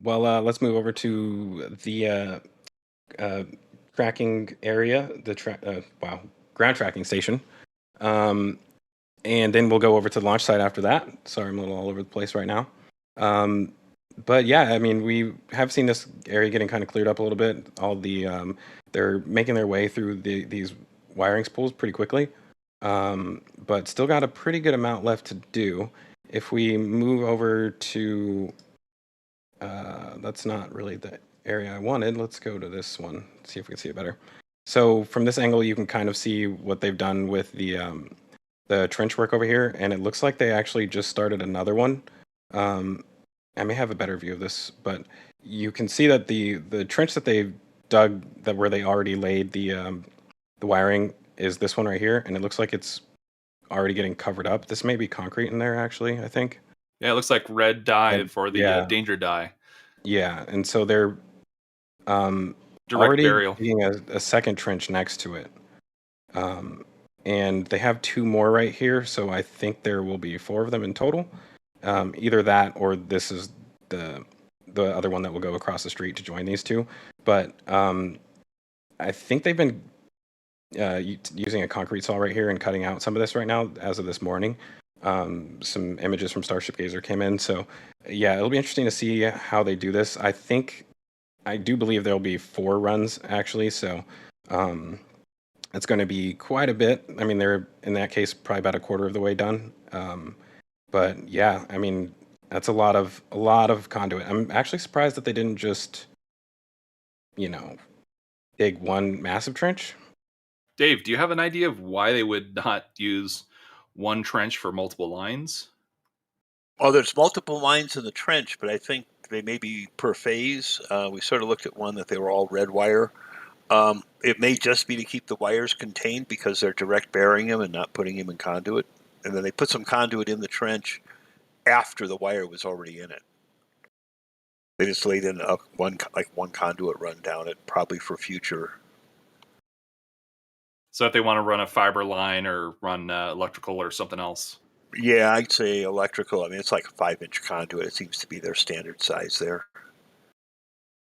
Well, let's move over to the tracking area, the ground tracking station. And then we'll go over to the launch site after that. Sorry, I'm a little all over the place right now. But yeah, I mean, we have seen this area getting kind of cleared up a little bit. All the they're making their way through these wiring spools pretty quickly, but still got a pretty good amount left to do. If we move over to, that's not really the area I wanted. Let's go to this one, see if we can see it better. So from this angle, you can kind of see what they've done with the trench work over here, and it looks like they actually just started another one. I may have a better view of this, but you can see that the trench that they dug, that where they already laid the wiring, is this one right here, and it looks like it's already getting covered up. This may be concrete in there, actually, I think. Yeah, it looks like red dye And- for the yeah. danger dye. Yeah, and so they're Direct already burial. digging a second trench next to it. And they have two more right here, so I think there will be 4 of them in total. Either that or this is the other one that will go across the street to join these two. But I think they've been using a concrete saw right here and cutting out some of this right now as of this morning. Some images from Starship Gazer came in, so yeah, it'll be interesting to see how they do this. I do believe there'll be 4 runs actually, so it's going to be quite a bit. I mean, they're in that case probably about a quarter of the way done. But yeah, I mean, that's a lot of conduit. I'm actually surprised that they didn't just, dig one massive trench. Dave, do you have an idea of why they would not use one trench for multiple lines? Well, there's multiple lines in the trench, but I think they may be per phase. We sort of looked at one that they were all red wire. It may just be to keep the wires contained because they're direct burying them and not putting them in conduit. And then they put some conduit in the trench after the wire was already in it. They just laid in one conduit run down it, probably for future. So if they want to run a fiber line or run electrical or something else. Yeah, I'd say electrical. I mean, it's like a 5-inch conduit. It seems to be their standard size there.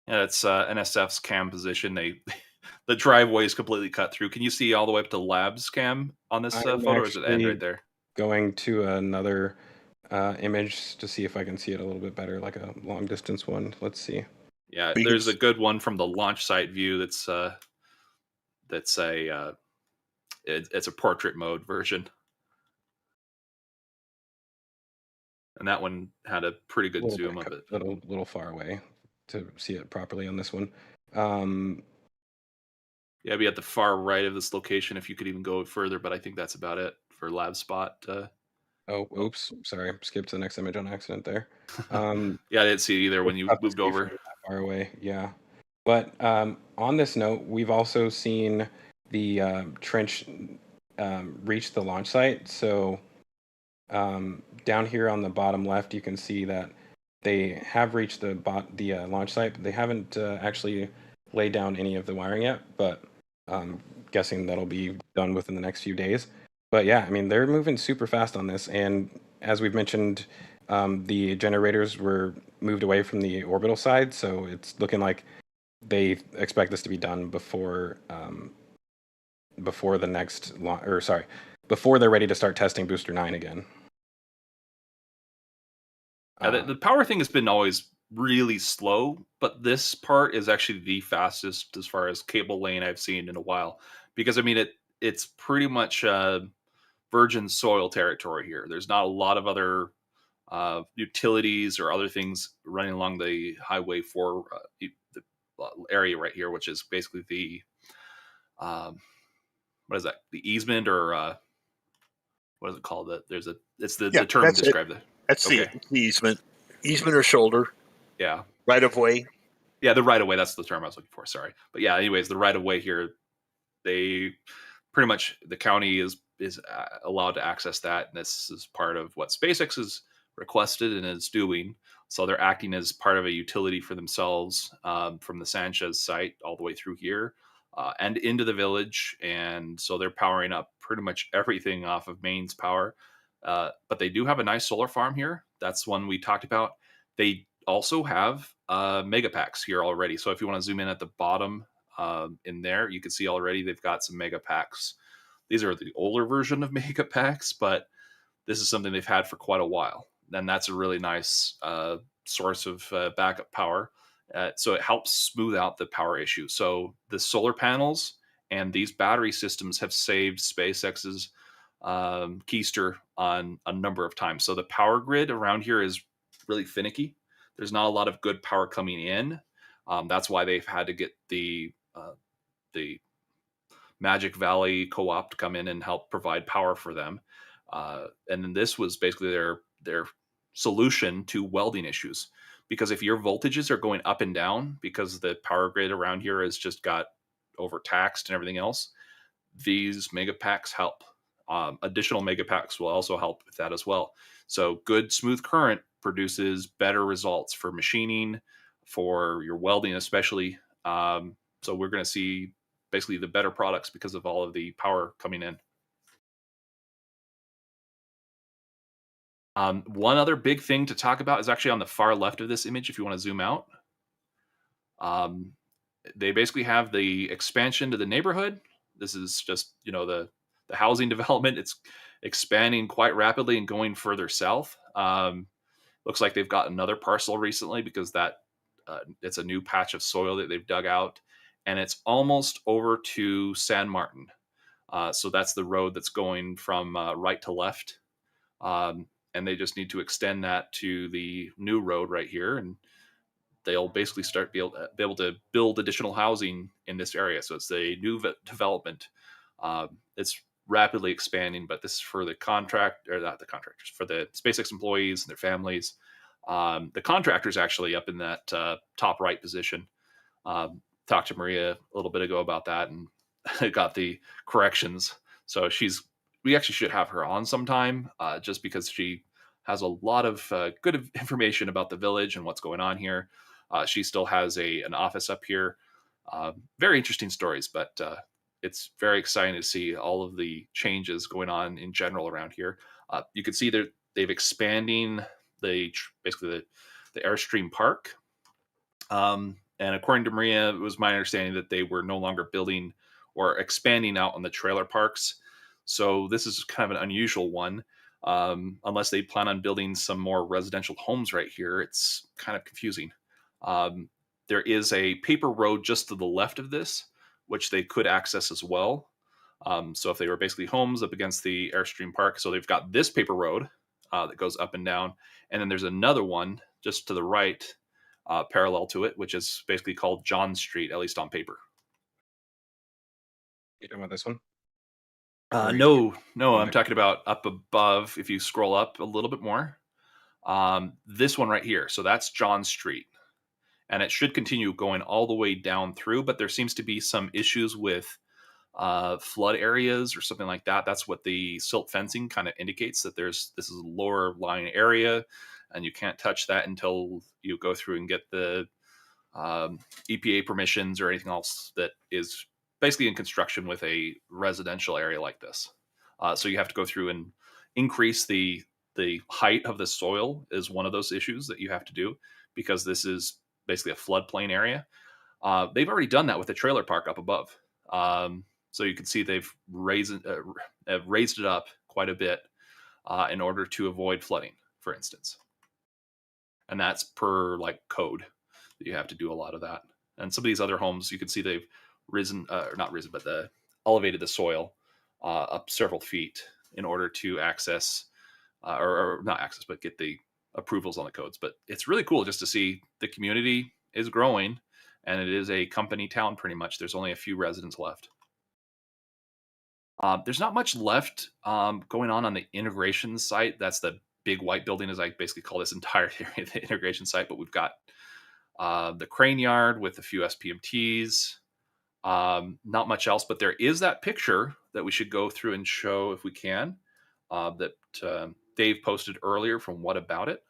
Yeah, it's NSF's cam position. The driveway is completely cut through. Can you see all the way up to labs cam on this I'm photo, or is it end actually right there? Going to another image to see if I can see it a little bit better, like a long distance one. Let's see. Yeah, there's a good one from the launch site view. It's a portrait mode version, and that one had a pretty good zoom of it. A little far away to see it properly on this one. Yeah, be at the far right of this location if you could even go further, but I think that's about it for lab spot. Oh, oops, sorry, skipped to the next image on accident there. Yeah, I didn't see it either when you moved over. Far away, yeah. But on this note, we've also seen the trench reach the launch site. So down here on the bottom left, you can see that they have reached the launch site, but they haven't actually laid down any of the wiring yet. But guessing that'll be done within the next few days. But yeah, I mean, they're moving super fast on this. And as we've mentioned, the generators were moved away from the orbital side. So it's looking like they expect this to be done before the next before they're ready to start testing Booster 9 again. Yeah, the power thing has been always really slow, but this part is actually the fastest as far as cable lane I've seen in a while. Because I mean, it's pretty much virgin soil territory here. There's not a lot of other utilities or other things running along the highway for the area right here, which is basically the what is that? The easement, or what is it called? It's the term to describe that. That's the easement or shoulder. Yeah, right of way. Yeah, the right of way. That's the term I was looking for. Sorry, but yeah. Anyways, the right of way here, they pretty much, the county is allowed to access that, and this is part of what SpaceX has requested and is doing. So they're acting as part of a utility for themselves from the Sanchez site all the way through here and into the village. And so they're powering up pretty much everything off of mains power. But they do have a nice solar farm here. That's one we talked about. They also have megapacks here already. So if you want to zoom in at the bottom in there, you can see already they've got some megapacks. These are the older version of megapacks, but this is something they've had for quite a while. And that's a really nice source of backup power. So it helps smooth out the power issue. So the solar panels and these battery systems have saved SpaceX's keister on a number of times. So the power grid around here is really finicky. There's not a lot of good power coming in. That's why they've had to get the Magic Valley Co-op to come in and help provide power for them. And then this was basically their solution to welding issues. Because if your voltages are going up and down because the power grid around here has just got overtaxed and everything else, these megapacks help. Additional megapacks will also help with that as well. So good smooth current produces better results for machining, for your welding especially. So we're going to see basically the better products because of all of the power coming in. One other big thing to talk about is actually on the far left of this image, if you want to zoom out. They basically have the expansion to the neighborhood. This is just, the housing development. It's expanding quite rapidly and going further south. Looks like they've got another parcel recently because it's a new patch of soil that they've dug out, and it's almost over to San Martin. So that's the road that's going from right to left. And they just need to extend that to the new road right here, and they'll basically be able to build additional housing in this area. So it's a new development. It's rapidly expanding, but this is for the not the contractors, for the SpaceX employees and their families. The contractor's actually up in that top right position. Talked to Maria a little bit ago about that and got the corrections. So we actually should have her on sometime, just because she has a lot of good information about the village and what's going on here. She still has an office up here. Very interesting stories, but it's very exciting to see all of the changes going on in general around here. You can see they've expanding basically the Airstream Park. And according to Maria, it was my understanding that they were no longer building or expanding out on the trailer parks. So this is kind of an unusual one. Unless they plan on building some more residential homes right here, it's kind of confusing. There is a paper road just to the left of this, which they could access as well. So if they were basically homes up against the Airstream Park, so they've got this paper road that goes up and down, and then there's another one just to the right, parallel to it, which is basically called John Street, at least on paper. You talking about this one? No, I'm talking about up above. If you scroll up a little bit more, this one right here. So that's John Street, and it should continue going all the way down through. But there seems to be some issues with flood areas or something like that. That's what the silt fencing kind of indicates, that this is a lower lying area, and you can't touch that until you go through and get the EPA permissions or anything else that is basically in construction with a residential area like this. So you have to go through and increase the height of the soil is one of those issues that you have to do, because this is basically a floodplain area. They've already done that with the trailer park up above. So you can see they've raised it up quite a bit in order to avoid flooding, for instance. And that's per code that you have to do a lot of that. And some of these other homes, you can see they've elevated the soil up several feet in order to access, or not access, but get the approvals on the codes. But it's really cool just to see the community is growing, and it is a company town pretty much. There's only a few residents left. There's not much left going on the integration site. That's the big white building, as I basically call this entire area the integration site. But we've got the crane yard with a few SPMTs. Not much else, but there is that picture that we should go through and show if we can, that Dave posted earlier from What About It,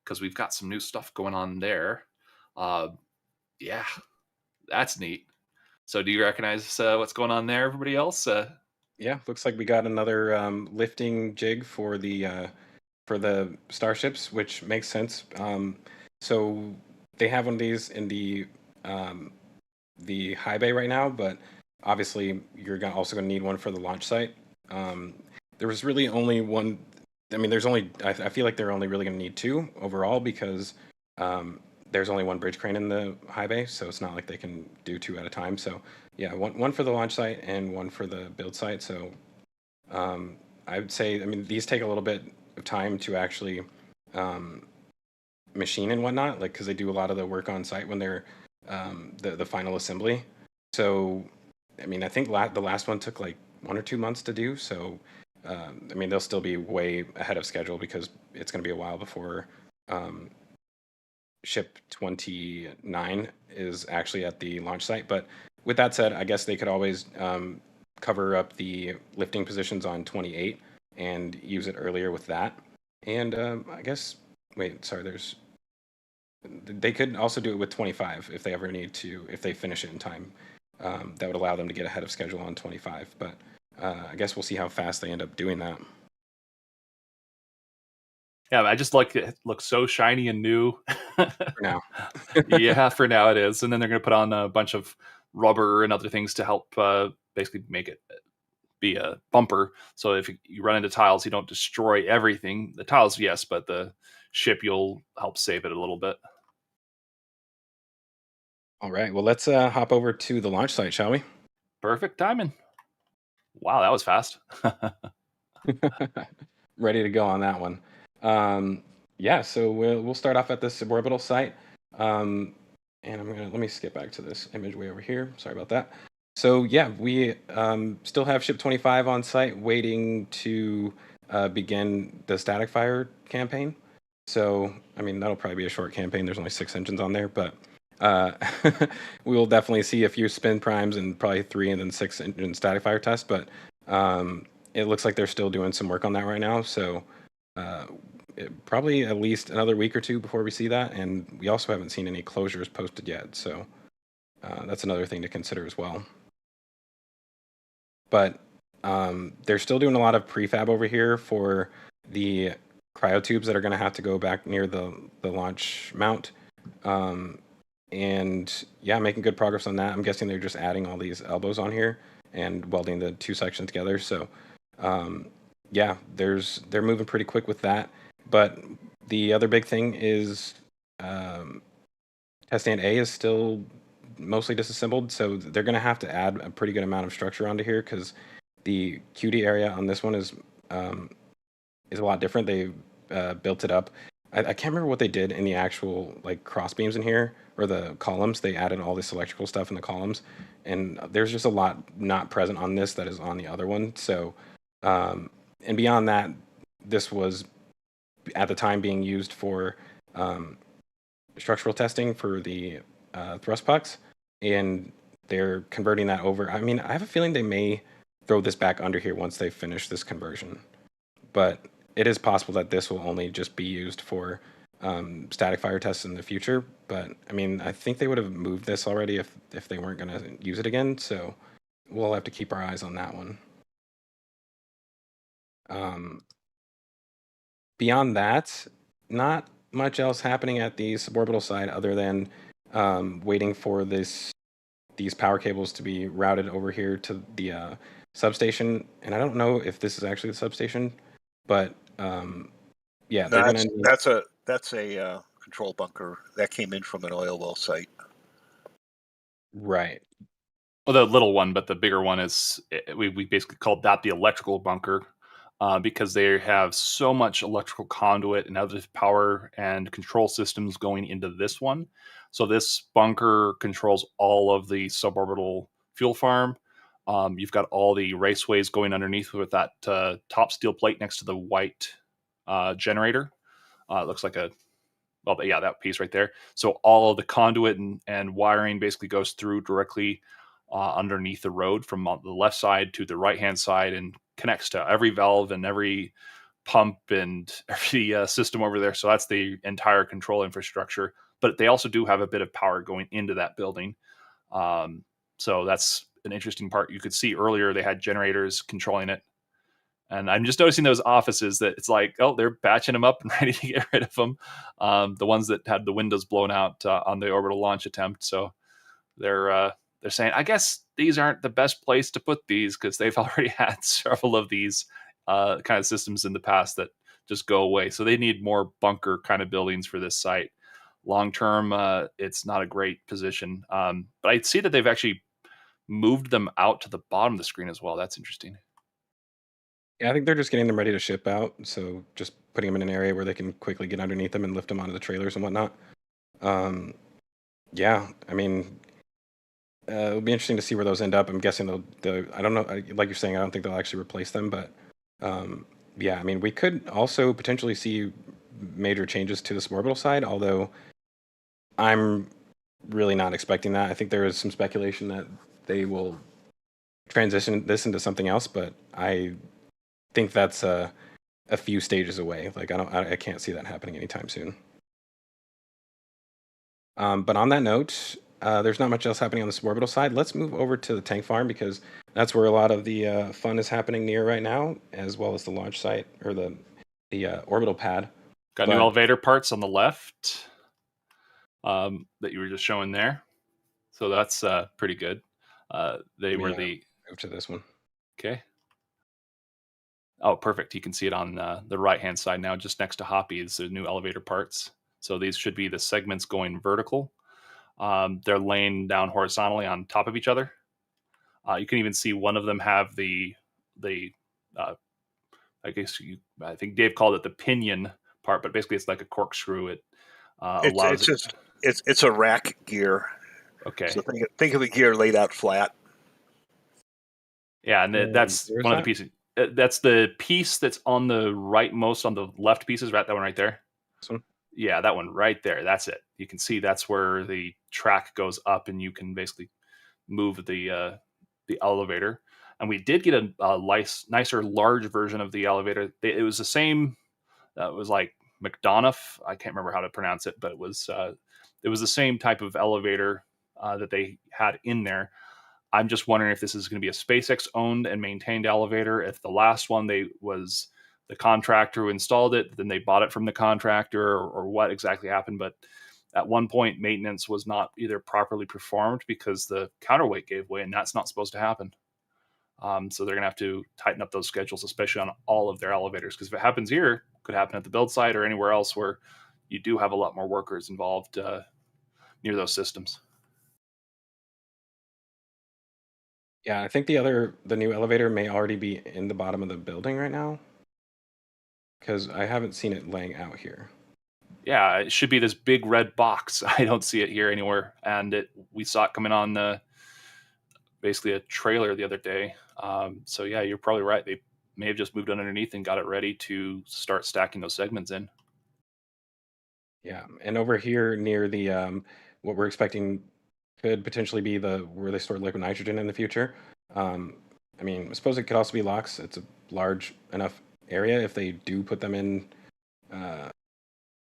because we've got some new stuff going on there. Yeah, that's neat. So do you recognize what's going on there, everybody else? Yeah, looks like we got another lifting jig for the starships, which makes sense. So they have one of these in the high bay right now, but obviously you're also going to need one for the launch site. There was really only one. I mean, there's only, I feel like they're only really going to need 2 overall because there's only 1 bridge crane in the high bay, so it's not like they can do 2 at a time. So yeah, one for the launch site and 1 for the build site. So I would say, I mean, these take a little bit of time to actually machine and whatnot, like because they do a lot of the work on site when they're the final assembly. So I mean, I think the last one took like 1 or 2 months to do. So I mean, they'll still be way ahead of schedule because it's going to be a while before ship 29 is actually at the launch site. But with that said, I guess they could always cover up the lifting positions on 28 and use it earlier with that. And I guess, wait, sorry, they could also do it with 25 if they ever need to, if they finish it in time. That would allow them to get ahead of schedule on 25. But I guess we'll see how fast they end up doing that. Yeah, I just like it looks so shiny and new. For now. Yeah, for now it is. And then they're going to put on a bunch of rubber and other things to help basically make it be a bumper. So if you run into tiles, you don't destroy everything. The tiles, yes, but the ship, you'll help save it a little bit. All right. Well, let's hop over to the launch site, shall we? Perfect timing. Wow, that was fast. Ready to go on that one. Yeah, so we'll start off at the suborbital site. And let me skip back to this image way over here. Sorry about that. So yeah, we still have ship 25 on site waiting to begin the static fire campaign. So, I mean, that'll probably be a short campaign. There's only 6 engines on there, but we will definitely see a few spin primes and probably 3 and then 6 engine static fire tests. But it looks like they're still doing some work on that right now. So probably at least another week or 2 before we see that. And we also haven't seen any closures posted yet. So that's another thing to consider as well. But they're still doing a lot of prefab over here for the cryotubes that are going to have to go back near the launch mount. And yeah, making good progress on that. I'm guessing they're just adding all these elbows on here and welding the 2 sections together. So yeah, they're moving pretty quick with that. But the other big thing is test stand A is still mostly disassembled, so they're going to have to add a pretty good amount of structure onto here because the QD area on this one is a lot different. They built it up. I can't remember what they did in the actual like cross beams in here or the columns. They added all this electrical stuff in the columns, and there's just a lot not present on this that is on the other one. So and beyond that, this was at the time being used for structural testing for the thrust pucks, and they're converting that over. I mean, I have a feeling they may throw this back under here once they finish this conversion, but it is possible that this will only just be used for static fire tests in the future. But I mean, I think they would have moved this already if they weren't going to use it again. So we'll have to keep our eyes on that one. Beyond that, not much else happening at the suborbital side other than waiting for these power cables to be routed over here to the substation. And I don't know if this is actually the substation, but yeah, that's a control bunker that came in from an oil well site. Right. Well, the little one, but the bigger one is we basically called that the electrical bunker. Because they have so much electrical conduit and other power and control systems going into this one. So this bunker controls all of the suborbital fuel farm. You've got all the raceways going underneath with that top steel plate next to the white generator. It looks like that piece right there. So all of the conduit and wiring basically goes through directly underneath the road from the left side to the right-hand side and connects to every valve and every pump and every system over there. So that's the entire control infrastructure. But they also do have a bit of power going into that building. So that's an interesting part. You could see earlier they had generators controlling it. And I'm just noticing those offices that it's like, oh, they're patching them up and ready to get rid of them. The ones that had the windows blown out on the orbital launch attempt. So they're saying, I guess these aren't the best place to put these because they've already had several of these kind of systems in the past that just go away. So they need more bunker kind of buildings for this site. Long term, it's not a great position. But I see that they've actually moved them out to the bottom of the screen as well. That's interesting. Yeah, I think they're just getting them ready to ship out. So just putting them in an area where they can quickly get underneath them and lift them onto the trailers and whatnot. Yeah, I mean, it'll be interesting to see where those end up. I'm guessing they'll I don't know, like you're saying, I don't think they'll actually replace them, but yeah, I mean, we could also potentially see major changes to the suborbital side, although I'm really not expecting that. I think there is some speculation that they will transition this into something else, but I think that's a few stages away. Like I can't see that happening anytime soon. But on that note, there's not much else happening on the suborbital side. Let's move over to the tank farm because that's where a lot of the fun is happening near right now, as well as the launch site or the orbital pad. Got new elevator parts on the left that you were just showing there. So that's pretty good. They were the move to this one. Okay. Oh, perfect. You can see it on the right-hand side now, just next to Hoppy is the new elevator parts. So these should be the segments going vertical. They're laying down horizontally on top of each other. You can even see one of them have the I think Dave called it the pinion part, but basically it's like a corkscrew. It allows it's a rack gear. Okay. So think of a gear laid out flat. Yeah, and that's one of the pieces. That's the piece that's on the rightmost on the left pieces, right? That one right there. This one? Yeah, that one right there. That's it. You can see that's where the track goes up, and you can basically move the elevator. And we did get a nicer, large version of the elevator. It was the same. It was like McDonough. I can't remember how to pronounce it, but it was the same type of elevator that they had in there. I'm just wondering if this is going to be a SpaceX owned and maintained elevator. If the last one was the contractor who installed it, then they bought it from the contractor, or what exactly happened. But at one point, maintenance was not either properly performed because the counterweight gave way, and that's not supposed to happen. So they're going to have to tighten up those schedules, especially on all of their elevators. Because if it happens here, it could happen at the build site or anywhere else where you do have a lot more workers involved near those systems. Yeah, I think the new elevator may already be in the bottom of the building right now, because I haven't seen it laying out here. Yeah, it should be this big red box. I don't see it here anywhere, and we saw it coming on basically a trailer the other day. So yeah, you're probably right. They may have just moved underneath and got it ready to start stacking those segments in. Yeah, and over here near the what we're expecting could potentially be where they store liquid nitrogen in the future. I mean, I suppose it could also be LOX. It's a large enough area if they do put them in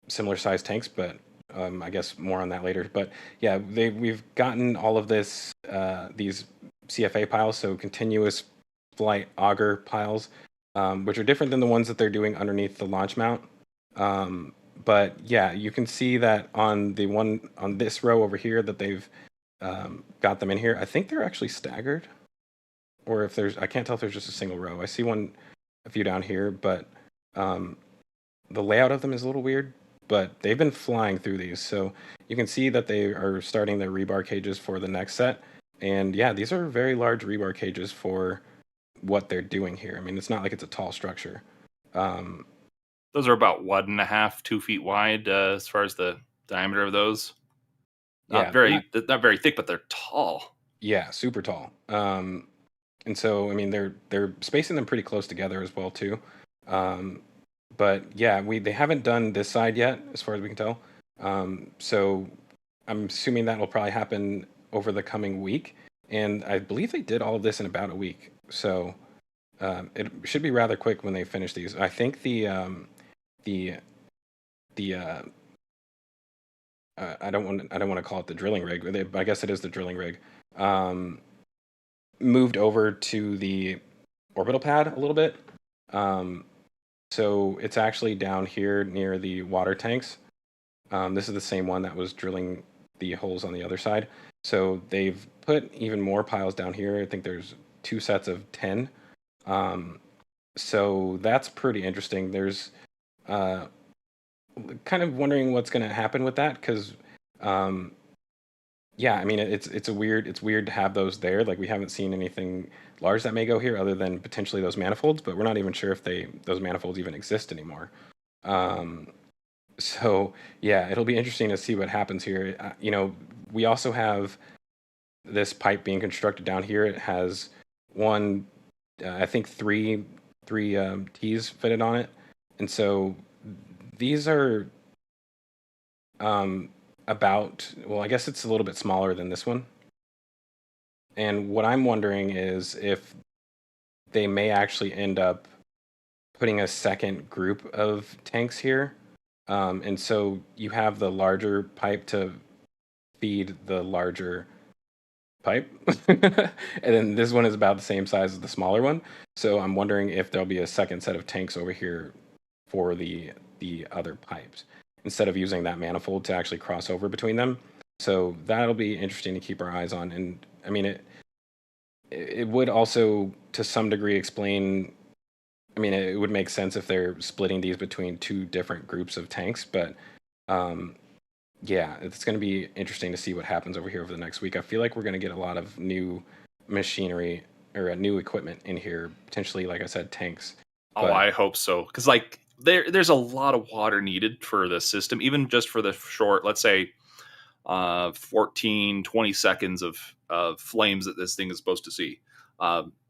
similar sized tanks, but I guess more on that later. But yeah, we've gotten all of these CFA piles, so continuous flight auger piles, which are different than the ones that they're doing underneath the launch mount. But yeah, you can see that on the one on this row over here that they've got them in here. I think they're actually staggered, or if I can't tell if there's just a single row. I see a few down here, but the layout of them is a little weird. But they've been flying through these, so you can see that they are starting their rebar cages for the next set. And yeah, these are very large rebar cages for what they're doing here. I mean, it's not like it's a tall structure. Those are about 1.5, 2 feet wide as far as the diameter of those. Not very thick, but they're tall. Yeah, super tall. And so, I mean, they're spacing them pretty close together as well too. But yeah, they haven't done this side yet, as far as we can tell. So I'm assuming that will probably happen over the coming week. And I believe they did all of this in about a week. So it should be rather quick when they finish these. I think I don't want to call it the drilling rig, but I guess it is the drilling rig. Moved over to the orbital pad a little bit. So it's actually down here near the water tanks. This is the same one that was drilling the holes on the other side. So they've put even more piles down here. I think there's 2 sets of 10. So that's pretty interesting. There's kind of wondering what's going to happen with that, because yeah, I mean it's weird to have those there. Like, we haven't seen anything large that may go here other than potentially those manifolds, but we're not even sure if those manifolds even exist anymore. So yeah, it'll be interesting to see what happens here. We also have this pipe being constructed down here. It has one, I think three T's fitted on it, and so these are about, well, I guess it's a little bit smaller than this one. And what I'm wondering is if they may actually end up putting a second group of tanks here. And so you have the larger pipe to feed the larger pipe. And then this one is about the same size as the smaller one. So I'm wondering if there'll be a second set of tanks over here for the other pipes, instead of using that manifold to actually cross over between them. So that'll be interesting to keep our eyes on. And I mean, it would also, to some degree, explain, I mean, it would make sense if they're splitting these between two different groups of tanks, but yeah, it's going to be interesting to see what happens over here over the next week. I feel like we're going to get a lot of new machinery or new equipment in here, potentially, like I said, tanks. Oh, I hope so, because like there's a lot of water needed for the system, even just for the short, let's say 14, 20 seconds of flames that this thing is supposed to see.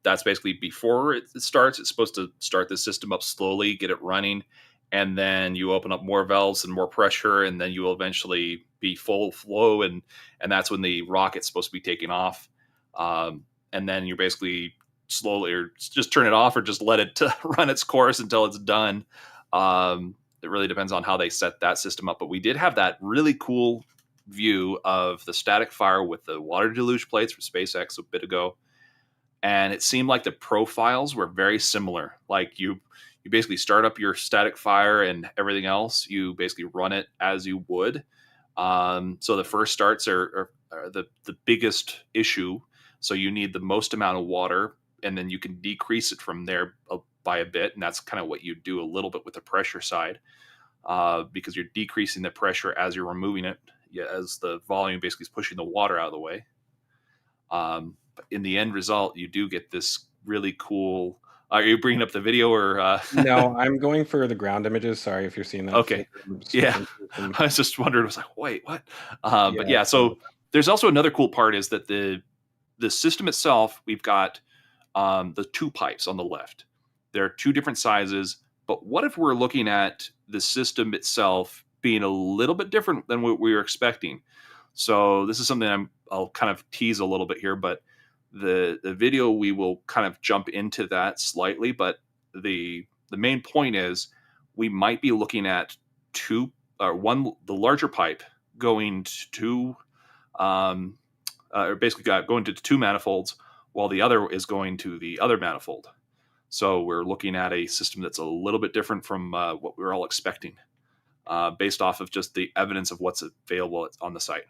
That's basically before it starts. It's supposed to start the system up slowly, get it running, and then you open up more valves and more pressure, and then you will eventually be full flow, and that's when the rocket's supposed to be taking off. And then you're basically slowly, or just turn it off, or just let it run its course until it's done. It really depends on how they set that system up. But we did have that really cool view of the static fire with the water deluge plates from SpaceX a bit ago. And it seemed like the profiles were very similar. Like you basically start up your static fire and everything else, you basically run it as you would. So the first starts are the biggest issue. So you need the most amount of water, and then you can decrease it from there by a bit. And that's kind of what you do a little bit with the pressure side, because you're decreasing the pressure as you're removing it, as the volume basically is pushing the water out of the way. But in the end result, you do get this really cool. Are you bringing up the video or? No, I'm going for the ground images. Sorry if you're seeing that. Okay. Yeah. I was just wondering. I was like, wait, what? But yeah, so there's also another cool part is that the system itself, we've got the two pipes on the left. There are two different sizes. But what if we're looking at the system itself being a little bit different than what we were expecting? So this is something I'll kind of tease a little bit here, but the video, we will kind of jump into that slightly. But the main point is we might be looking at the larger pipe going to or basically going to two manifolds, while the other is going to the other manifold. So we're looking at a system that's a little bit different from what we were all expecting, based off of just the evidence of what's available on the site.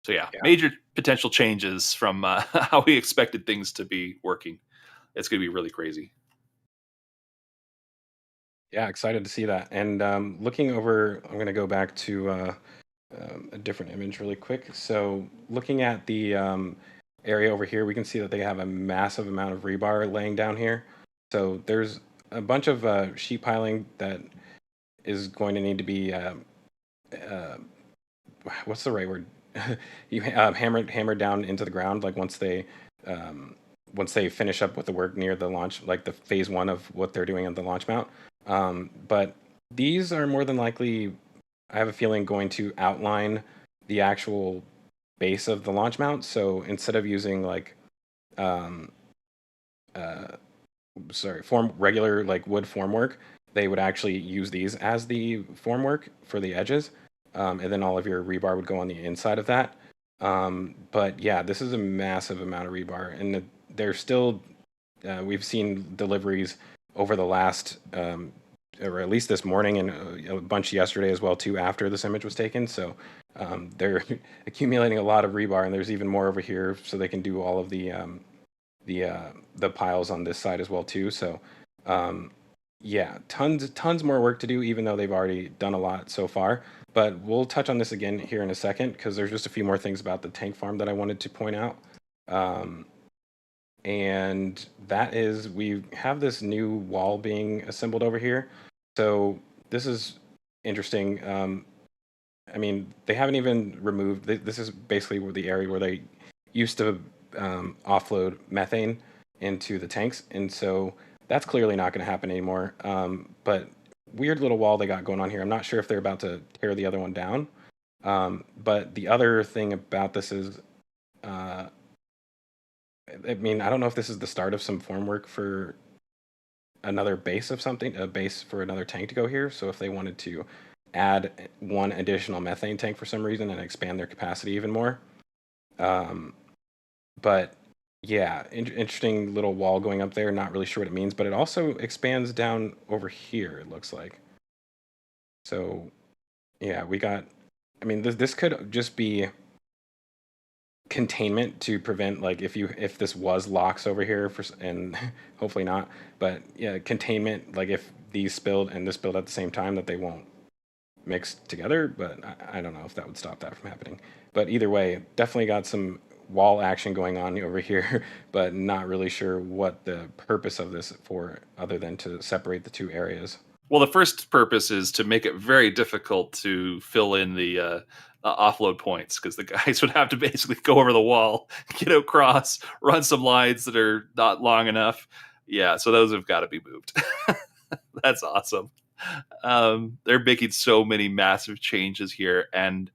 So yeah, major potential changes from how we expected things to be working. It's going to be really crazy. Yeah, excited to see that. And looking over, I'm going to go back to a different image really quick. So looking at the area over here, we can see that they have a massive amount of rebar laying down here. So there's a bunch of sheet piling that is going to need to be, what's the right word? You hammered down into the ground, like once they finish up with the work near the launch, like the phase one of what they're doing on the launch mount. But these are more than likely, I have a feeling, going to outline the actual base of the launch mount. So instead of using like regular like wood formwork, they would actually use these as the formwork for the edges. And then all of your rebar would go on the inside of that. But yeah, this is a massive amount of rebar, and they're still, we've seen deliveries over the last, or at least this morning, and a bunch yesterday as well too, after this image was taken. So they're accumulating a lot of rebar, and there's even more over here, so they can do all of the the piles on this side as well too. So yeah, tons more work to do, even though they've already done a lot so far. But we'll touch on this again here in a second, because there's just a few more things about the tank farm that I wanted to point out. And that is, we have this new wall being assembled over here. So this is interesting. I mean, they haven't even removed, this is basically the area where they used to offload methane into the tanks. And so that's clearly not going to happen anymore. But weird little wall they got going on here. I'm not sure if they're about to tear the other one down. But the other thing about this is, I mean, I don't know if this is the start of some formwork for another base of something, a base for another tank to go here. So if they wanted to add one additional methane tank for some reason and expand their capacity even more. But yeah, interesting little wall going up there. Not really sure what it means, but it also expands down over here, it looks like. So yeah, we got, I mean, this could just be containment to prevent, like, if this was locks over here and hopefully not, but yeah, containment, like if these spilled and this spilled at the same time, that they won't mix together. But I don't know if that would stop that from happening. But either way, definitely got some wall action going on over here, but not really sure what the purpose of this for, other than to separate the two areas. Well, the first purpose is to make it very difficult to fill in the offload points, because the guys would have to basically go over the wall, get across, run some lines that are not long enough. Yeah, so those have got to be moved. That's awesome. They're making so many massive changes here, and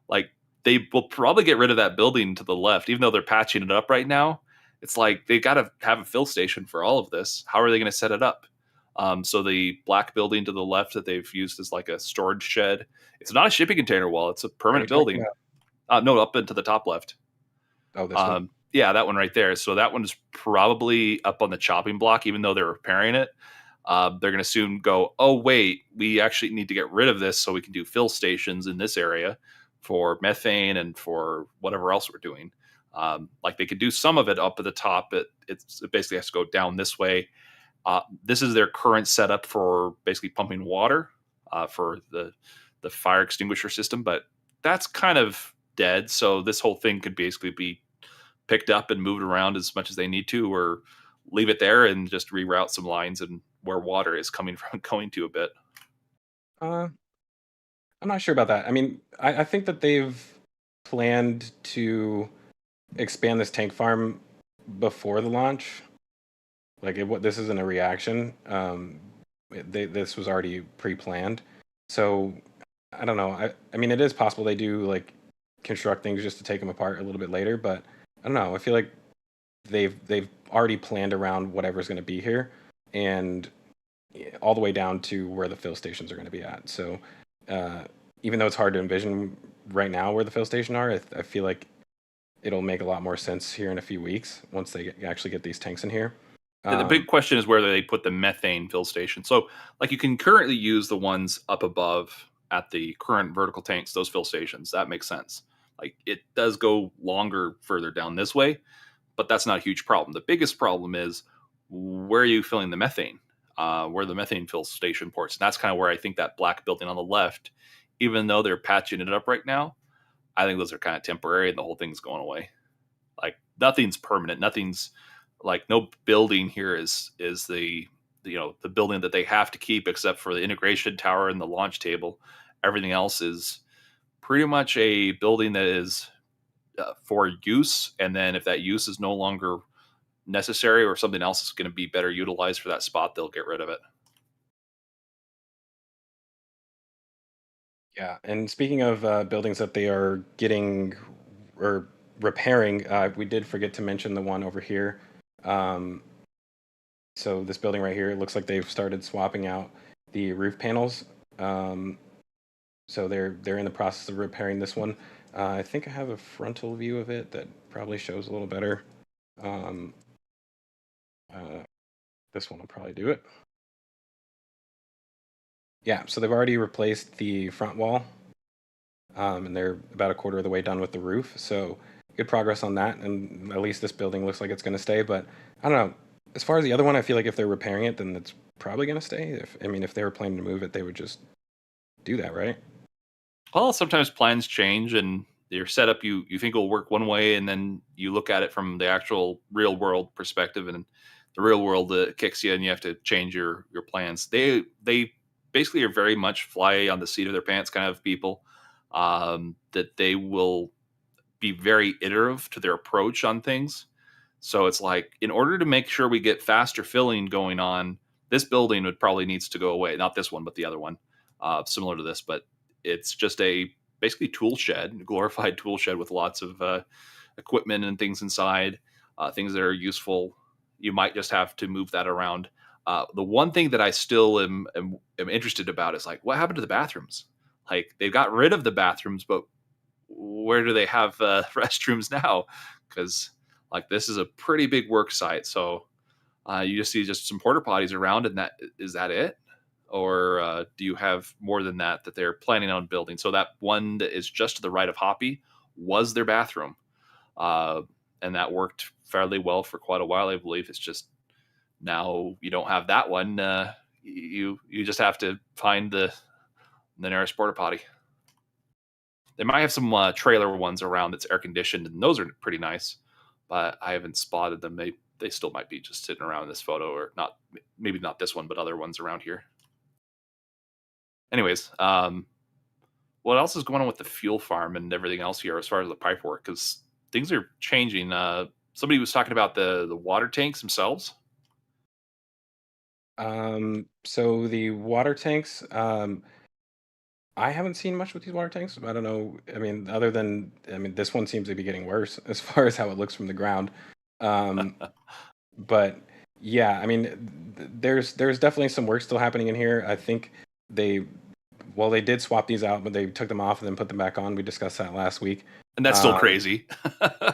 like they will probably get rid of that building to the left, even though they're patching it up right now. It's like they got to have a fill station for all of this. How are they going to set it up? So the black building to the left that they've used as like a storage shed, it's not a shipping container wall. It's a permanent building. No, up into the top left. Oh, this one? Yeah, that one right there. So that one is probably up on the chopping block, even though they're repairing it. They're going to soon go, oh, wait, we actually need to get rid of this so we can do fill stations in this area for methane and for whatever else we're doing. Like they could do some of it up at the top, but it basically has to go down this way. This is their current setup for basically pumping water for the fire extinguisher system, but that's kind of dead. So this whole thing could basically be picked up and moved around as much as they need to, or leave it there and just reroute some lines and where water is coming from going to a bit. I'm not sure about that. I mean, I think that they've planned to expand this tank farm before the launch. Like, this isn't a reaction. This was already pre-planned. So I don't know. I mean, it is possible they do like construct things just to take them apart a little bit later, but I don't know. I feel like they've already planned around whatever's going to be here, and all the way down to where the fill stations are going to be at. So even though it's hard to envision right now where the fill station are, I feel like it'll make a lot more sense here in a few weeks once they actually get these tanks in here. The big question is where they put the methane fill station. So like you can currently use the ones up above at the current vertical tanks, those fill stations. That makes sense. Like it does go longer further down this way, but that's not a huge problem. The biggest problem is where are you filling the methane? Where the methane fill station ports. And that's kind of where I think that black building on the left, even though they're patching it up right now, I think those are kind of temporary and the whole thing's going away. Like nothing's permanent. Nothing's like no building here is the the building that they have to keep, except for the integration tower and the launch table. Everything else is pretty much a building that is for use. And then if that use is no longer necessary or something else is going to be better utilized for that spot, they'll get rid of it. Yeah, and speaking of buildings that they are getting or repairing, we did forget to mention the one over here. So this building right here, it looks like they've started swapping out the roof panels. So they're in the process of repairing this one. I think I have a frontal view of it that probably shows a little better. This one will probably do it. Yeah, so they've already replaced the front wall, and they're about a quarter of the way done with the roof. So good progress on that, and at least this building looks like it's going to stay. But I don't know. As far as the other one, I feel like if they're repairing it, then it's probably going to stay. If they were planning to move it, they would just do that, right? Well, sometimes plans change and your setup you think will work one way, and then you look at it from the actual real world perspective, and the real world kicks you, and you have to change your plans. They basically are very much fly on the seat of their pants kind of people. That they will be very iterative to their approach on things. So it's like, in order to make sure we get faster filling going on, this building would probably needs to go away. Not this one, but the other one, similar to this. But it's just a basically tool shed, glorified tool shed with lots of equipment and things inside, things that are useful. You might just have to move that around. The one thing that I still am interested about is like, what happened to the bathrooms? Like, they've got rid of the bathrooms, but where do they have restrooms now? Because like, this is a pretty big work site, so you just see just some porta potties around, and that is that it, or do you have more than that they're planning on building? So that one that is just to the right of Hoppy was their bathroom, and that worked fairly well for quite a while, I believe. It's just now you don't have that one. You just have to find the nearest porta potty. They might have some trailer ones around that's air conditioned, and those are pretty nice, but I haven't spotted them. They still might be just sitting around in this photo, or not. Maybe not this one, but other ones around here. Anyways, what else is going on with the fuel farm and everything else here as far as the pipe work? Because things are changing. Somebody was talking about the water tanks themselves. So the water tanks, I haven't seen much with these water tanks. I don't know. Other than, this one seems to be getting worse as far as how it looks from the ground. But yeah, there's definitely some work still happening in here. I think they did swap these out, but they took them off and then put them back on. We discussed that last week. And that's still crazy.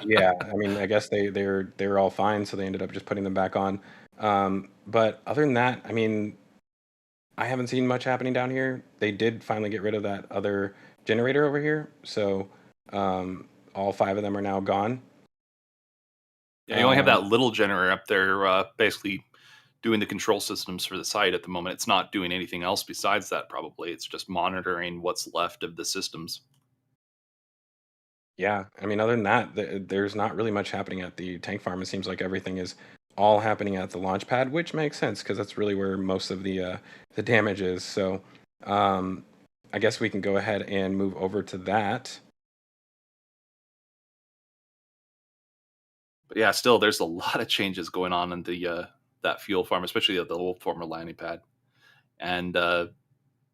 Yeah, I guess they're all fine, so they ended up just putting them back on. But other than that, I haven't seen much happening down here. They did finally get rid of that other generator over here, so all 5 of them are now gone. Yeah, you only have that little generator up there, basically doing the control systems for the site at the moment. It's not doing anything else besides that, probably. It's just monitoring what's left of the systems. Yeah, other than that, there's not really much happening at the tank farm. It seems like everything is all happening at the launch pad, which makes sense because that's really where most of the damage is. So I guess we can go ahead and move over to that. But yeah, still, there's a lot of changes going on in the that fuel farm, especially at the old former landing pad. And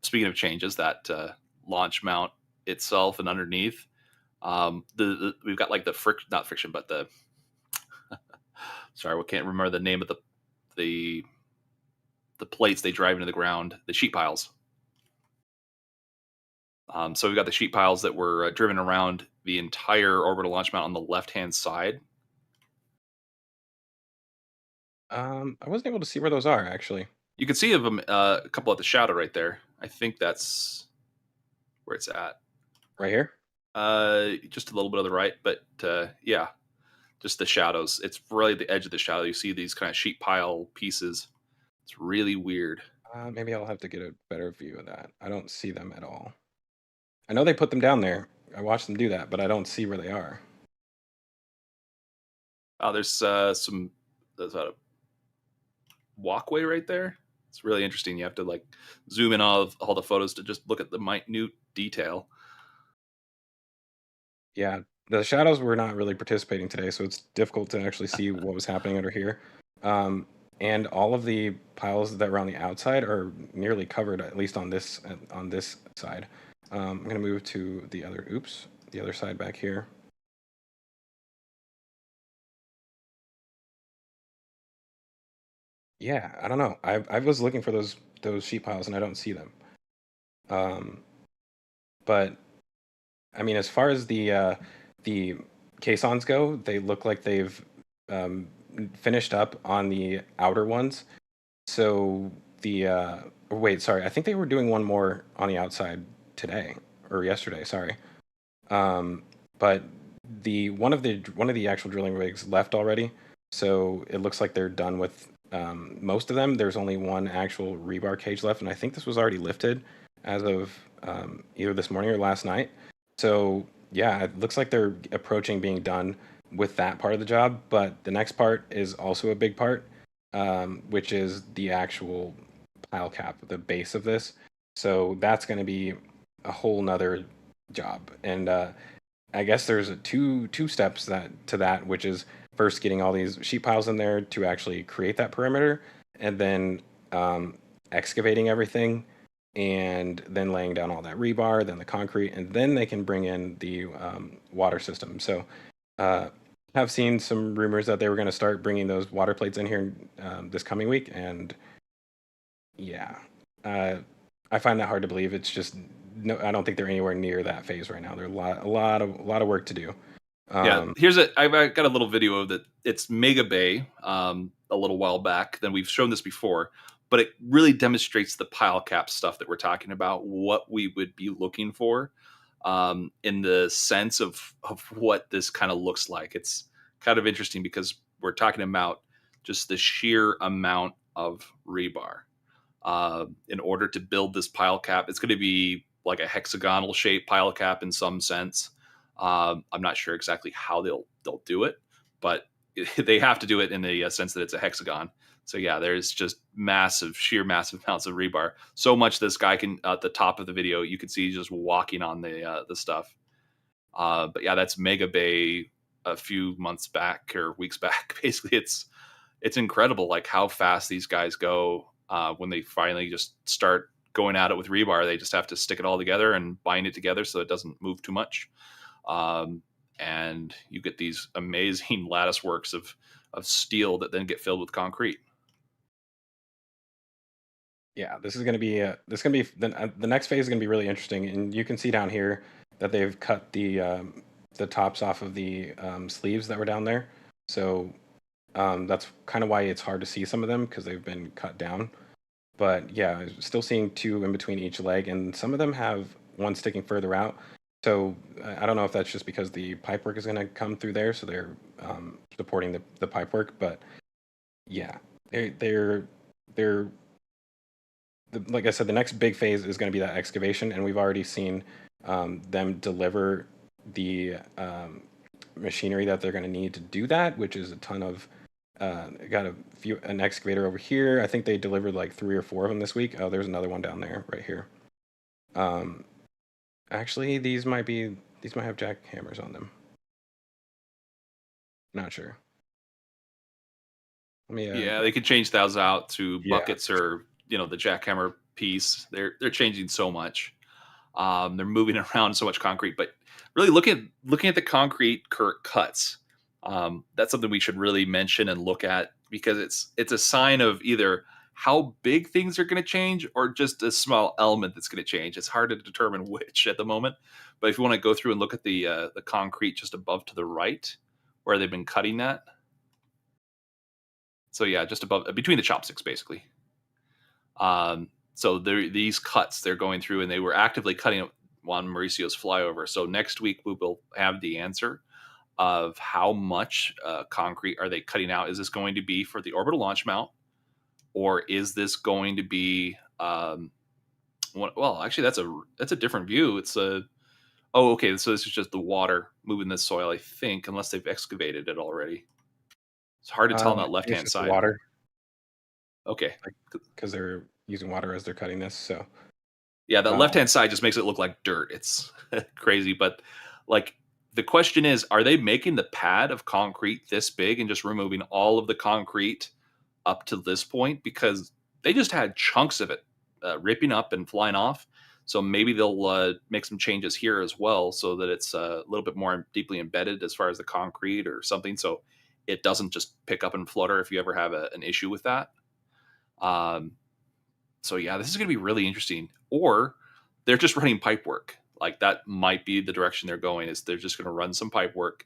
speaking of changes, that launch mount itself and underneath, we've got like not friction, but the sorry, I can't remember the name of the plates they drive into the ground, the sheet piles. So we've got the sheet piles that were driven around the entire orbital launch mount on the left-hand side. I wasn't able to see where those are, actually. You can see of them a couple at the shadow right there. I think that's where it's at. Right here? Just a little bit on the right, but yeah, just the shadows. It's really the edge of the shadow. You see these kind of sheet pile pieces. It's really weird. Maybe I'll have to get a better view of that. I don't see them at all. I know they put them down there. I watched them do that, but I don't see where they are. Oh, there's a walkway right there. It's really interesting. You have to like zoom in all the photos to just look at the minute detail. Yeah, the shadows were not really participating today, so it's difficult to actually see what was happening under here. And all of the piles that were on the outside are nearly covered, at least on this side. I'm gonna move to the other side back here. Yeah, I don't know. I was looking for those sheet piles and I don't see them. But as far as the caissons go, they look like they've finished up on the outer ones. So I think they were doing one more on the outside today or yesterday. Sorry, but one of the actual drilling rigs left already. So it looks like they're done with most of them. There's only one actual rebar cage left, and I think this was already lifted as of either this morning or last night. So yeah, it looks like they're approaching being done with that part of the job. But the next part is also a big part, which is the actual pile cap, the base of this. So that's going to be a whole nother job. And I guess there's two steps to that, which is first getting all these sheet piles in there to actually create that perimeter, and then excavating everything, and then laying down all that rebar, then the concrete, and then they can bring in the water system. So I've seen some rumors that they were going to start bringing those water plates in here this coming week, and yeah, I find that hard to believe. It's just no, I don't think they're anywhere near that phase right now. There's a lot of work to do. Yeah, I've got a little video of that. It's Mega Bay a little while back. Then we've shown this before, but it really demonstrates the pile cap stuff that we're talking about, what we would be looking for in the sense of what this kind of looks like. It's kind of interesting because we're talking about just the sheer amount of rebar. In order to build this pile cap, it's going to be like a hexagonal shaped pile cap in some sense. I'm not sure exactly how they'll do it, but they have to do it in the sense that it's a hexagon. So yeah, there's just sheer massive amounts of rebar. So much this guy can, at the top of the video, you can see he's just walking on the stuff. But yeah, that's Mega Bay a few months back or weeks back. Basically, it's incredible, like how fast these guys go when they finally just start going at it with rebar. They just have to stick it all together and bind it together so it doesn't move too much. And you get these amazing lattice works of steel that then get filled with concrete. Yeah, this is going to be the next phase is going to be really interesting, and you can see down here that they've cut the tops off of the sleeves that were down there. So that's kind of why it's hard to see some of them, because they've been cut down. But yeah, still seeing two in between each leg, and some of them have one sticking further out. So I don't know if that's just because the pipework is going to come through there, so they're supporting the pipework. But yeah, they're like I said, the next big phase is going to be that excavation, and we've already seen them deliver the machinery that they're going to need to do that, which is a ton of. Got an excavator over here. I think they delivered like 3 or 4 of them this week. Oh, there's another one down there right here. Actually, these might have jackhammers on them. Not sure. Let me. Yeah, they could change those out to buckets or the jackhammer piece. They're changing so much. They're moving around so much concrete, but really looking at the concrete cuts. That's something we should really mention and look at, because it's a sign of either how big things are going to change or just a small element that's going to change. It's hard to determine which at the moment. But if you want to go through and look at the concrete just above to the right, where they've been cutting that. So yeah, just above, between the chopsticks, basically. So these cuts they're going through, and they were actively cutting it on Mauricio's flyover. So next week we will have the answer of how much concrete are they cutting out. Is this going to be for the orbital launch mount, or is this going to be well, actually that's a different view. It's okay, so this is just the water moving this soil, I think, unless they've excavated it already. It's hard to tell on that left hand side. Water. Okay, because they're using water as they're cutting this. So yeah, that left hand side just makes it look like dirt. It's crazy, but like, the question is, are they making the pad of concrete this big and just removing all of the concrete up to this point? Because they just had chunks of it ripping up and flying off. So maybe they'll make some changes here as well, so that it's a little bit more deeply embedded as far as the concrete or something, so it doesn't just pick up and flutter if you ever have an issue with that. So yeah, this is going to be really interesting. Or they're just running pipe work. Like, that might be the direction they're going, is they're just going to run some pipe work.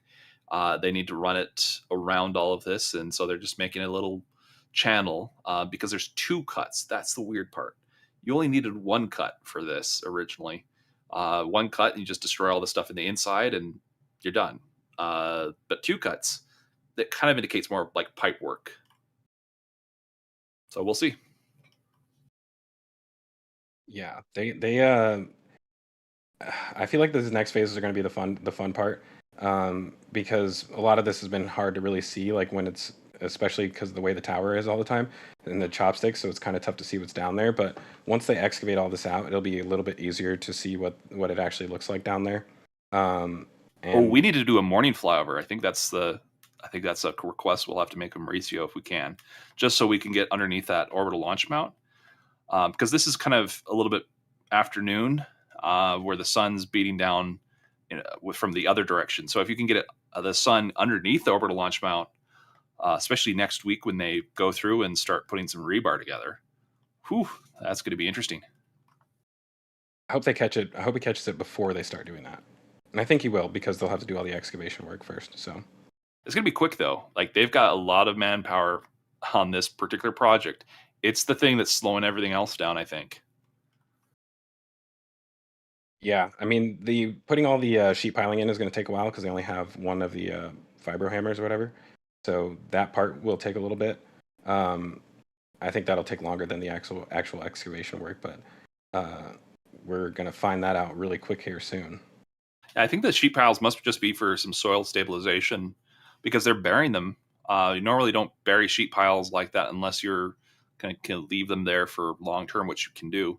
They need to run it around all of this, and so they're just making a little channel because there's 2 cuts. That's the weird part. You only needed 1 cut for this originally. 1 cut, and you just destroy all the stuff in the inside, and you're done. But 2 cuts that kind of indicates more like pipe work. So we'll see. Yeah, I feel like these next phases are going to be the fun part, because a lot of this has been hard to really see, like when it's, especially because of the way the tower is all the time and the chopsticks, so it's kind of tough to see what's down there. But once they excavate all this out, it'll be a little bit easier to see what it actually looks like down there. And we need to do a morning flyover. I think that's a request we'll have to make of Mauricio if we can, just so we can get underneath that orbital launch mount, because this is kind of a little bit afternoon, where the sun's beating down from the other direction. So if you can get the sun underneath the orbital launch mount, especially next week when they go through and start putting some rebar together, that's going to be interesting. I hope they catch it. I hope he catches it before they start doing that. And I think he will, because they'll have to do all the excavation work first. So it's going to be quick, though. Like, they've got a lot of manpower on this particular project. It's the thing that's slowing everything else down, I think. Yeah, I mean, putting all the sheet piling in is going to take a while because they only have one of the fibro hammers or whatever. So that part will take a little bit. I think that'll take longer than the actual excavation work, but we're going to find that out really quick here soon. I think the sheet piles must just be for some soil stabilization, because they're burying them. You normally don't bury sheet piles like that unless you're going to leave them there for long term, which you can do.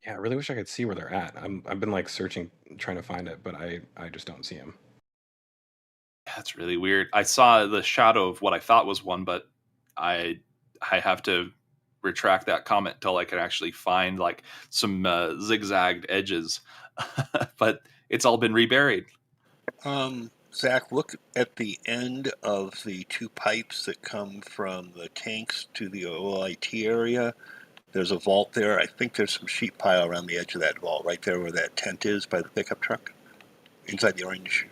Yeah, I really wish I could see where they're at. I've been like searching, trying to find it, but I just don't see them. That's really weird. I saw the shadow of what I thought was one, but I have to retract that comment until I can actually find like some zigzagged edges. But it's all been reburied. Zach, look at the end of the two pipes that come from the tanks to the OLIT area. There's a vault there. I think there's some sheet pile around the edge of that vault, right there where that tent is by the pickup truck, inside the orange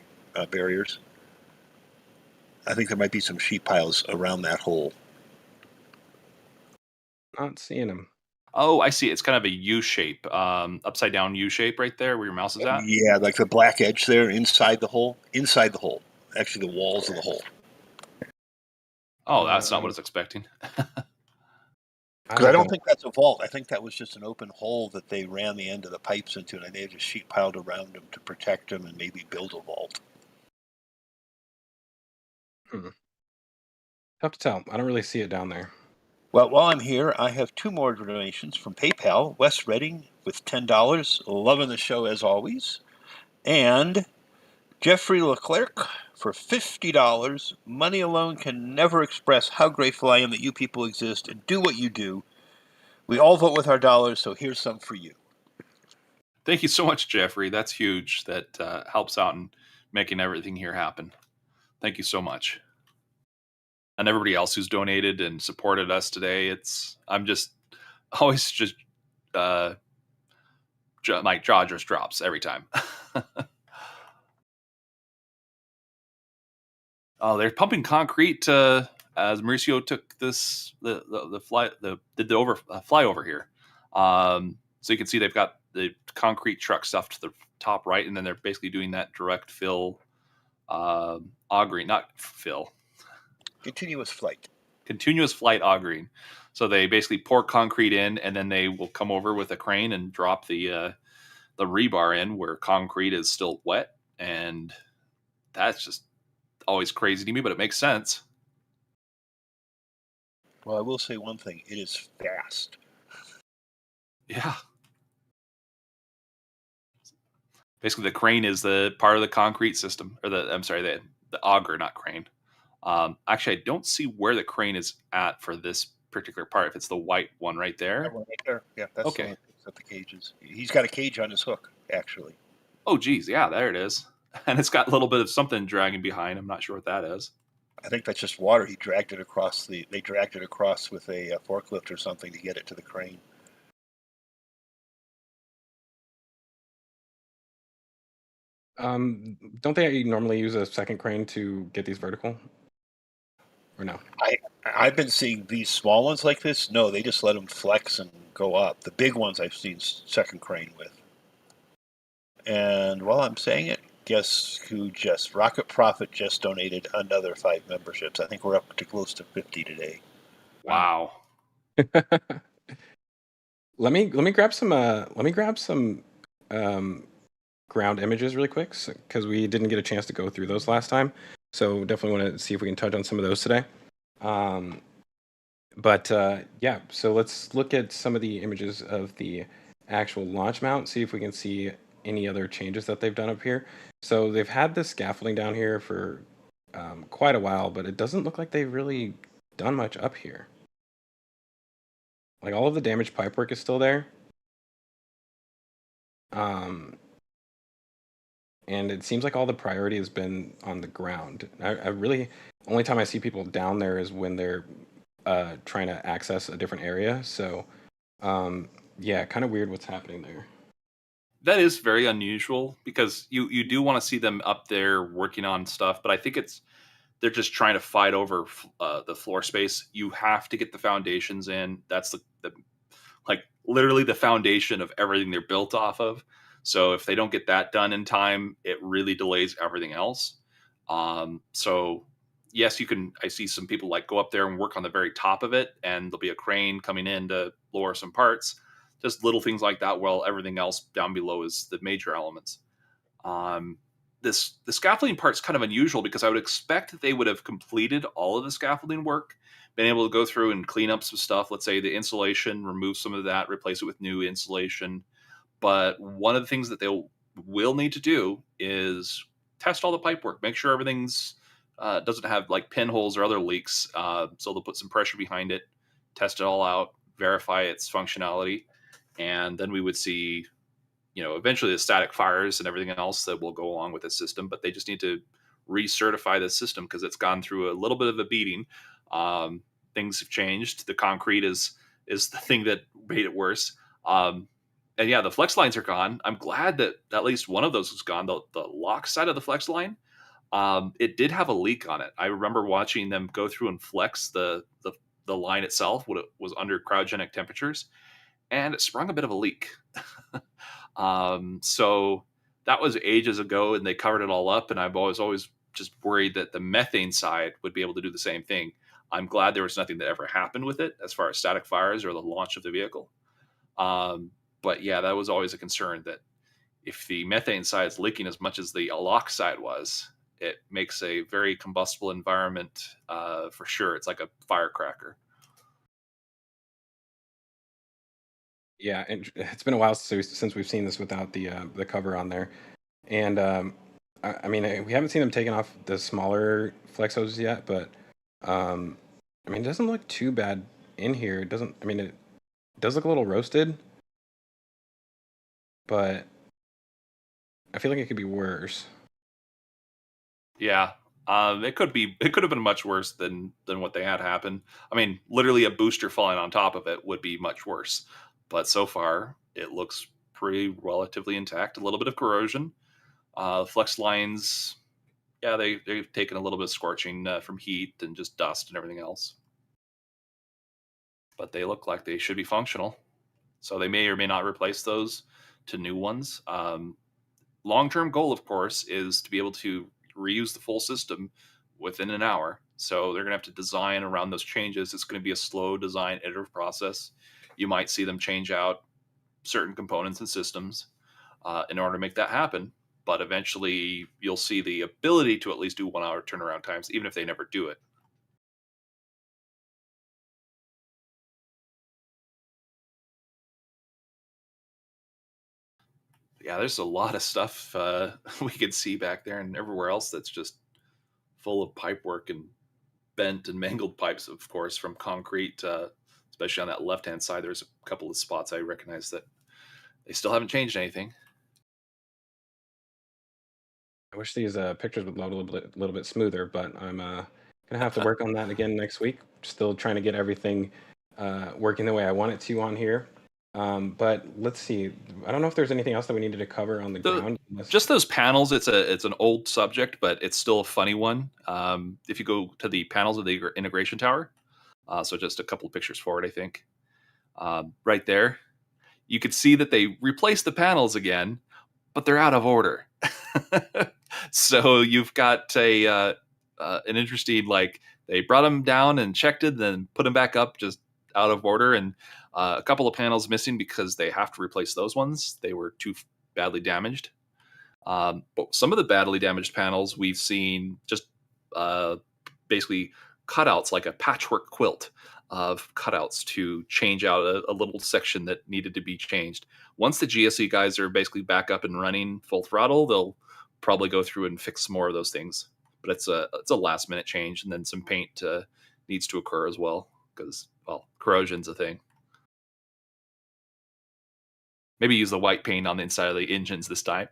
barriers. I think there might be some sheet piles around that hole. Not seeing them. Oh, I see. It's kind of a U shape, upside down U shape right there where your mouse is at. Yeah, like the black edge there inside the hole. Inside the hole. Actually, the walls of the hole. Oh, that's not what I was expecting. Because I don't think that's a vault. I think that was just an open hole that they ran the end of the pipes into, and they just sheet piled around them to protect them and maybe build a vault. Tough to tell. I don't really see it down there. Well, while I'm here, I have two more donations from PayPal. Wes Redding with $10, loving the show as always. And Jeffrey Leclerc for $50. Money alone can never express how grateful I am that you people exist and do what you do. We all vote with our dollars, so here's some for you. Thank you so much, Jeffrey. That's huge. That helps out in making everything here happen. Thank you so much. And everybody else who's donated and supported us today. I'm just always just my jaw just drops every time. Oh, they're pumping concrete as Mauricio took the flyover here. So you can see they've got the concrete truck stuff to the top right, and then they're basically doing that direct fill augering, not fill. Continuous flight augering. So they basically pour concrete in, and then they will come over with a crane and drop the rebar in where concrete is still wet, and that's just always crazy to me, but it makes sense. Well, I will say one thing: it is fast. Yeah. Basically, the crane is the part of the concrete system, or the auger, not crane. Actually, I don't see where the crane is at for this particular part. If it's the white one right there. That one right there. Yeah, that's okay. The one that picks up the cages. He's got a cage on his hook, actually. Oh, geez. Yeah, there it is. And it's got a little bit of something dragging behind. I'm not sure what that is. I think that's just water. They dragged it across with a forklift or something to get it to the crane. Don't they normally use a second crane to get these vertical? Or no? I've been seeing these small ones like this. No, they just let them flex and go up. The big ones I've seen second crane with. And while I'm saying it, guess who Rocket Profit just donated another 5 memberships. I think we're up to close to 50 today. Wow. Let me grab some ground images really quick, because we didn't get a chance to go through those last time. So definitely want to see if we can touch on some of those today. Yeah, so let's look at some of the images of the actual launch mount, see if we can see any other changes that they've done up here. So they've had this scaffolding down here for quite a while, but it doesn't look like they've really done much up here. Like, all of the damaged pipework is still there. And it seems like all the priority has been on the ground. I really, only time I see people down there is when they're trying to access a different area. So, yeah, kind of weird what's happening there. That is very unusual, because you do want to see them up there working on stuff, but I think they're just trying to fight over the floor space. You have to get the foundations in. That's the like literally the foundation of everything they're built off of. So if they don't get that done in time, it really delays everything else. So yes, I see some people like go up there and work on the very top of it, and there'll be a crane coming in to lower some parts, just little things like that, while everything else down below is the major elements. The scaffolding part's kind of unusual, because I would expect that they would have completed all of the scaffolding work, been able to go through and clean up some stuff. Let's say the insulation, remove some of that, replace it with new insulation. But one of the things that they will need to do is test all the pipe work, make sure everything's doesn't have like pinholes or other leaks. So they'll put some pressure behind it, test it all out, verify its functionality, and then we would see, eventually the static fires and everything else that will go along with the system. But they just need to recertify the system, because it's gone through a little bit of a beating. Things have changed. The concrete is the thing that made it worse. And yeah, the flex lines are gone. I'm glad that at least one of those was gone. The lock side of the flex line, it did have a leak on it. I remember watching them go through and flex the line itself when it was under cryogenic temperatures, and it sprung a bit of a leak. So that was ages ago, and they covered it all up. And I was always just worried that the methane side would be able to do the same thing. I'm glad there was nothing that ever happened with it as far as static fires or the launch of the vehicle. But yeah, that was always a concern, that if the methane side is leaking as much as the lock side was, it makes a very combustible environment for sure. It's like a firecracker. Yeah, and it's been a while since we've seen this without the cover on there. And I mean, we haven't seen them taking off the smaller flex hoses yet, but I mean, it doesn't look too bad in here. It doesn't. I mean, it does look a little roasted, but I feel like it could be worse. Yeah, it could have been much worse than what they had happen. I mean, literally a booster falling on top of it would be much worse. But so far, it looks pretty relatively intact. A little bit of corrosion. Flex lines, yeah, they've taken a little bit of scorching from heat and just dust and everything else. But they look like they should be functional. So they may or may not replace those to new ones. Long-term goal, of course, is to be able to reuse the full system within an hour. So they're going to have to design around those changes. It's going to be a slow design iterative process. You might see them change out certain components and systems in order to make that happen. But eventually you'll see the ability to at least do 1 hour turnaround times, even if they never do it. Yeah, there's a lot of stuff we can see back there and everywhere else that's just full of pipe work and bent and mangled pipes, of course, from concrete, especially on that left-hand side. There's a couple of spots I recognize that they still haven't changed anything. I wish these pictures would load a little bit smoother, but I'm gonna have to work on that again next week. Still trying to get everything working the way I want it to on here. But let's see. I don't know if there's anything else that we needed to cover on the ground. Just those panels. It's an old subject, but it's still a funny one. If you go to the panels of the integration tower, so just a couple of pictures forward, I think, right there, you could see that they replaced the panels again, but they're out of order. So you've got an interesting, like, they brought them down and checked it, then put them back up just out of order, and a couple of panels missing because they have to replace those ones. They were too badly damaged. But some of the badly damaged panels we've seen just basically cutouts, like a patchwork quilt of cutouts to change out a little section that needed to be changed. Once the GSE guys are basically back up and running full throttle, they'll probably go through and fix more of those things. But it's a last minute change, and then some paint needs to occur as well because, well, corrosion's a thing. Maybe use the white paint on the inside of the engines this time.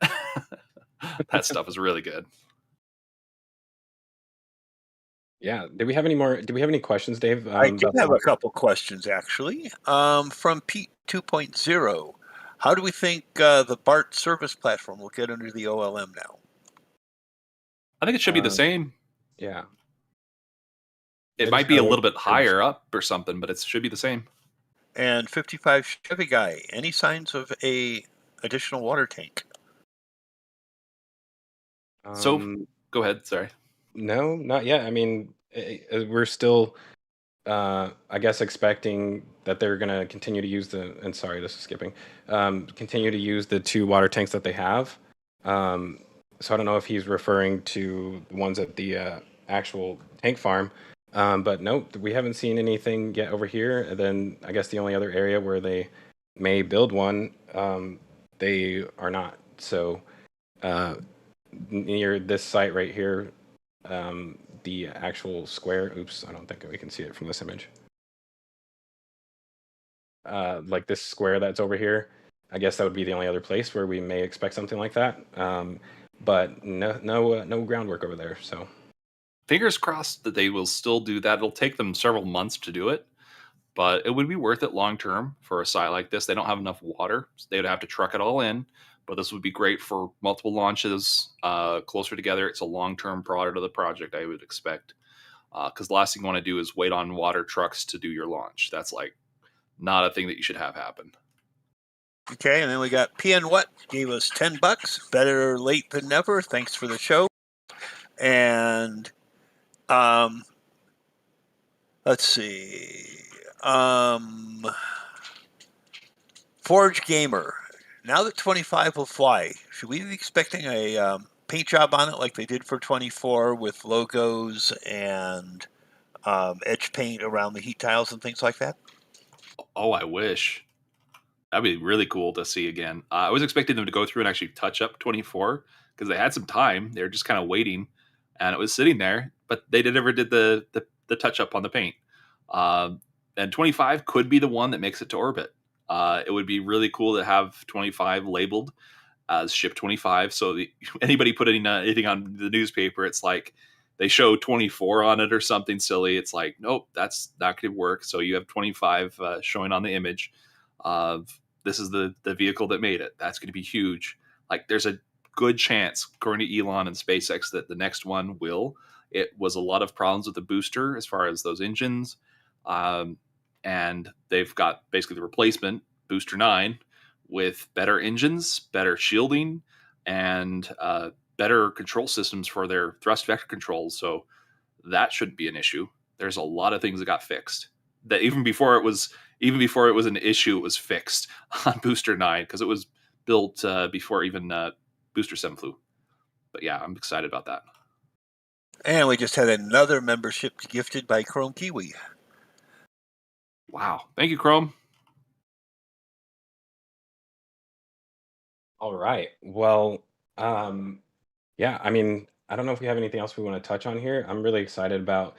That stuff is really good. Yeah. Do we have any questions, Dave? I do have a couple questions, actually. From Pete 2.0. How do we think the BART service platform will get under the OLM now? I think it should be the same. Yeah. It might be a little bit higher up or something, but it should be the same. And 55 Chevy guy, any signs of a additional water tank? So go ahead. Sorry. No, not yet. I mean, we're still, I guess, expecting that they're going to continue to use and sorry, this is skipping, continue to use the 2 water tanks that they have. So I don't know if he's referring to the ones at the actual tank farm. But no, we haven't seen anything yet over here. And then I guess the only other area where they may build one, they are not. So near this site right here, the actual square, oops, I don't think we can see it from this image. Like this square that's over here, I guess that would be the only other place where we may expect something like that. But no groundwork over there, so. Fingers crossed that they will still do that. It'll take them several months to do it, but it would be worth it long term for a site like this. They don't have enough water. So they would have to truck it all in, but this would be great for multiple launches closer together. It's a long-term product of the project, I would expect, because the last thing you want to do is wait on water trucks to do your launch. That's like not a thing that you should have happen. Okay, and then we got PN What gave us $10. Better late than never. Thanks for the show. And let's see. Forge Gamer. Now that 25 will fly, should we be expecting a paint job on it like they did for 24 with logos and edge paint around the heat tiles and things like that? Oh, I wish. That'd be really cool to see again. I was expecting them to go through and actually touch up 24 because they had some time. They were just kind of waiting, and it was sitting there, but they never did the touch up on the paint. And 25 could be the one that makes it to orbit. It would be really cool to have 25 labeled as ship 25. So anybody put anything on the newspaper, it's like they show 24 on it or something silly. It's like, nope, that's not going to work. So you have 25 showing on the image of this is the vehicle that made it. That's going to be huge. Like there's a good chance, according to Elon and SpaceX, that the next one will. It was a lot of problems with the booster as far as those engines. And they've got basically the replacement Booster 9 with better engines, better shielding, and better control systems for their thrust vector controls. So that shouldn't be an issue. There's a lot of things that got fixed. That even before it was an issue, it was fixed on Booster 9 because it was built before even Booster 7 flew. But yeah, I'm excited about that. And we just had another membership gifted by Chrome Kiwi. Wow. Thank you, Chrome. All right. Well, yeah, I mean, I don't know if we have anything else we want to touch on here. I'm really excited about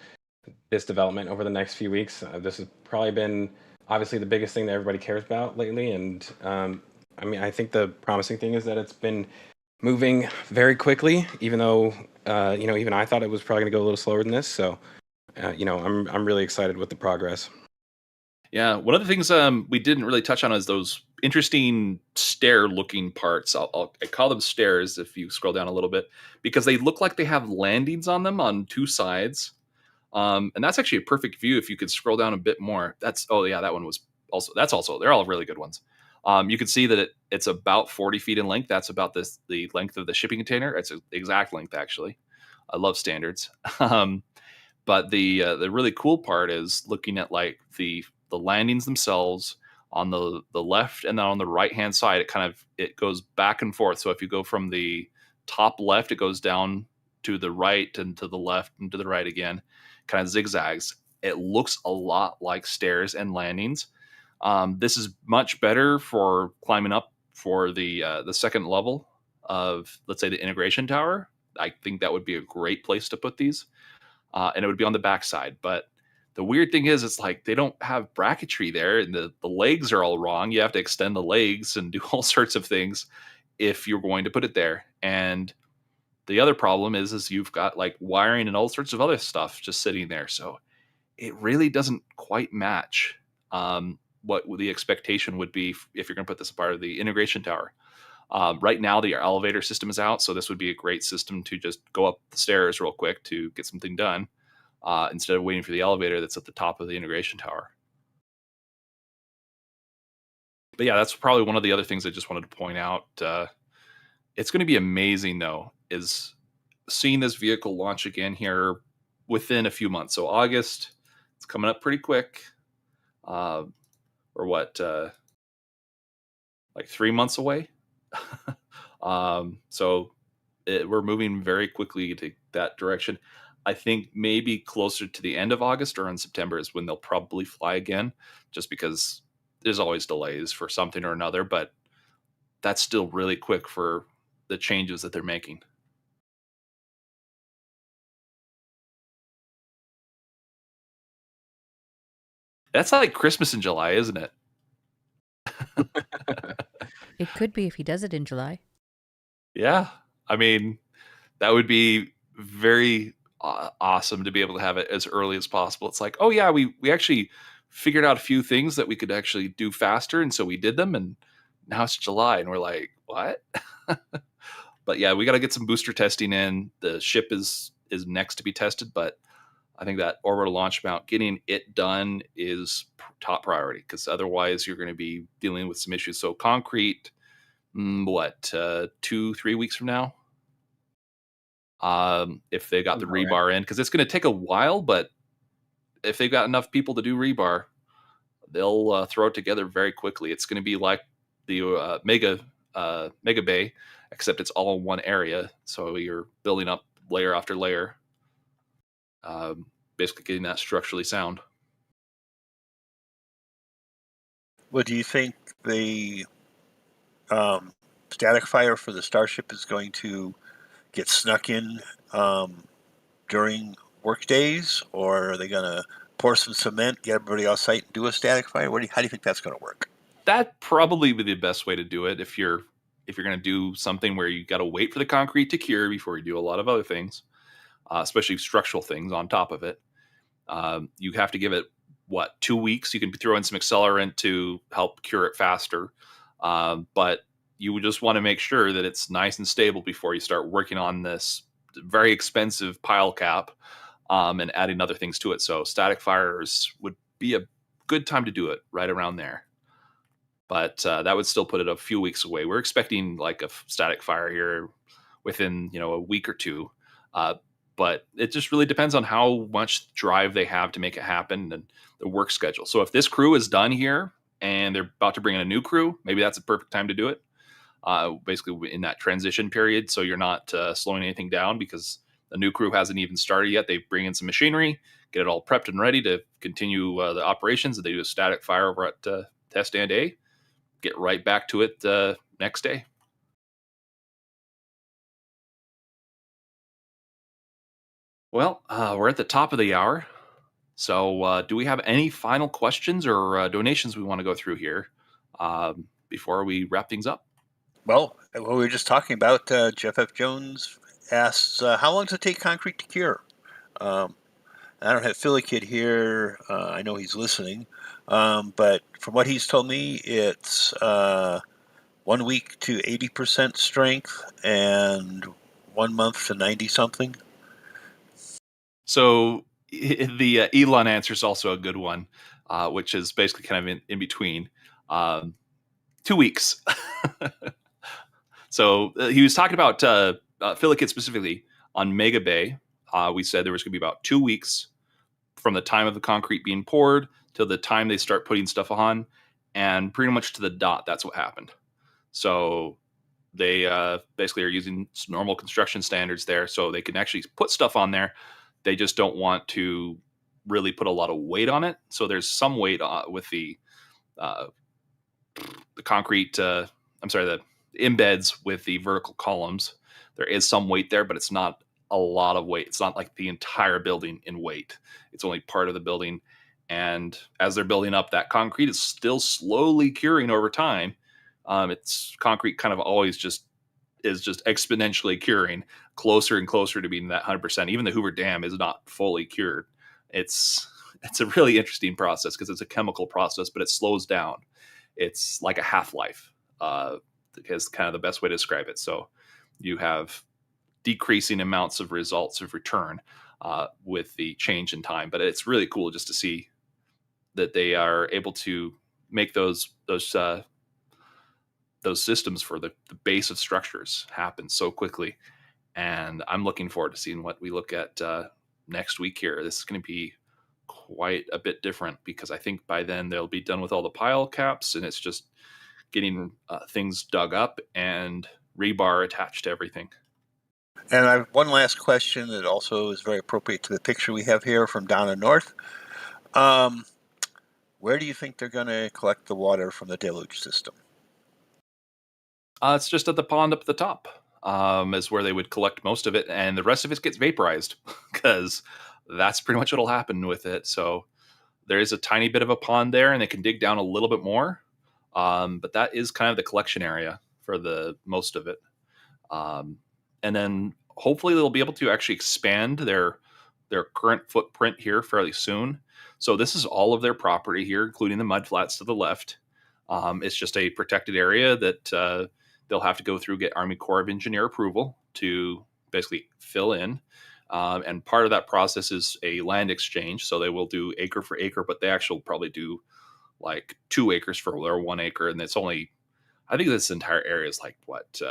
this development over the next few weeks. This has probably been obviously the biggest thing that everybody cares about lately. And I mean, I think the promising thing is that it's been moving very quickly, even though, even I thought it was probably going to go a little slower than this. So, I'm really excited with the progress. Yeah, one of the things we didn't really touch on is those interesting stair-looking parts. I call them stairs if you scroll down a little bit, because they look like they have landings on them on two sides. And that's actually a perfect view if you could scroll down a bit more. That one was also, they're all really good ones. You can see that it's about 40 feet in length. That's about the length of the shipping container. It's the exact length, actually. I love standards. But the really cool part is looking at like the landings themselves on the left, and then on the right hand side, it goes back and forth. So if you go from the top left, it goes down to the right and to the left and to the right again, kind of zigzags. It looks a lot like stairs and landings. This is much better for climbing up for the second level of, let's say, the integration tower. I think that would be a great place to put these, and it would be on the backside. But the weird thing is, it's like they don't have bracketry there, and the legs are all wrong. You have to extend the legs and do all sorts of things if you're going to put it there. And the other problem is you've got like wiring and all sorts of other stuff just sitting there. So it really doesn't quite match what the expectation would be if you're going to put this as part of the integration tower. Right now, the elevator system is out, so this would be a great system to just go up the stairs real quick to get something done, instead of waiting for the elevator that's at the top of the integration tower. But yeah, that's probably one of the other things I just wanted to point out. It's going to be amazing, though, is seeing this vehicle launch again here within a few months. So August, it's coming up pretty quick. Or what, like 3 months away. So we're moving very quickly to that direction. I think maybe closer to the end of August or in September is when they'll probably fly again, just because there's always delays for something or another, but that's still really quick for the changes that they're making. That's like Christmas in July, isn't it? It could be if he does it in July. Yeah. I mean, that would be very awesome to be able to have it as early as possible. It's like, oh yeah, we actually figured out a few things that we could actually do faster, and so we did them, and now it's July, and we're like, what? But yeah, we got to get some booster testing in. The ship is next to be tested, but I think that orbital launch mount, getting it done is top priority, because otherwise you're going to be dealing with some issues. So concrete, 2-3 weeks from now, if they got the rebar in, because it's going to take a while, but if they've got enough people to do rebar, they'll throw it together very quickly. It's going to be like the mega bay, except it's all in one area, so you're building up layer after layer, basically getting that structurally sound. What do you think the static fire for the Starship is going to get snuck in during work days, or are they going to pour some cement, get everybody off site, and do a static fire? How do you think that's going to work? That probably be the best way to do it if you're going to do something where you got to wait for the concrete to cure before you do a lot of other things, especially structural things on top of it. You have to give it 2 weeks. You can throw in some accelerant to help cure it faster, but you would just want to make sure that it's nice and stable before you start working on this very expensive pile cap, and adding other things to it. So static fires would be a good time to do it right around there. But that would still put it a few weeks away. We're expecting like a static fire here within a week or two. But it just really depends on how much drive they have to make it happen and the work schedule. So if this crew is done here and they're about to bring in a new crew, maybe that's a perfect time to do it. Basically in that transition period, so you're not slowing anything down because the new crew hasn't even started yet. They bring in some machinery, get it all prepped and ready to continue the operations. And they do a static fire over at Test Stand A, get right back to it next day. Well, we're at the top of the hour. So do we have any final questions or donations we want to go through here before we wrap things up? Well, what we were just talking about, Jeff F. Jones asks, how long does it take concrete to cure? I don't have Philly Kid here. I know he's listening. But from what he's told me, it's 1 week to 80% strength and 1 month to 90-something. So the Elon answer is also a good one, which is basically kind of in between. 2 weeks. So he was talking about Filikit specifically on Mega Bay. We said there was going to be about 2 weeks from the time of the concrete being poured till the time they start putting stuff on, and pretty much to the dot, that's what happened. So they basically are using normal construction standards there, so they can actually put stuff on there. They just don't want to really put a lot of weight on it. So there's some weight with the concrete. The embeds with the vertical columns. There is some weight there, but it's not a lot of weight. It's not like the entire building in weight. It's only part of the building. And as they're building up, that concrete is still slowly curing over time. It's concrete kind of always just exponentially curing, closer and closer to being that 100%. Even the Hoover Dam is not fully cured. It's a really interesting process because it's a chemical process, but it slows down. It's like a half-life, is kind of the best way to describe it. So you have decreasing amounts of results of return with the change in time. But it's really cool just to see that they are able to make those systems for the base of structures happen so quickly. And I'm looking forward to seeing what we look at next week here. This is going to be quite a bit different because I think by then they'll be done with all the pile caps, and it's just getting things dug up and rebar attached to everything. And I have one last question that also is very appropriate to the picture we have here from Donna North. Where do you think they're going to collect the water from the deluge system? It's just at the pond up at the top is where they would collect most of it, and the rest of it gets vaporized because that's pretty much what'll happen with it. So there is a tiny bit of a pond there, and they can dig down a little bit more, but that is kind of the collection area for the most of it. And then hopefully they'll be able to actually expand their current footprint here fairly soon. So this is all of their property here, including the mudflats to the left. It's just a protected area that they'll have to go through, get Army Corps of Engineer approval to basically fill in. And part of that process is a land exchange. So they will do acre for acre, but they actually probably do like 2 acres for their 1 acre. And it's only, I think this entire area is like what,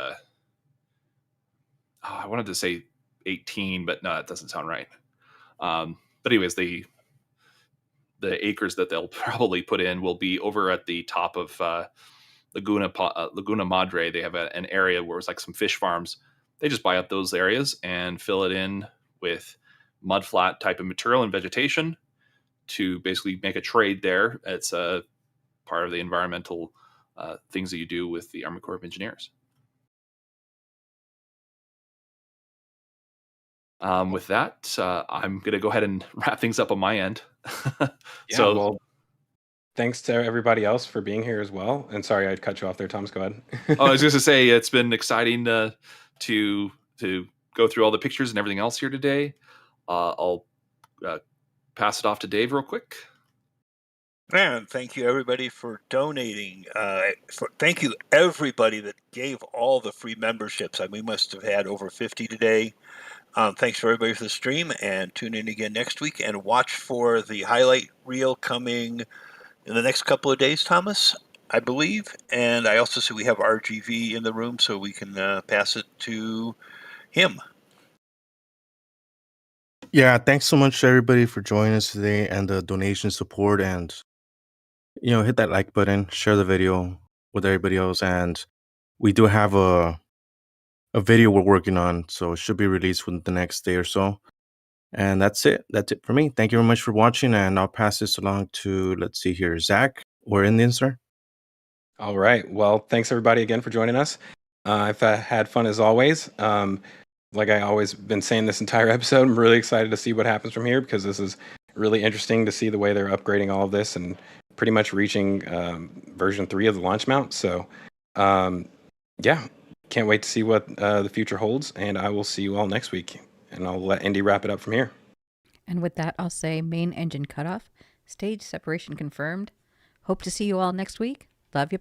I wanted to say 18, but no, that doesn't sound right. But anyways, the acres that they'll probably put in will be over at the top of Laguna Madre. They have an area where it's like some fish farms. They just buy up those areas and fill it in with mudflat type of material and vegetation to basically make a trade there. It's a part of the environmental things that you do with the Army Corps of Engineers. With that, I'm going to go ahead and wrap things up on my end. Well, thanks to everybody else for being here as well. And sorry, I cut you off there, Thomas. Go ahead. I was just to say it's been exciting to go through all the pictures and everything else here today. I'll pass it off to Dave real quick. And thank you everybody for donating. Thank you everybody that gave all the free memberships. We must have had over 50 today. Thanks for everybody for the stream, and tune in again next week and watch for the highlight reel coming in the next couple of days, Thomas, I believe. And I also see we have RGV in the room, so we can pass it to him. Yeah, thanks so much everybody for joining us today and the donation support, and hit that like button, share the video with everybody else, and we do have a video we're working on, so it should be released within the next day or so. And that's it for me. Thank you very much for watching, and I'll pass this along to, let's see here, Zach or Indian, sir. All right. Well, thanks everybody again for joining us. I've had fun as always. Like I always been saying this entire episode, I'm really excited to see what happens from here, because this is really interesting to see the way they're upgrading all of this and pretty much reaching version 3 of the launch mount. So yeah, can't wait to see what the future holds, and I will see you all next week, and I'll let Indy wrap it up from here. And with that, I'll say main engine cutoff, stage separation confirmed. Hope to see you all next week. Love you.